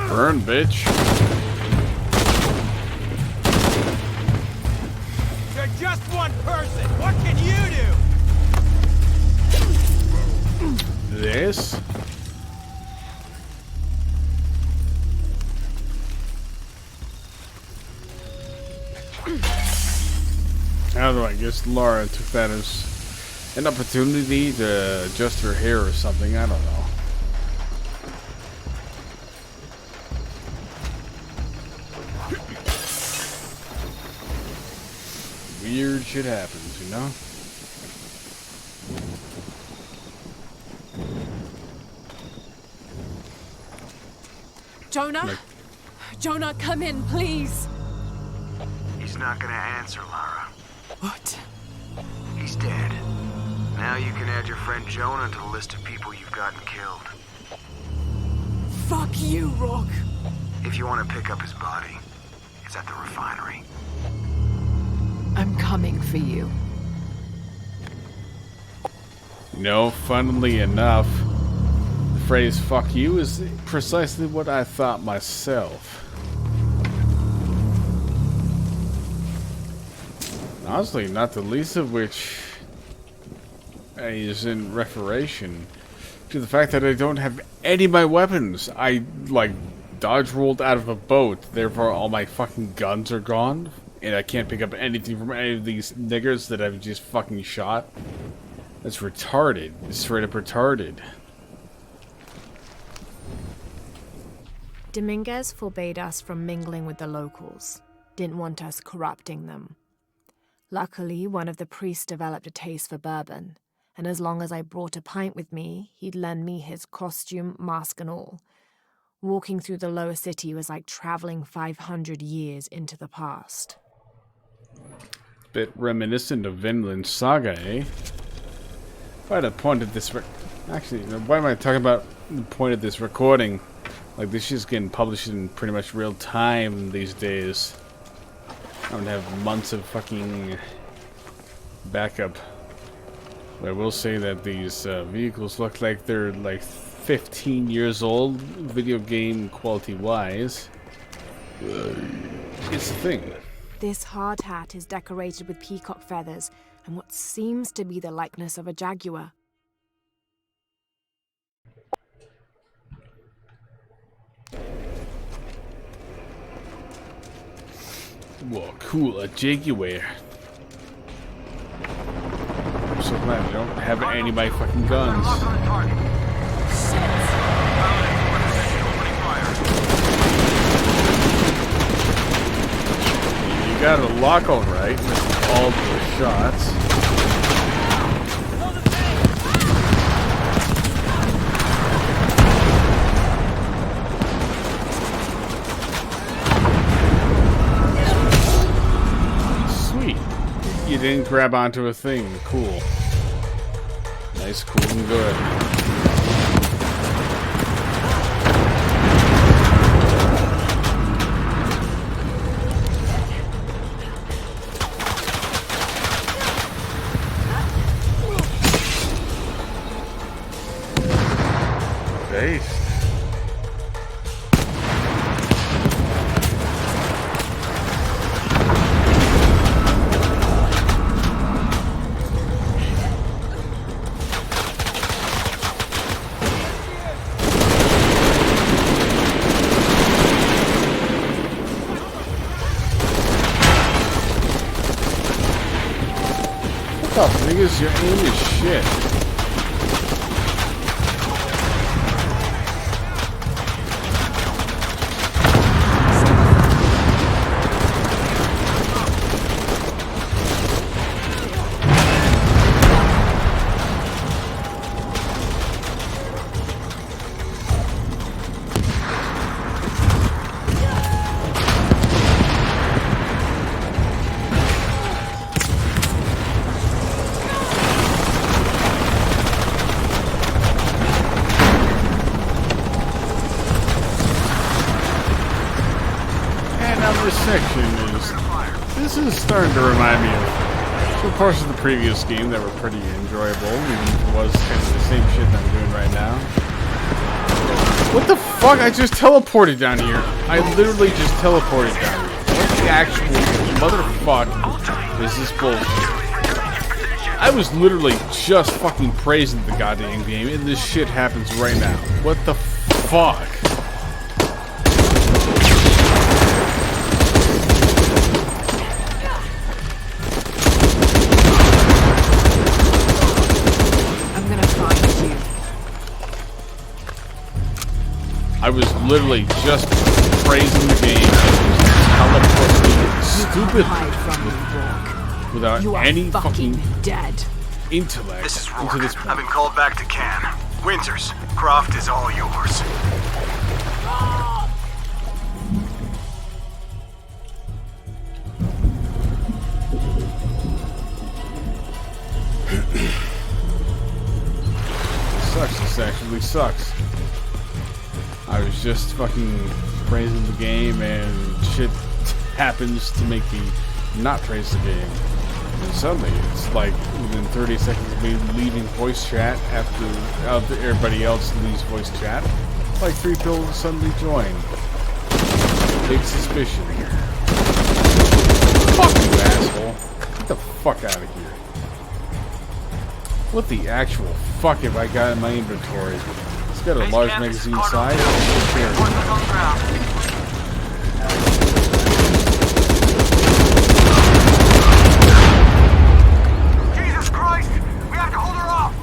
Speaker 18: Burn, bitch.
Speaker 6: You're just one person. What can you do?
Speaker 18: This? I don't know, I guess Laura took that as an opportunity to adjust her hair or something, I don't know. Weird shit happens, you know?
Speaker 8: Jonah?
Speaker 18: Like,
Speaker 8: Jonah, come in, please.
Speaker 1: He's not gonna answer, Lara.
Speaker 8: What?
Speaker 1: He's dead. Now you can add your friend Jonah to the list of people you've gotten killed.
Speaker 8: Fuck you, Rock.
Speaker 1: If you want to pick up his body, it's at the refinery.
Speaker 8: I'm coming for you.
Speaker 18: No, funnily enough, the phrase fuck you is precisely what I thought myself. Honestly, not the least of which is in referation to the fact that I don't have any of my weapons. I, like, dodge rolled out of a boat, therefore all my fucking guns are gone, and I can't pick up anything from any of these niggers that I've just fucking shot. That's retarded. It's straight up retarded.
Speaker 8: Dominguez forbade us from mingling with the locals. Didn't want us corrupting them. Luckily, one of the priests developed a taste for bourbon, and as long as I brought a pint with me, he'd lend me his costume, mask and all. Walking through the lower city was like traveling 500 years into the past.
Speaker 18: Bit reminiscent of Vinland Saga, eh? Why the point of this actually, why am I talking about the point of this recording? Like, this shit's getting published in pretty much real time these days. I don't have months of fucking backup. But I will say that these vehicles look like they're like 15 years old, video game quality wise. It's a thing.
Speaker 8: This hard hat is decorated with peacock feathers and what seems to be the likeness of a jaguar.
Speaker 18: Whoa, cool, a jaguar. I'm so glad I don't have any of my fucking guns. You got a lock alright with all the shots. You didn't grab onto a thing. Cool. Nice, cool, and good. Based. What the niggas? Your aim is shit. This is starting to remind me of some parts of the previous game that were pretty enjoyable, even if it was kind of the same shit that I'm doing right now. What the fuck? I just teleported down here. I literally just teleported down here. What the actual motherfuck is this bullshit? I was literally just fucking praising the goddamn game, and this shit happens right now. What the fuck? I was literally just praising the game and teleporting stupid without any fucking
Speaker 8: dead
Speaker 1: This
Speaker 18: intellect
Speaker 1: is
Speaker 18: into
Speaker 1: Rourke.
Speaker 18: this point.
Speaker 1: I've been called back to Cannes. Winters, Croft is all yours.
Speaker 18: Sucks. This actually sucks. I was just fucking praising the game and shit happens to make me not praise the game. And suddenly it's like within 30 seconds of me leaving voice chat after everybody else leaves voice chat, like 3 people suddenly join. Big suspicion. Fuck you, asshole. Get the fuck out of here. What the actual fuck have I got in my inventory? It's got a large magazine size.
Speaker 1: Jesus Christ! We have to hold her off!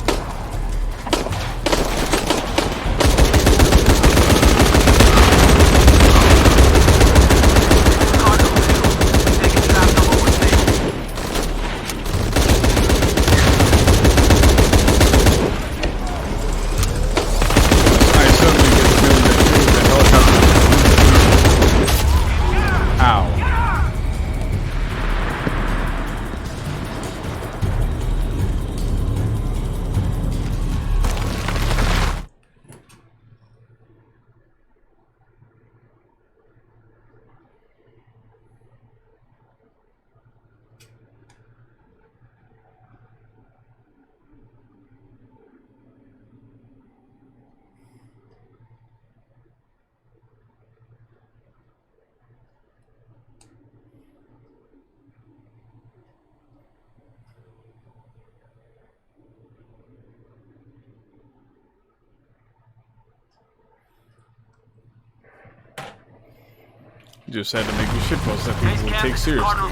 Speaker 18: Just had to make a shitpost that people will take seriously.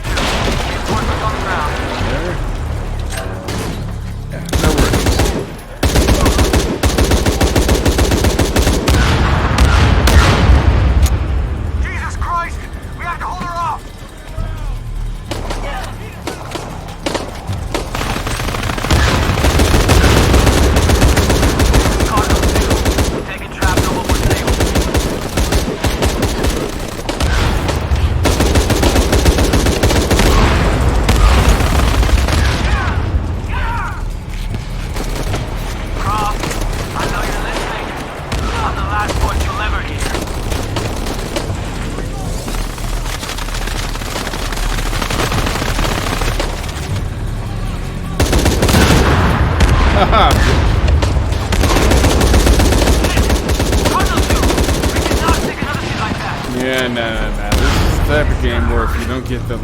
Speaker 18: There. Yeah, no worries.
Speaker 1: Jesus Christ! We have to hold her off!
Speaker 18: Yeah, no. This is the type of game where if you don't get the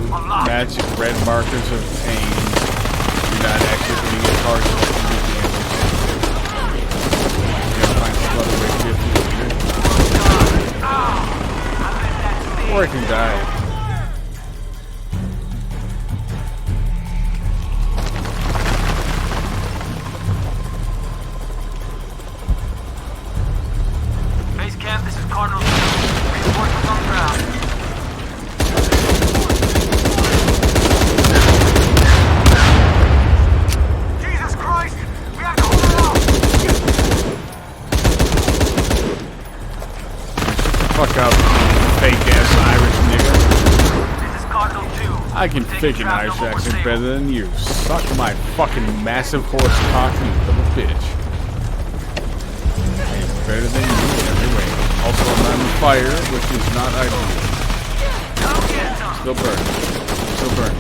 Speaker 18: magic red markers of pain, you're not actually going to get hard enough to get damage. You gotta find some other way to get through. Or I can die.
Speaker 1: Base camp, this is Cardinal 2. Reinforcements on the ground. Jesus Christ! We have to hold it out!
Speaker 18: Fuck up, fake ass Irish nigga.
Speaker 1: This is Cardinal 2.
Speaker 18: I can fake an Irish accent better than you. Suck my fucking massive horse cock, you little bitch. I am better than you in every way. Also, I'm on fire, which is not ideal. Still burning. Still burning.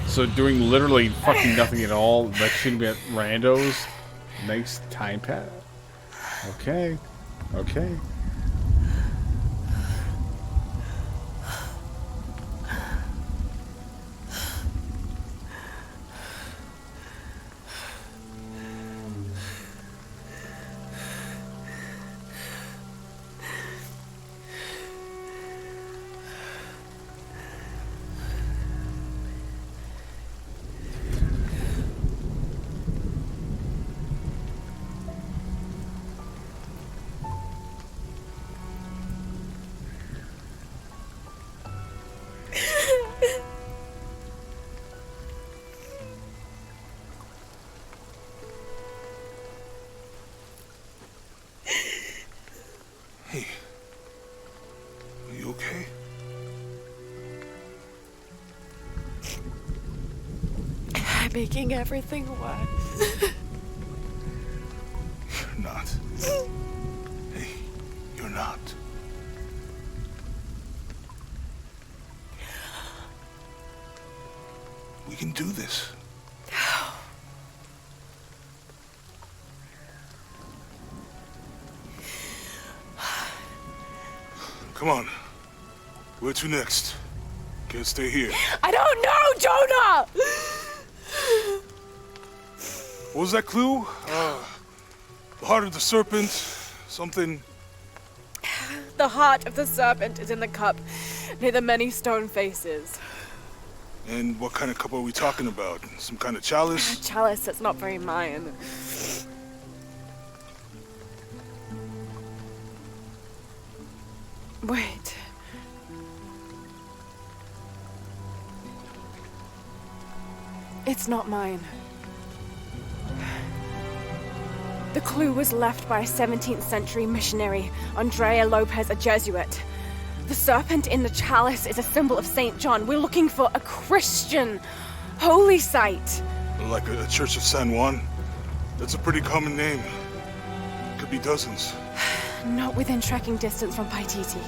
Speaker 18: So doing literally fucking nothing at all, like shooting at randos, nice time pad. Okay, okay.
Speaker 10: Hey, are you okay?
Speaker 21: I'm making everything worse.
Speaker 10: You're not. Hey, you're not. We can do this. Come on. Where to next? Can't stay here.
Speaker 21: I don't know, Jonah!
Speaker 10: What was that clue? The heart of the serpent, something.
Speaker 21: The heart of the serpent is in the cup, near the many stone faces.
Speaker 10: And what kind of cup are we talking about? Some kind of chalice?
Speaker 21: A chalice that's not very mine. Wait. It's not mine. The clue was left by a 17th century missionary, Andrea Lopez, a Jesuit. The serpent in the chalice is a symbol of St. John. We're looking for a Christian holy site.
Speaker 10: Like a Church of San Juan? That's a pretty common name. Could be dozens.
Speaker 21: Not within trekking distance from Paititi.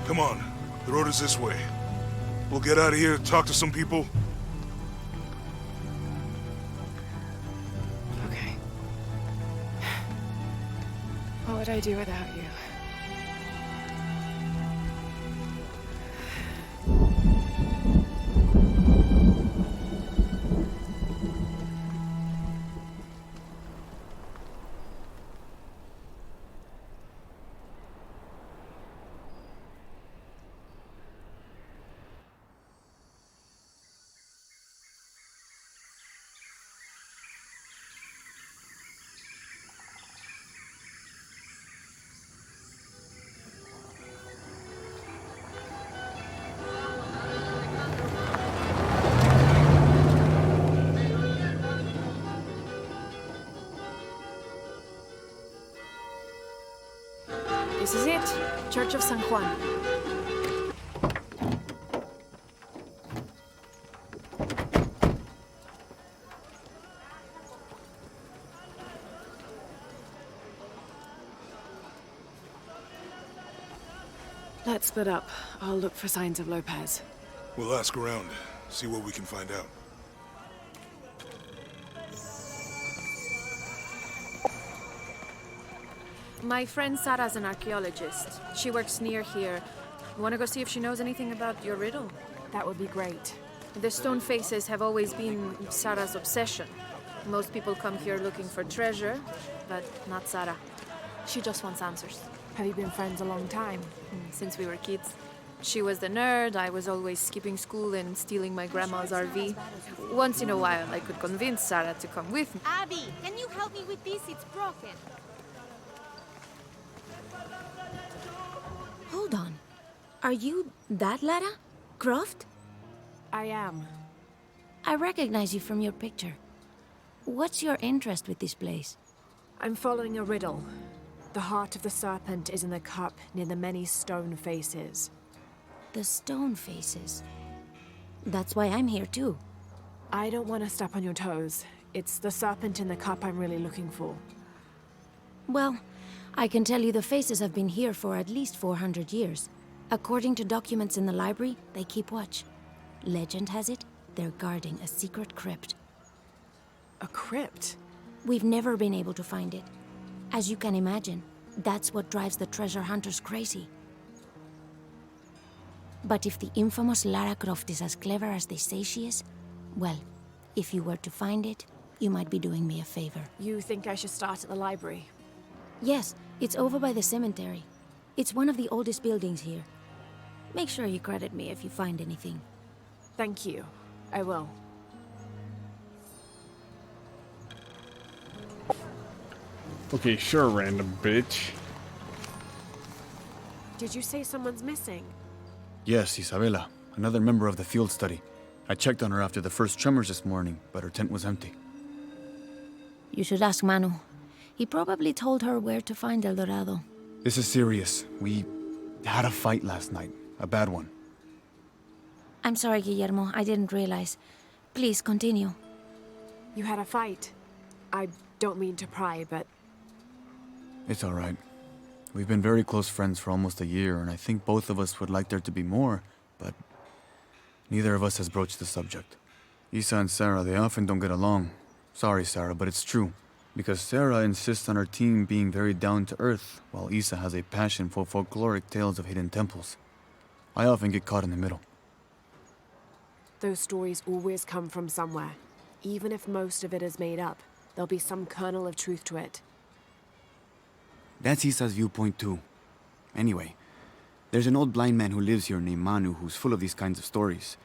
Speaker 10: Come on, the road is this way. We'll get out of here, talk to some people.
Speaker 21: would I do without you?
Speaker 8: This is it. Church of San Juan.
Speaker 21: Let's split up. I'll look for signs of Lopez.
Speaker 10: We'll ask around, see what we can find out.
Speaker 8: My friend Sarah's an archaeologist. She works near here. You want to go see if she knows anything about your riddle?
Speaker 21: That would be great.
Speaker 8: The stone faces have always been Sarah's obsession. Most people come here looking for treasure, but not Sarah. She just wants answers.
Speaker 21: Have you been friends a long time?
Speaker 8: Since we were kids. She was the nerd, I was always skipping school and stealing my grandma's RV. Once in a while, I could convince Sarah to come with me.
Speaker 5: Abby, can you help me with this? It's broken.
Speaker 3: Hold on. Are you that Lara? Croft?
Speaker 21: I am.
Speaker 3: I recognize you from your picture. What's your interest with this place?
Speaker 8: I'm following a riddle. The heart of the serpent is in the cup near the many stone faces.
Speaker 3: The stone faces. That's why I'm here too.
Speaker 8: I don't want to step on your toes. It's the serpent in the cup I'm really looking for.
Speaker 3: Well, I can tell you the faces have been here for at least 400 years. According to documents in the library, they keep watch. Legend has it, they're guarding a secret crypt.
Speaker 8: A crypt?
Speaker 3: We've never been able to find it. As you can imagine, that's what drives the treasure hunters crazy. But if the infamous Lara Croft is as clever as they say she is, well, if you were to find it, you might be doing me a favor.
Speaker 8: You think I should start at the library?
Speaker 3: Yes, it's over by the cemetery. It's one of the oldest buildings here. Make sure you credit me if you find anything.
Speaker 8: Thank you. I will.
Speaker 18: Okay, sure, random bitch.
Speaker 8: Did you say someone's missing?
Speaker 12: Yes, Isabela, another member of the field study. I checked on her after the first tremors this morning, but her tent was empty.
Speaker 3: You should ask Manu. He probably told her where to find El Dorado.
Speaker 12: This is serious. We had a fight last night. A bad one.
Speaker 3: I'm sorry, Guillermo. I didn't realize. Please, continue.
Speaker 8: You had a fight. I don't mean to pry, but...
Speaker 12: It's all right. We've been very close friends for almost a year, and I think both of us would like there to be more, but neither of us has broached the subject. Isa and Sarah, they often don't get along. Sorry, Sarah, but it's true. Because Sarah insists on her team being very down-to-earth, while Isa has a passion for folkloric tales of hidden temples. I often get caught in the middle.
Speaker 8: Those stories always come from somewhere. Even if most of it is made up, there'll be some kernel of truth to it.
Speaker 12: That's Isa's viewpoint too. Anyway, there's an old blind man who lives here named Manu who's full of these kinds of stories.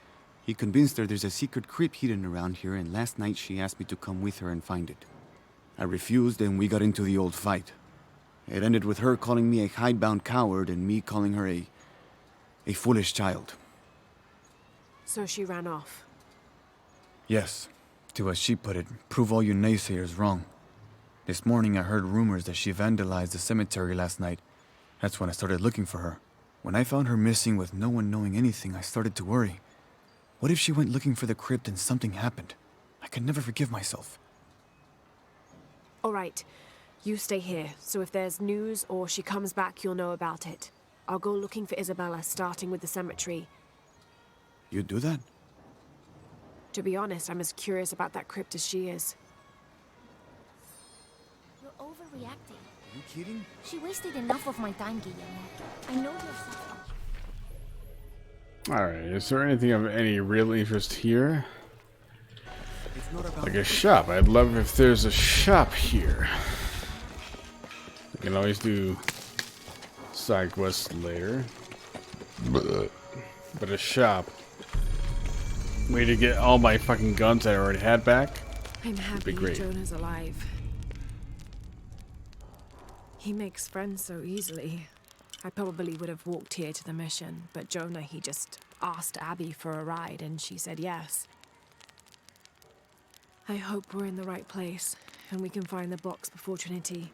Speaker 12: He convinced her there's a secret crypt hidden around here, and last night she asked me to come with her and find it. I refused, and we got into the old fight. It ended with her calling me a hidebound coward and me calling her a foolish child.
Speaker 8: So she ran off.
Speaker 12: Yes, to as she put it, prove all you naysayers wrong. This morning I heard rumors that she vandalized the cemetery last night. That's when I started looking for her. When I found her missing with no one knowing anything, I started to worry. What if she went looking for the crypt and something happened? I could never forgive myself.
Speaker 8: All right. You stay here, so if there's news or she comes back, you'll know about it. I'll go looking for Isabella, starting with the cemetery.
Speaker 12: You'd do that?
Speaker 8: To be honest, I'm as curious about that crypt as she is.
Speaker 3: You're overreacting.
Speaker 12: you kidding?
Speaker 3: She wasted enough of my time, Guillermo. I know you're suffering.
Speaker 18: Alright, is there anything of any real interest here? Like a shop. I'd love if there's a shop here. We can always do side quests later. But a shop. Way to get all my fucking guns I already had back.
Speaker 8: I'm happy
Speaker 18: great.
Speaker 8: Jonah's alive. He makes friends so easily. I probably would have walked here to the mission, but Jonah, he just asked Abby for a ride and she said yes. I hope we're in the right place and we can find the box before Trinity.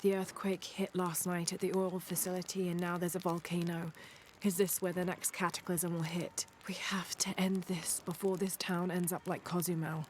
Speaker 8: The earthquake hit last night at the oil facility and now there's a volcano. Is this where the next cataclysm will hit? We have to end this before this town ends up like Cozumel.